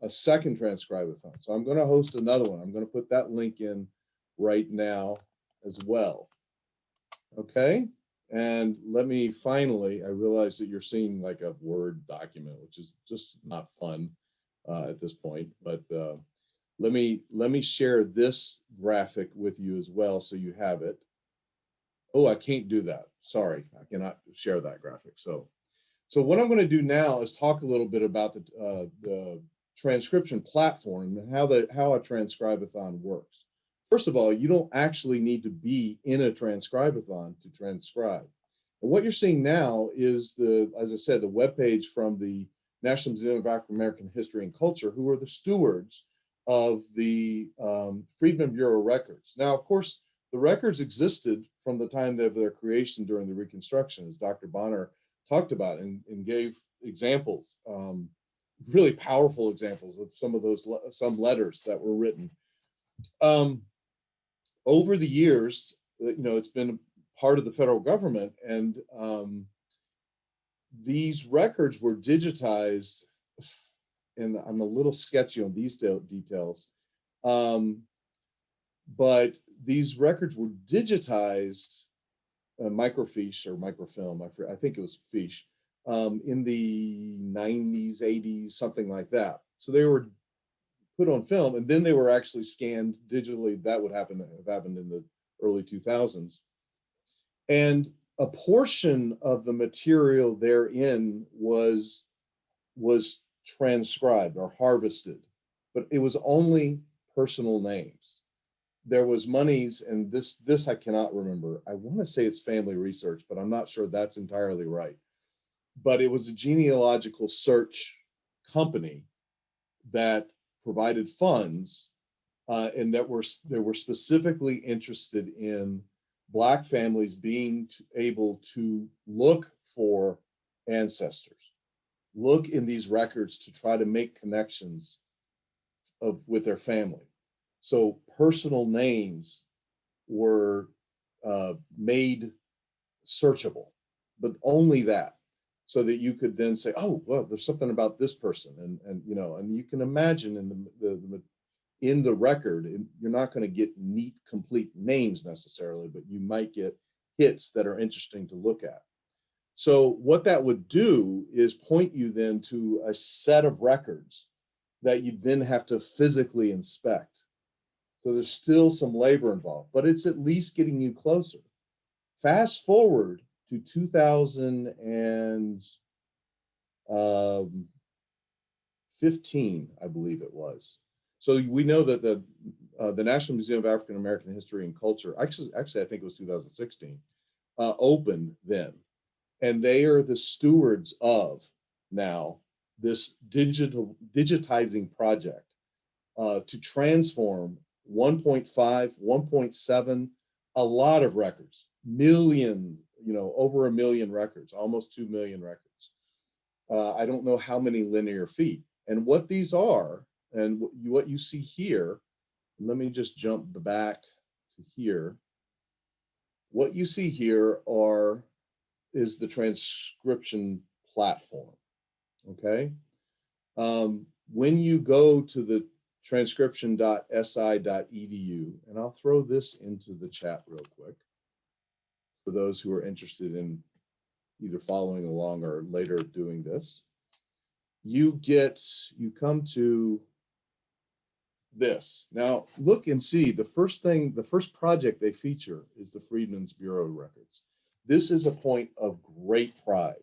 a second Transcribe-a-thon. So I'm going to host another one. I'm going to put that link in right now as well. Okay. And let me finally, I realize that you're seeing like a Word document, which is just not fun at this point, but let me share this graphic with you as well, so you have it. Oh, I can't do that. Sorry, I cannot share that graphic. So what I'm going to do now is talk a little bit about the transcription platform and how a Transcribe-a-thon works. First of all, you don't actually need to be in a Transcribe-a-thon to transcribe. And what you're seeing now is as I said, the webpage from the National Museum of African American History and Culture, who are the stewards of the Freedmen Bureau records. Now, of course, the records existed from the time of their creation during the Reconstruction, as Dr. Bonner talked about and gave examples, really powerful examples of some letters that were written. Over the years, it's been part of the federal government, and these records were digitized, and I'm a little sketchy on these details, but these records were digitized, microfiche or microfilm, I think it was fiche, in the 90s, 80s, something like that. So they were put on film, and then they were actually scanned digitally. That would have happened in the early 2000s. And a portion of the material therein was transcribed or harvested, but it was only personal names. There was monies, and this I cannot remember. I want to say it's Family Research, but I'm not sure that's entirely right. But it was a genealogical search company that provided funds, and that they were specifically interested in Black families being able to look for ancestors, look in these records to try to make connections with their family. So personal names were made searchable, but only that, so that you could then say, oh, well, there's something about this person, and you can imagine in the record, you're not going to get neat, complete names necessarily, but you might get hits that are interesting to look at. So what that would do is point you then to a set of records that you then have to physically inspect. So there's still some labor involved, but it's at least getting you closer. Fast forward to 2015, I believe it was. So we know that the National Museum of African American History and Culture, actually I think it was 2016, opened then. And they are the stewards of now this digitizing project to transform 1.5, 1.7, a lot of records, over 1 million records, almost 2 million records. I don't know how many linear feet. And what these are, and what you see here, let me just jump back to here. What you see here is the transcription platform, okay? When you go to the transcription.si.edu, and I'll throw this into the chat real quick for those who are interested in either following along or later doing this, you come to this. Now look and see, the first project they feature is the Freedmen's Bureau records. This is a point of great pride.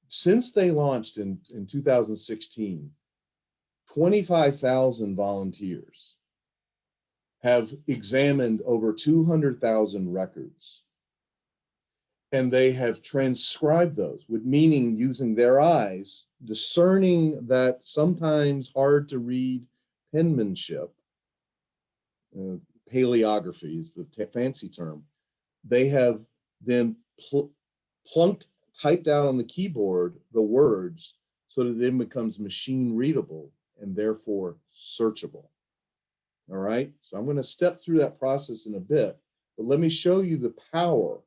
Since they launched in 2016, 25,000 volunteers have examined over 200,000 records, and they have transcribed those, with meaning using their eyes, discerning that sometimes hard to read penmanship, paleography is the fancy term. They have then typed out on the keyboard the words so that it then becomes machine readable and therefore searchable. All right, so I'm going to step through that process in a bit, but let me show you the power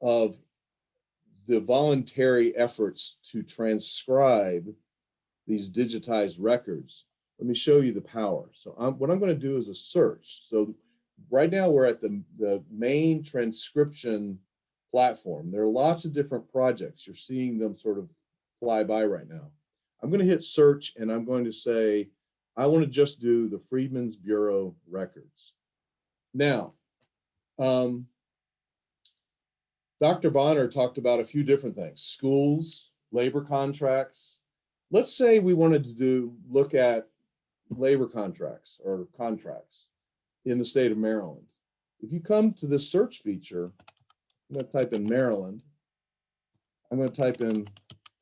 of the voluntary efforts to transcribe these digitized records. Let me show you the power. So what I'm going to do is a search. So right now we're at the main transcription platform. There are lots of different projects. You're seeing them sort of fly by right now. I'm going to hit search and I'm going to say, I want to just do the Freedmen's Bureau records. Now, Dr. Bonner talked about a few different things, schools, labor contracts. Let's say we wanted to look at labor contracts or contracts in the state of Maryland. If you come to this search feature, I'm going to type in Maryland. I'm going to type in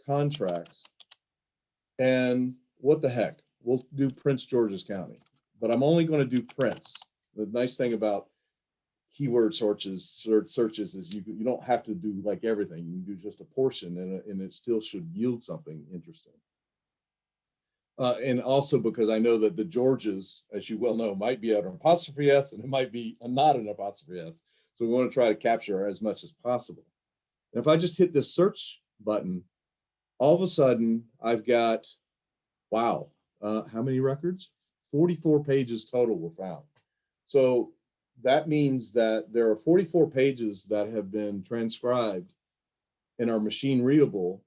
contracts. And what the heck? We'll do Prince George's County, but I'm only going to do Prince. The nice thing about keyword searches is you don't have to do like everything. You can do just a portion and it still should yield something interesting. And also because I know that the Georges, as you well know, might be an apostrophe S and it might be not an apostrophe S. So we want to try to capture as much as possible. And if I just hit this search button, all of a sudden I've got, wow, how many records? 44 pages total were found. So that means that there are 44 pages that have been transcribed and are machine readable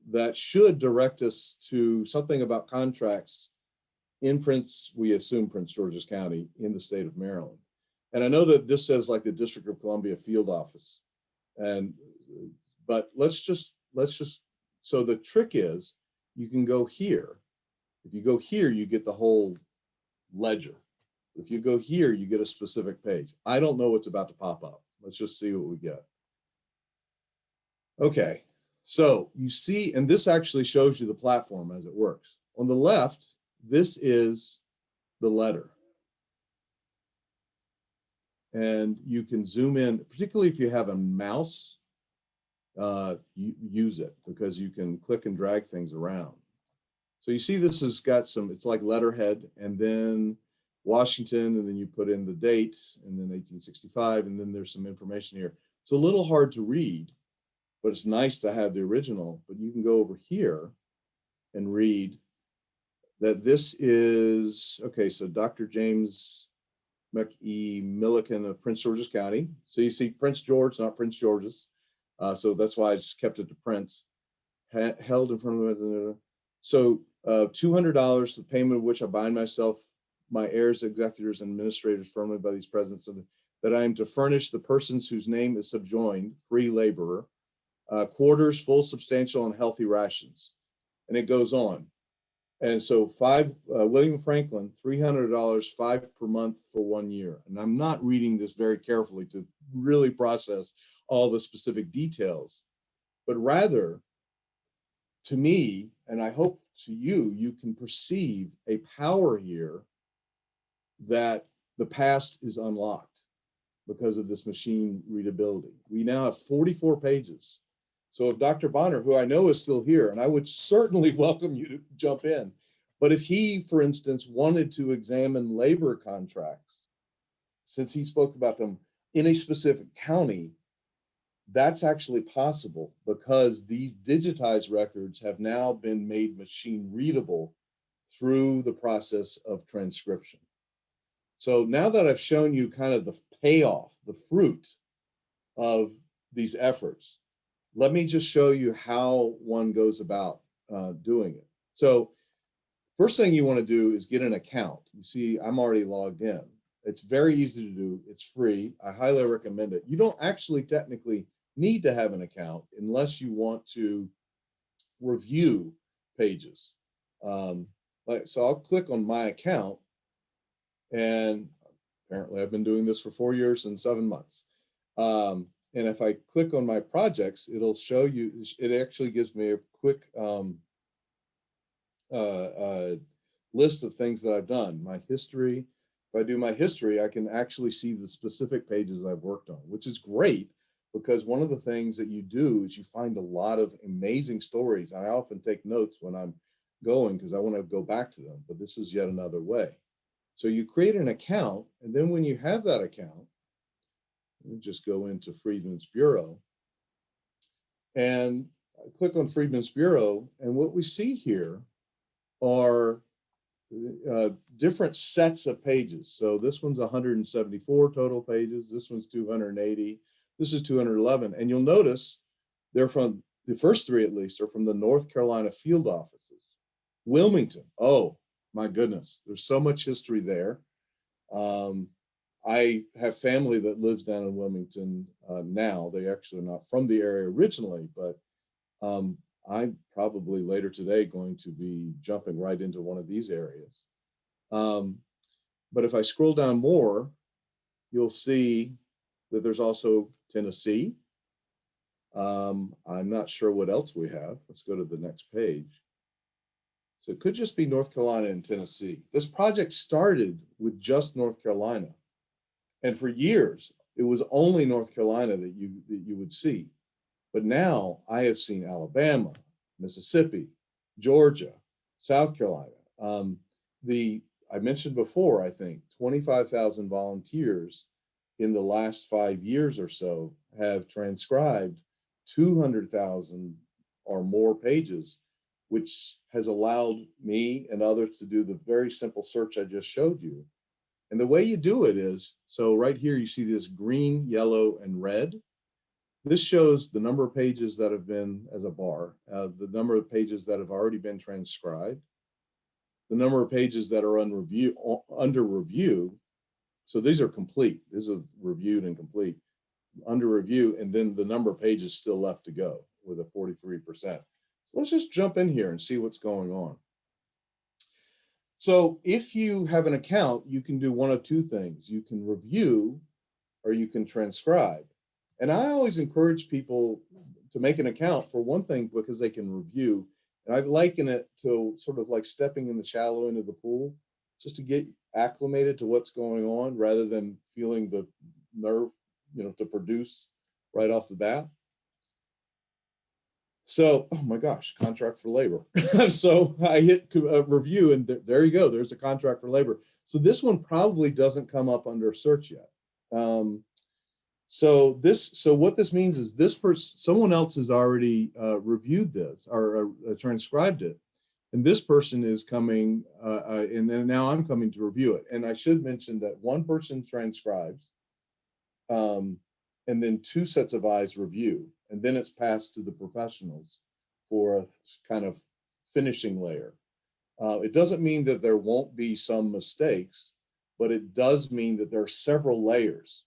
that should direct us to something about contracts in we assume Prince George's County in the state of Maryland. And I know that this says like the District of Columbia field office. But let's just, so the trick is you can go here. If you go here, you get the whole ledger. If you go here, you get a specific page. I don't know what's about to pop up. Let's just see what we get. Okay, so you see, and this actually shows you the platform as it works. On the left, this is the letter. And you can zoom in, particularly if you have a mouse, you use it because you can click and drag things around. So you see this has got some, it's like letterhead and then Washington, and then you put in the date and then 1865, and then there's some information here. It's a little hard to read, but it's nice to have the original. But you can go over here and read that this is, okay, so Dr. James Milliken of Prince George's County. So you see Prince George, not Prince George's. So that's why I just kept it to Prince. Held in front of it. So $200, the payment of which I bind myself, my heirs, executors, and administrators firmly by these presents, that I am to furnish the persons whose name is subjoined, free laborer, quarters, full, substantial, and healthy rations. And it goes on. And so William Franklin, $300, 5 per month for 1 year. And I'm not reading this very carefully to really process all the specific details, but rather to me, and I hope to you, you can perceive a power here that the past is unlocked because of this machine readability. We now have 44 pages. So if Dr. Bonner, who I know is still here, and I would certainly welcome you to jump in, but if he, for instance, wanted to examine labor contracts, since he spoke about them in a specific county, that's actually possible because these digitized records have now been made machine readable through the process of transcription. So now that I've shown you kind of the payoff, the fruit of these efforts, let me just show you how one goes about doing it. So first thing you want to do is get an account. You see, I'm already logged in. It's very easy to do. It's free. I highly recommend it. You don't actually technically need to have an account unless you want to review pages. So I'll click on my account, and apparently I've been doing this for 4 years and 7 months. And if I click on my projects, it'll show you, it actually gives me a quick list of things that I've done. My history, if I do my history, I can actually see the specific pages I've worked on, which is great because one of the things that you do is you find a lot of amazing stories. I often take notes when I'm going because I want to go back to them, but this is yet another way. So you create an account, and then when you have that account, you just go into Freedmen's Bureau and click on Freedmen's Bureau. And what we see here are different sets of pages. So this one's 174 total pages. This one's 280. This is 211. And you'll notice they're from, the first three at least, are from the North Carolina field offices. Wilmington, oh my goodness, there's so much history there. I have family that lives down in Wilmington now. They actually are not from the area originally, but I'm probably later today going to be jumping right into one of these areas. But if I scroll down more, you'll see that there's also Tennessee. I'm not sure what else we have. Let's go to the next page. So it could just be North Carolina and Tennessee. This project started with just North Carolina. And for years, it was only North Carolina that you would see. But now I have seen Alabama, Mississippi, Georgia, South Carolina. I mentioned before, I think 25,000 volunteers in the last 5 years or so have transcribed 200,000 or more pages, which has allowed me and others to do the very simple search I just showed you. And the way you do it is, so right here you see this green, yellow, and red. This shows the number of pages that have been, as a bar, the number of pages that have already been transcribed, the number of pages that are under review. So these are complete. These are reviewed and complete, under review, and then the number of pages still left to go with a 43%. So let's just jump in here and see what's going on. So if you have an account, you can do one of two things. You can review or you can transcribe. And I always encourage people to make an account, for one thing, because they can review. And I liken it to sort of like stepping in the shallow end of the pool, just to get acclimated to what's going on rather than feeling the nerve, to produce right off the bat. So, oh my gosh, contract for labor. So I hit review, and there you go. There's a contract for labor. So this one probably doesn't come up under search yet. So what this means is this person, someone else has already reviewed this or transcribed it, and this person is coming, and then now I'm coming to review it. And I should mention that one person transcribes, and then two sets of eyes review, and then it's passed to the professionals for a kind of finishing layer. It doesn't mean that there won't be some mistakes, but it does mean that there are several layers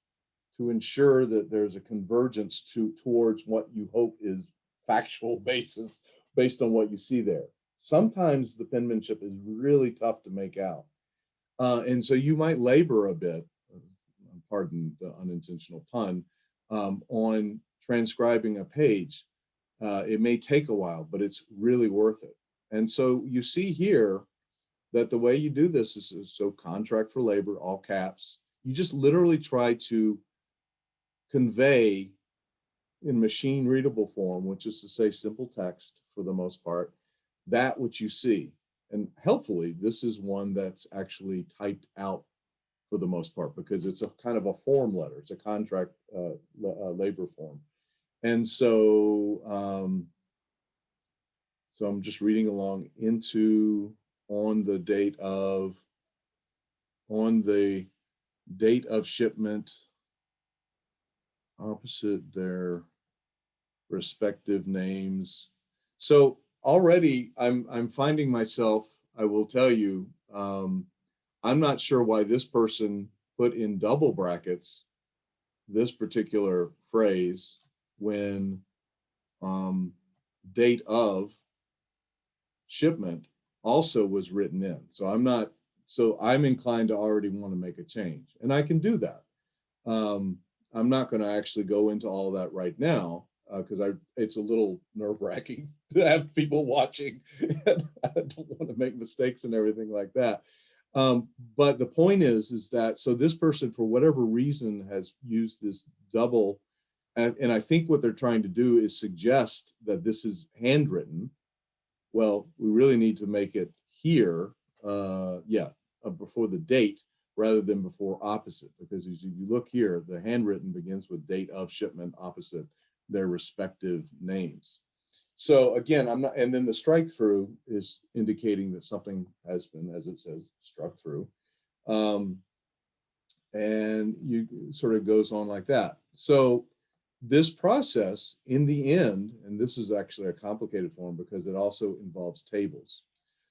to ensure that there's a convergence towards what you hope is factual basis based on what you see there. Sometimes the penmanship is really tough to make out. And so you might labor a bit, pardon the unintentional pun, on transcribing a page. It may take a while, but it's really worth it. And so you see here that the way you do this is, so contract for labor, all caps. You just literally try to convey in machine readable form, which is to say simple text for the most part, that which you see. And helpfully, this is one that's actually typed out for the most part, because it's a kind of a form letter. It's a contract labor form. And so, so I'm just reading along into on the date of shipment, opposite their respective names. So already I'm finding myself, I will tell you, I'm not sure why this person put in double brackets this particular phrase when date of shipment also was written in. So I'm inclined to already want to make a change, and I can do that. I'm not going to actually go into all that right now because it's a little nerve-wracking to have people watching. And I don't want to make mistakes and everything like that. But the point is that, so this person, for whatever reason, has used this double, and I think what they're trying to do is suggest that this is handwritten. Well, we really need to make it here. Yeah, before the date rather than before opposite, because as you look here, the handwritten begins with date of shipment opposite their respective names. So again, I'm not, and then the strike through is indicating that something has been, as it says, struck through. And you sort of goes on like that. So this process in the end, and this is actually a complicated form because it also involves tables.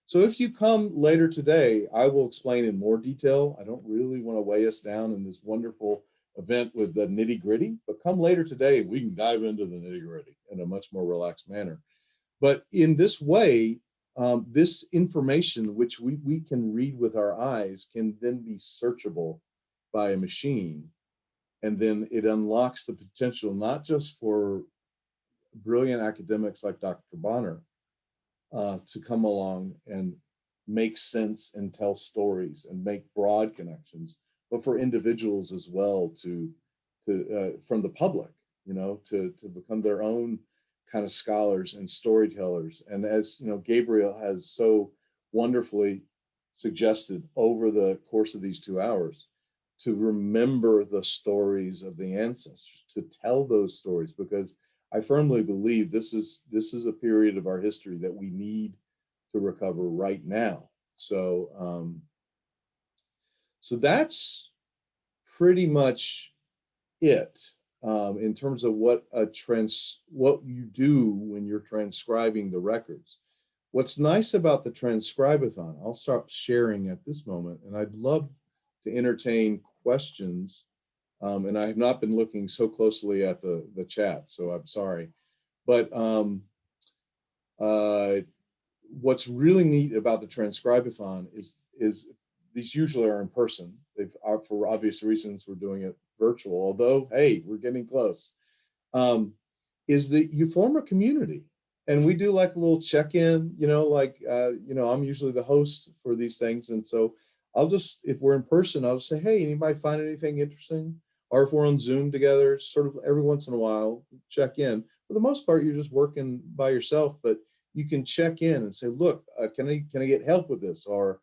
So if you come later today, I will explain in more detail. I don't really want to weigh us down in this wonderful event with the nitty gritty, but come later today, we can dive into the nitty gritty in a much more relaxed manner. But in this way, this information, which we can read with our eyes, can then be searchable by a machine. And then it unlocks the potential, not just for brilliant academics like Dr. Bonner to come along and make sense and tell stories and make broad connections, but for individuals as well to from the public, you know, to become their own kind of scholars and storytellers. And as you know, Gabriel has so wonderfully suggested over the course of these 2 hours, to remember the stories of the ancestors, to tell those stories, because I firmly believe this is a period of our history that we need to recover right now. So so that's pretty much it in terms of what you do when you're transcribing the records. What's nice about the Transcribe-a-thon, I'll start sharing at this moment, and I'd love to entertain questions. And I have not been looking so closely at the chat, so I'm sorry. But what's really neat about the Transcribe-a-thon is these usually are in person. They've, for obvious reasons, we're doing it virtual, although, hey, we're getting close. Is that you form a community. And we do like a little check-in, you know, like, you know, I'm usually the host for these things. And so I'll just, if we're in person, I'll just say, hey, anybody find anything interesting? Or if we're on Zoom together, sort of every once in a while, check in. For the most part, you're just working by yourself, but you can check in and say, look, can I get help with this? Or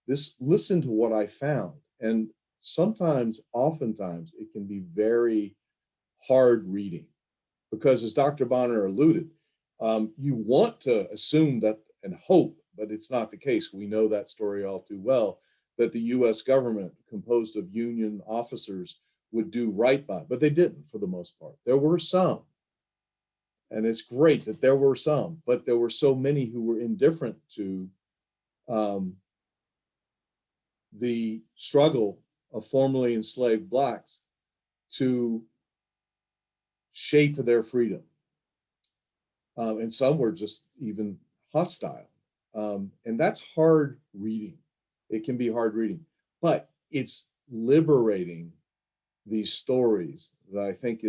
this, listen to what I found. And sometimes, oftentimes, it can be very hard reading because, as Dr. Bonner alluded, you want to assume that and hope, but it's not the case. We know that story all too well, that the US government, composed of Union officers, would do right by, but they didn't for the most part. There were some, and it's great that there were some, but there were so many who were indifferent to the struggle of formerly enslaved Blacks to shape their freedom. And some were just even hostile. And that's hard reading. It can be hard reading, but it's liberating these stories that I think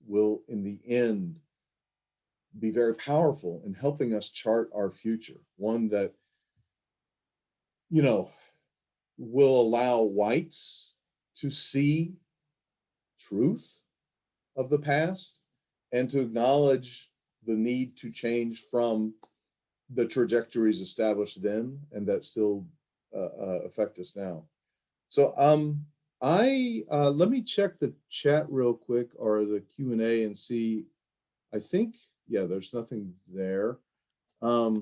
will in the end be very powerful in helping us chart our future. One that, you know, will allow whites to see truth of the past and to acknowledge the need to change from the trajectories established then and that still affect us now. So let me check the chat real quick, or the Q&A, and see. I think, yeah, there's nothing there. I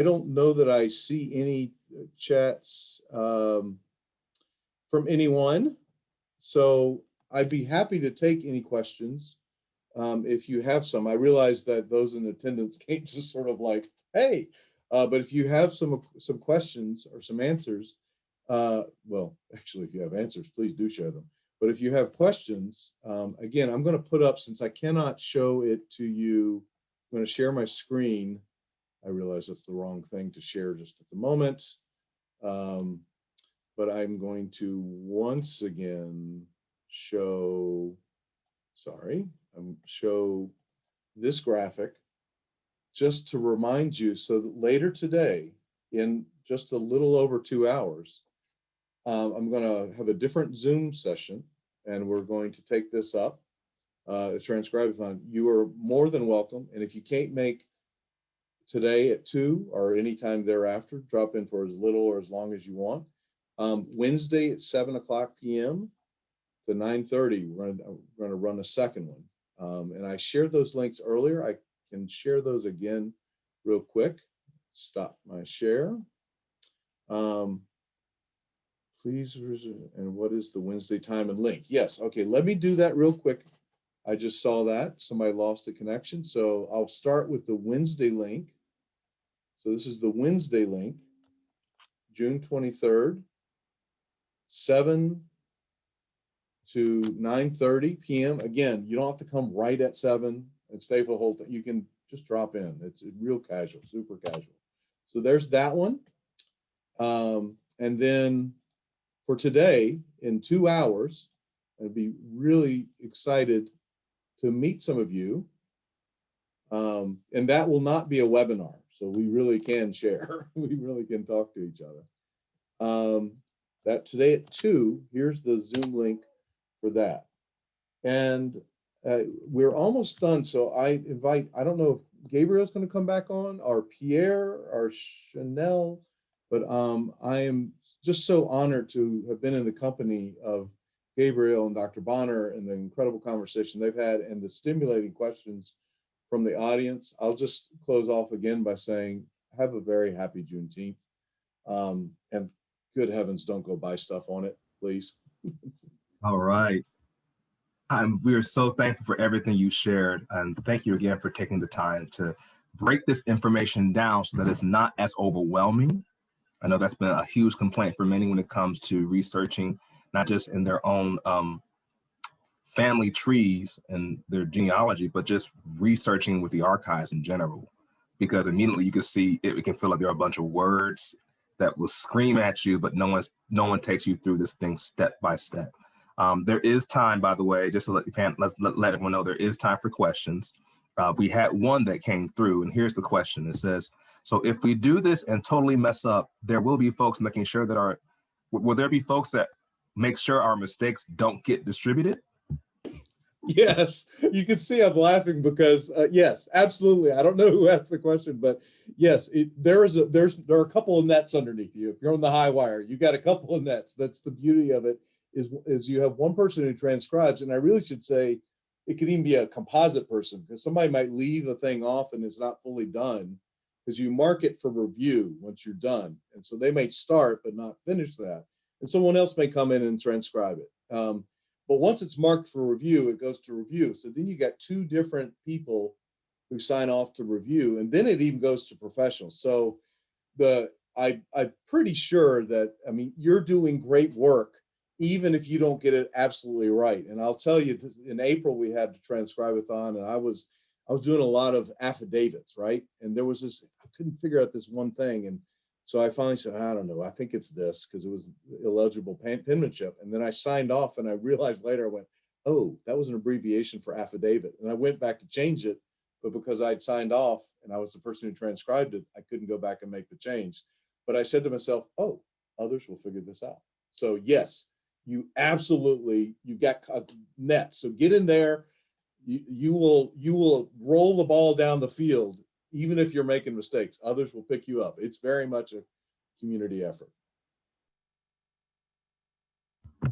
don't know that I see any chats from anyone. So I'd be happy to take any questions if you have some. I realize that those in attendance can't just sort of like, hey, but if you have some questions or some answers, well, actually, if you have answers, please do share them. But if you have questions, again, I'm going to put up, since I cannot show it to you, I'm going to share my screen. I realize that's the wrong thing to share just at the moment. But I'm going to once again show this graphic just to remind you, so that later today, in just a little over 2 hours, I'm going to have a different Zoom session, and we're going to take this up, the Transcribe-a-thon. You are more than welcome, and if you can't make today at 2 or anytime thereafter. Drop in for as little or as long as you want. Wednesday at 7 o'clock p.m. to 9:30, we're going to run a second one. And I shared those links earlier. I can share those again real quick. Stop my share. Please, and what is the Wednesday time and link? Yes, okay, let me do that real quick. I just saw that somebody lost a connection. So I'll start with the Wednesday link. So this is the Wednesday link, June 23rd, 7 to 9:30 p.m. Again, you don't have to come right at 7 and stay for the whole thing. You can just drop in. It's real casual, super casual. So there's that one. And then for today, in 2 hours, I'd be really excited to meet some of you. And that will not be a webinar. So we really can share. We really can talk to each other. That today at 2, here's the Zoom link for that. And we're almost done. So I don't know if Gabriel's going to come back on, or Pierre, or Chanel, but I am just so honored to have been in the company of Gabriel and Dr. Bonner and the incredible conversation they've had and the stimulating questions from the audience. I'll just close off again by saying, have a very happy Juneteenth. And good heavens, don't go buy stuff on it, please. All right. We are so thankful for everything you shared. And thank you again for taking the time to break this information down so that it's not as overwhelming. I know that's been a huge complaint for many when it comes to researching, not just in their own family trees and their genealogy, but just researching with the archives in general. Because immediately you can see it can feel like there are a bunch of words that will scream at you, but no one takes you through this thing step by step. There is time, by the way, just to let everyone know, there is time for questions. We had one that came through, and here's the question. It says, so if we do this and totally mess up, there will be folks making sure that will there be folks that make sure our mistakes don't get distributed? Yes, you can see I'm laughing because yes, absolutely. I don't know who asked the question, but yes, there are a couple of nets underneath you. If you're on the high wire, you got a couple of nets. That's the beauty of it, is you have one person who transcribes, and I really should say it could even be a composite person, because somebody might leave a thing off and it's not fully done, because you mark it for review once you're done, and so they may start but not finish that, and someone else may come in and transcribe it. But once it's marked for review, it goes to review. So then you got 2 different people who sign off to review, and then it even goes to professionals. So I'm pretty sure that, I mean, you're doing great work, even if you don't get it absolutely right. And I'll tell you, in April, we had the Transcribe-a-thon, and I was doing a lot of affidavits, right? And there was this, I couldn't figure out this one thing. And so I finally said, I don't know, I think it's this, because it was illegible penmanship. And then I signed off, and I realized later, I went, oh, that was an abbreviation for affidavit. And I went back to change it, but because I'd signed off and I was the person who transcribed it, I couldn't go back and make the change. But I said to myself, oh, others will figure this out. So yes, you got nets. So get in there. You will roll the ball down the field. Even if you're making mistakes, others will pick you up. It's very much a community effort.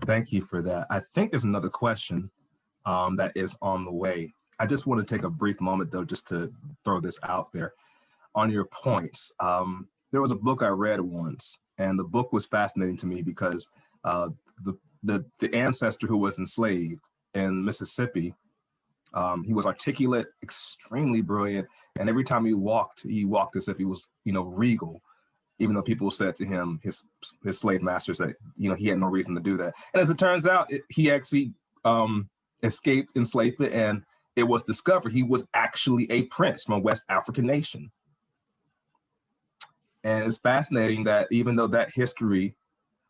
Thank you for that. I think there's another question that is on the way. I just want to take a brief moment, though, just to throw this out there. On your points, there was a book I read once, and the book was fascinating to me because the ancestor who was enslaved in Mississippi, he was articulate, extremely brilliant, and every time he walked as if he was, regal, even though people said to him, his slave masters, that, he had no reason to do that. And as it turns out, he actually escaped enslavement, and it was discovered he was actually a prince from a West African nation. And it's fascinating that even though that history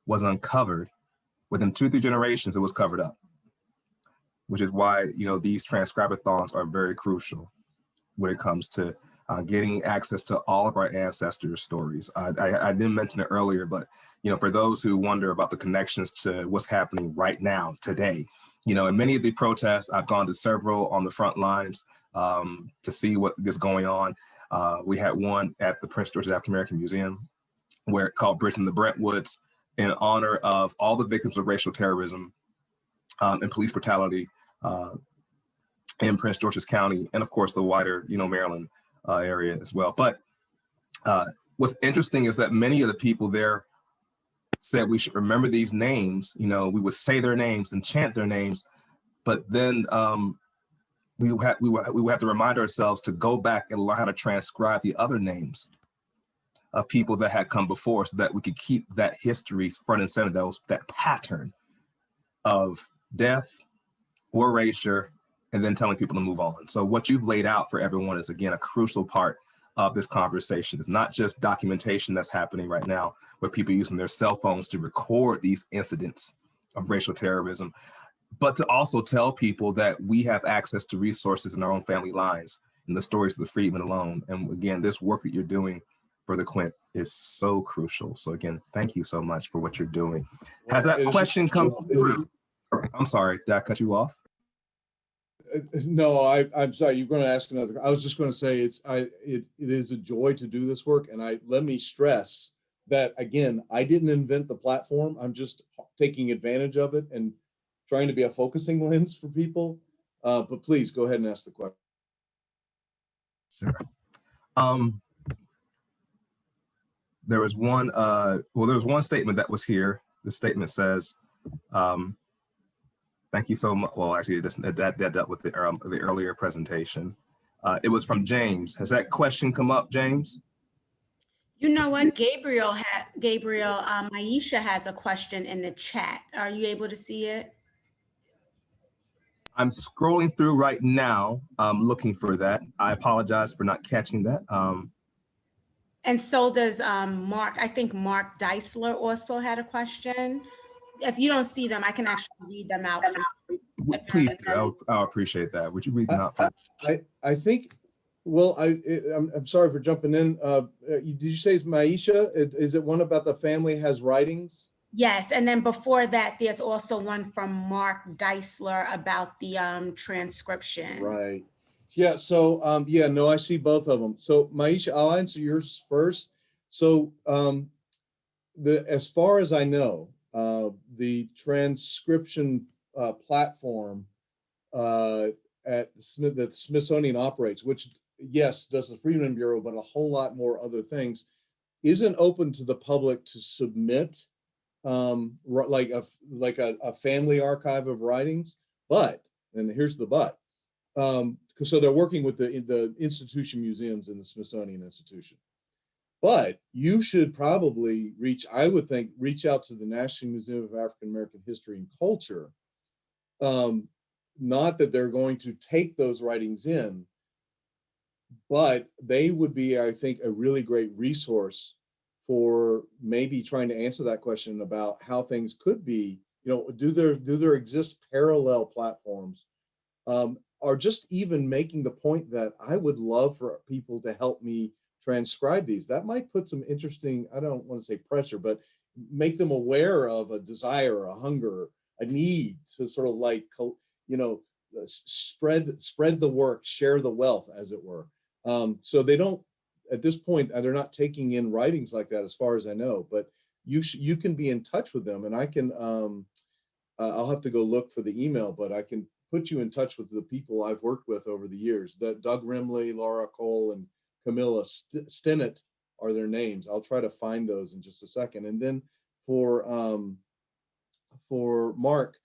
was uncovered, within 2-3 generations, it was covered up, which is why, these Transcribe-a-thons are very crucial when it comes to getting access to all of our ancestors' stories. I didn't mention it earlier, but, for those who wonder about the connections to what's happening right now, today, in many of the protests, I've gone to several on the front lines to see what is going on. We had one at the Prince George's African American Museum, where it called Bridging the Brentwoods, in honor of all the victims of racial terrorism and police brutality in Prince George's County, and of course the wider, Maryland area as well. But what's interesting is that many of the people there said we should remember these names. We would say their names and chant their names, but then we would have to remind ourselves to go back and learn how to transcribe the other names of people that had come before, so that we could keep that history front and center, that pattern of death or erasure, and then telling people to move on. So what you've laid out for everyone is, again, a crucial part of this conversation. It's not just documentation that's happening right now, with people using their cell phones to record these incidents of racial terrorism, but to also tell people that we have access to resources in our own family lines and the stories of the Freedmen alone. And again, this work that you're doing for the Quint is so crucial. So again, thank you so much for what you're doing. Has that question come through? I'm sorry, did I cut you off? No, I'm sorry. You're going to ask another. I was just going to say it is a joy to do this work, and let me stress that again. I didn't invent the platform. I'm just taking advantage of it and trying to be a focusing lens for people. But please go ahead and ask the question. Sure. There was one. There was one statement that was here. The statement says, "Thank you so much." Well, actually, that dealt with the earlier presentation. It was from James. Has that question come up, James? You know what, Gabriel, Maisha has a question in the chat. Are you able to see it? I'm scrolling through right now, looking for that. I apologize for not catching that. And so does Mark. I think Mark Deisler also had a question. If you don't see them, I can actually read them out. Please do. I'll appreciate that. Would you read them out for me? I think. Well, I'm sorry for jumping in. Did you say it's Maisha? Is it one about the family has writings? Yes, and then before that, there's also one from Mark Deisler about the transcription. Right. Yeah. So yeah, no, I see both of them. So Maisha, I'll answer yours first. So as far as I know, the transcription platform that the Smithsonian operates, which yes, does the Freedmen Bureau, but a whole lot more other things, isn't open to the public to submit like a family archive of writings. But, and here's the but, so they're working with the institution museums in the Smithsonian Institution. But you should probably I would think, reach out to the National Museum of African American History and Culture. Not that they're going to take those writings in, but they would be, I think, a really great resource for maybe trying to answer that question about how things could be. Do there exist parallel platforms, or just even making the point that I would love for people to help me transcribe these. That might put some interesting, I don't want to say pressure, but make them aware of a desire, a hunger, a need to sort of like, spread the work, share the wealth, as it were. So they don't, at this point, they're not taking in writings like that, as far as I know. But you can be in touch with them, and I can. I'll have to go look for the email, but I can put you in touch with the people I've worked with over the years. That Doug Rimley, Laura Cole, and Camilla Stinnett are their names. I'll try to find those in just a second. And then for Mark,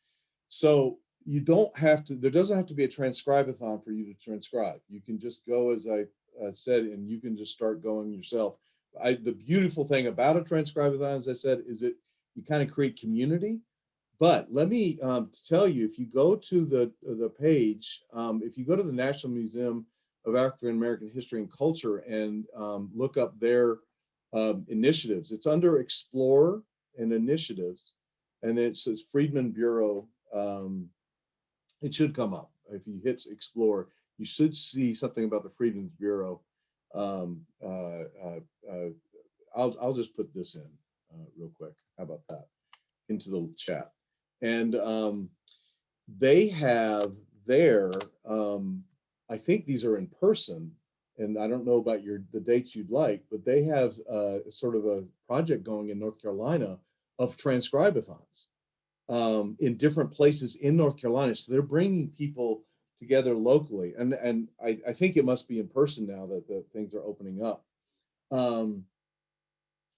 so you don't have to. There doesn't have to be a Transcribe-a-thon for you to transcribe. You can just go, as I said, and you can just start going yourself. The beautiful thing about a Transcribe-a-thon, as I said, is that you kind of create community. But let me tell you, if you go to the page, if you go to the National Museum of African American History and Culture and look up their initiatives, it's under Explore and Initiatives, and it says Freedmen Bureau. It should come up. If you hit Explore, you should see something about the Freedmen's Bureau. I'll just put this in real quick. How about that? Into the chat. And they have their, I think these are in person, and and I don't know about the dates you'd like, but they have sort of a project going in North Carolina of Transcribe-a-thons in different places in North Carolina. So they're bringing people together locally, and I think it must be in person now that the things are opening up.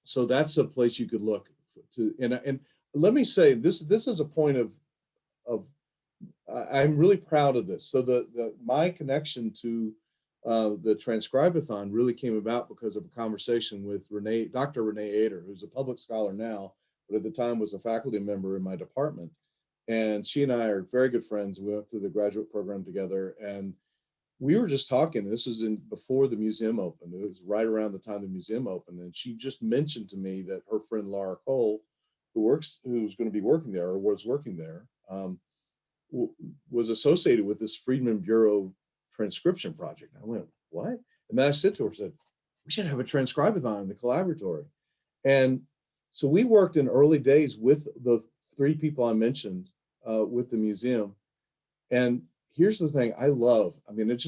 So that's a place you could look to. And let me say, this is a point of I'm really proud of this. So my connection to the Transcribe-a-thon really came about because of a conversation with Dr. Renee Ader, who's a public scholar now, but at the time was a faculty member in my department. And she and I are very good friends. We went through the graduate program together, and we were just talking. This was before the museum opened. It was right around the time the museum opened. And she just mentioned to me that her friend Laura Cole, who's going to be working there or was working there, was associated with this Freedmen Bureau transcription project. I went, what? And then I said to her, said, we should have a Transcribe-a-thon in the Collaboratory. And so we worked in early days with the 3 people I mentioned with the museum. And here's the thing I love. I mean, it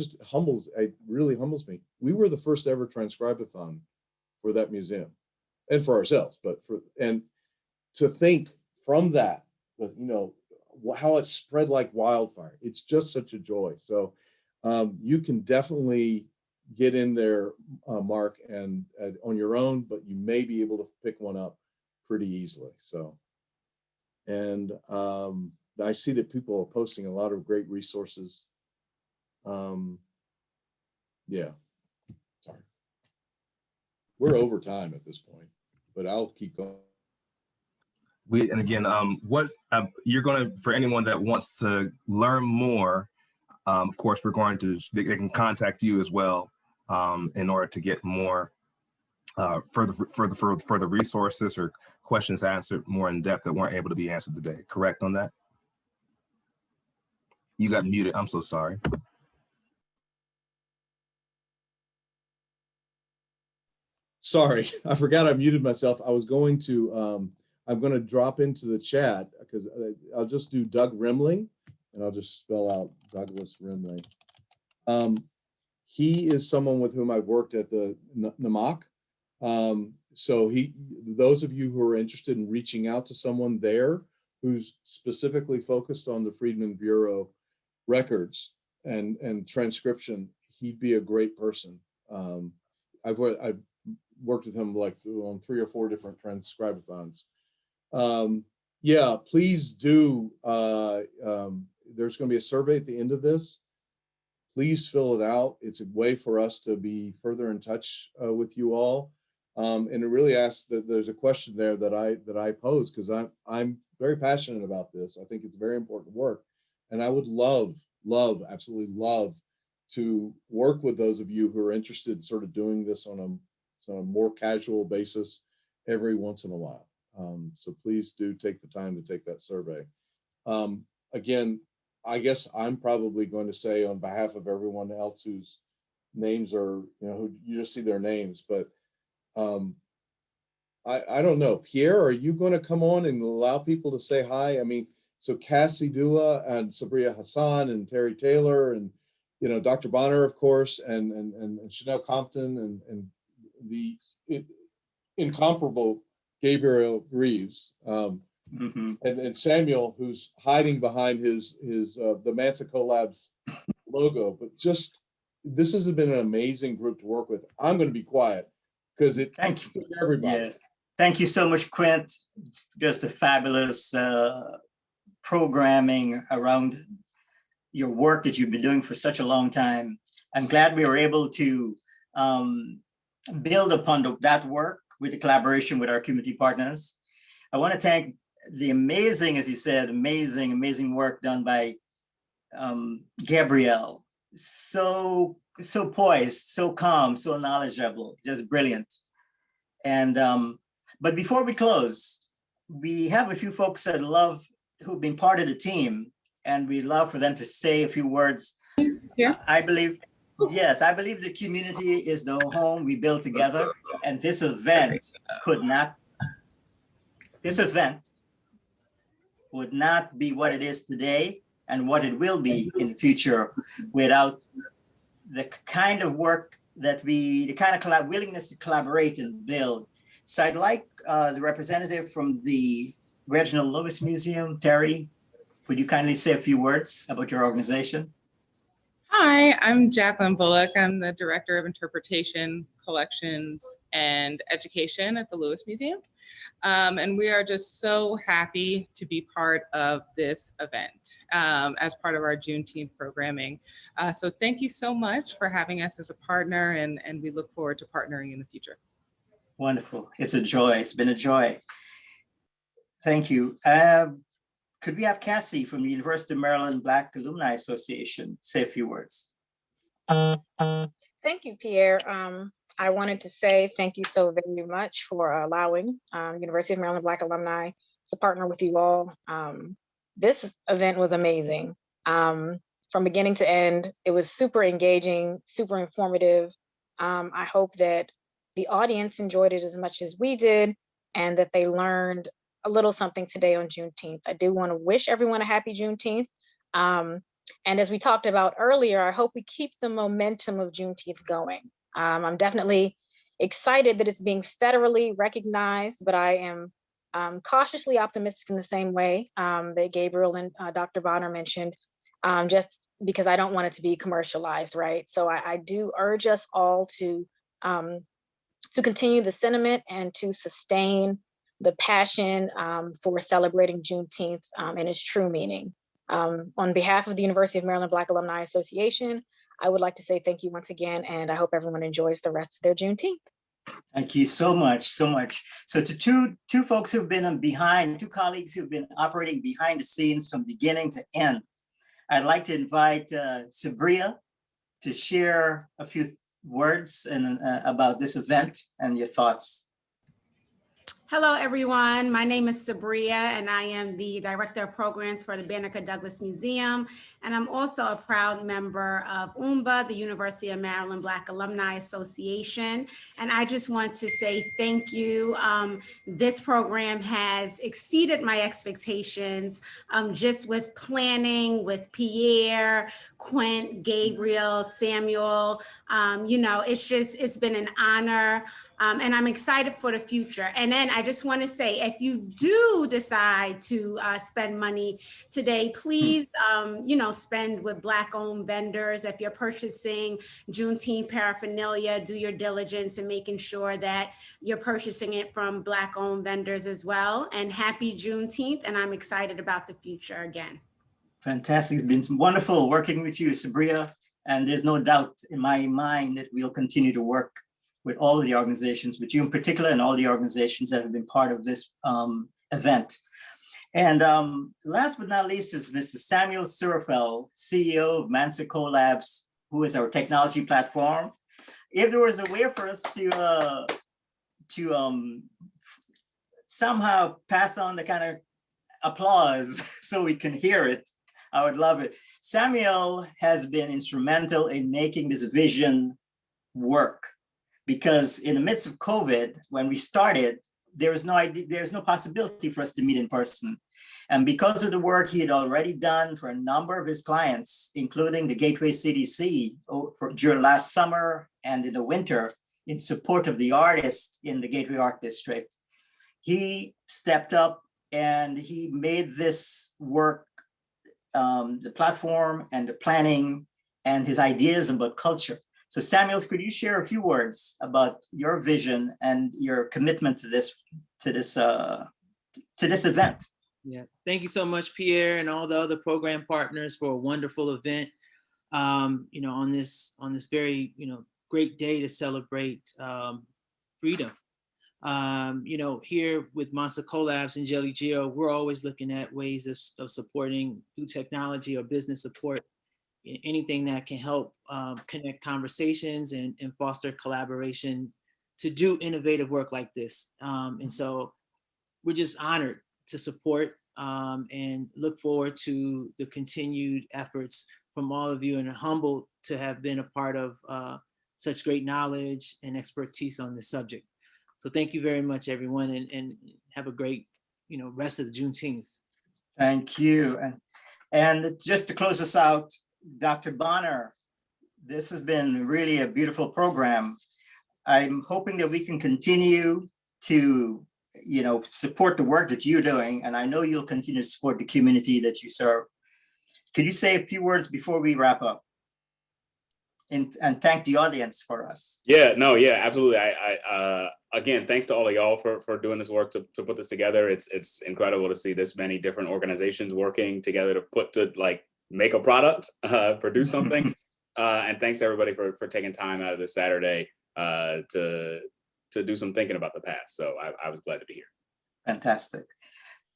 really humbles me. We were the first ever Transcribe-a-thon for that museum and for ourselves, and to think from that, you know, how it spread like wildfire. It's just such a joy. So you can definitely get in there, Mark, and on your own, but you may be able to pick one up pretty easily. So, and I see that people are posting a lot of great resources. Yeah, sorry. We're over time at this point, but I'll keep going. And again, what you're going to, for anyone that wants to learn more, of course, they can contact you as well in order to get more further resources or questions answered more in depth that weren't able to be answered today. Correct on that? You got muted. I'm so sorry. Sorry, I forgot I muted myself. I was going to, I'm going to drop into the chat because I'll just do Doug Rimley, and I'll just spell out Douglas Rimley. He is someone with whom I've worked at the NMAAHC. So those of you who are interested in reaching out to someone there who's specifically focused on the Freedmen Bureau records and transcription, he'd be a great person. I've worked with him like on 3 or 4 different Transcribe-a-thons. Yeah, please do. There's going to be a survey at the end of this. Please fill it out. It's a way for us to be further in touch with you all. And it really asks that there's a question there that I pose because I'm very passionate about this. I think it's very important work, and I would absolutely love to work with those of you who are interested in sort of doing this on a more casual basis every once in a while. So please do take the time to take that survey. Again, I guess I'm probably going to say on behalf of everyone else whose names are, who you just see their names, but I don't know. Pierre, are you going to come on and allow people to say hi? I mean, so Cassie Dua and Sabria Hassan and Terry Taylor and, Dr. Bonner, of course, and Chanel Compton and the incomparable Gabriel Greaves, and Samuel, who's hiding behind his the Mansa Collabs logo. But just, this has been an amazing group to work with. I'm going to be quiet because Thank you, everybody. Yes. Thank you so much, Quint. It's just a fabulous programming around your work that you've been doing for such a long time. I'm glad we were able to build upon that work with the collaboration with our community partners. I want to thank the amazing, as he said, amazing work done by Gabriel. So poised, so calm, so knowledgeable, just brilliant. And but before we close, we have a few folks who've been part of the team, and we'd love for them to say a few words. Yeah. I believe the community is the home we build together, and this event would not be what it is today and what it will be in the future without the kind of work the kind of willingness to collaborate and build. So I'd like the representative from the Reginald Lewis Museum, Terry, would you kindly say a few words about your organization? Hi, I'm Jacqueline Bullock. I'm the Director of Interpretation, Collections, and Education at the Lewis Museum. And we are just so happy to be part of this event as part of our Juneteenth programming. So thank you so much for having us as a partner, and we look forward to partnering in the future. Wonderful. It's a joy. It's been a joy. Thank you. Could we have Cassie from the University of Maryland Black Alumni Association say a few words? Thank you, Pierre. I wanted to say thank you so very much for allowing University of Maryland Black Alumni to partner with you all. This event was amazing. From beginning to end, it was super engaging, super informative. I hope that the audience enjoyed it as much as we did, and that they learned a little something today on Juneteenth. I do want to wish everyone a happy Juneteenth. And as we talked about earlier, I hope we keep the momentum of Juneteenth going. I'm definitely excited that it's being federally recognized, but I am cautiously optimistic in the same way that Gabriel and Dr. Bonner mentioned, just because I don't want it to be commercialized, right? So I do urge us all to continue the sentiment and to sustain the passion for celebrating Juneteenth in its true meaning. On behalf of the University of Maryland Black Alumni Association, I would like to say thank you once again, and I hope everyone enjoys the rest of their Juneteenth. Thank you so much, so much. So to two folks who've been behind, two colleagues who've been operating behind the scenes from beginning to end, I'd like to invite Sabria to share a few words about this event and your thoughts. Hello, everyone. My name is Sabria, and I am the Director of Programs for the Banneker-Douglass Museum. And I'm also a proud member of UMBA, the University of Maryland Black Alumni Association. And I just want to say thank you. This program has exceeded my expectations, just with planning, with Pierre, Quint, Gabriel, Samuel. It's been an honor. And I'm excited for the future. And then I just want to say, if you do decide to spend money today, please, spend with Black-owned vendors. If you're purchasing Juneteenth paraphernalia, do your diligence in making sure that you're purchasing it from Black-owned vendors as well. And happy Juneteenth, and I'm excited about the future again. Fantastic. It's been wonderful working with you, Sabria. And there's no doubt in my mind that we'll continue to work with all of the organizations, with you in particular, and all the organizations that have been part of this event. And last but not least is Mr. Samuel Surafel, CEO of Mansa Collabs, who is our technology platform. If there was a way for us to somehow pass on the kind of applause so we can hear it, I would love it. Samuel has been instrumental in making this vision work. Because in the midst of COVID, when we started, there's no possibility for us to meet in person. And because of the work he had already done for a number of his clients, including the Gateway CDC during last summer and in the winter, in support of the artists in the Gateway Art District, he stepped up and he made this work, the platform and the planning and his ideas about culture. So Samuel, could you share a few words about your vision and your commitment to this event? Yeah, thank you so much, Pierre, and all the other program partners for a wonderful event. On this very great day to celebrate freedom. Here with Mansa Collabs and Jelly Geo, we're always looking at ways of supporting through technology or business support. Anything that can help connect conversations and foster collaboration to do innovative work like this. And so we're just honored to support and look forward to the continued efforts from all of you, and humbled to have been a part of such great knowledge and expertise on this subject. So thank you very much, everyone, and have a great rest of the Juneteenth. Thank you. And just to close us out, Dr. Bonner, This has been really a beautiful program. I'm hoping that we can continue to, support the work that you're doing, and I know you'll continue to support the community that you serve. Could you say a few words before we wrap up? And thank the audience for us. Yeah, no, yeah, absolutely. I again, thanks to all of y'all for doing this work to put this together. It's incredible to see this many different organizations working together to make a product, produce something. And thanks to everybody for taking time out of this Saturday to do some thinking about the past. So I was glad to be here. Fantastic.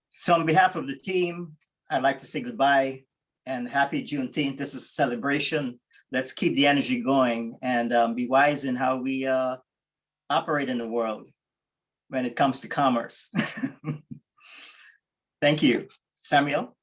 So on behalf of the team, I'd like to say goodbye and happy Juneteenth. This is a celebration. Let's keep the energy going and be wise in how we operate in the world when it comes to commerce. Thank you. Samuel?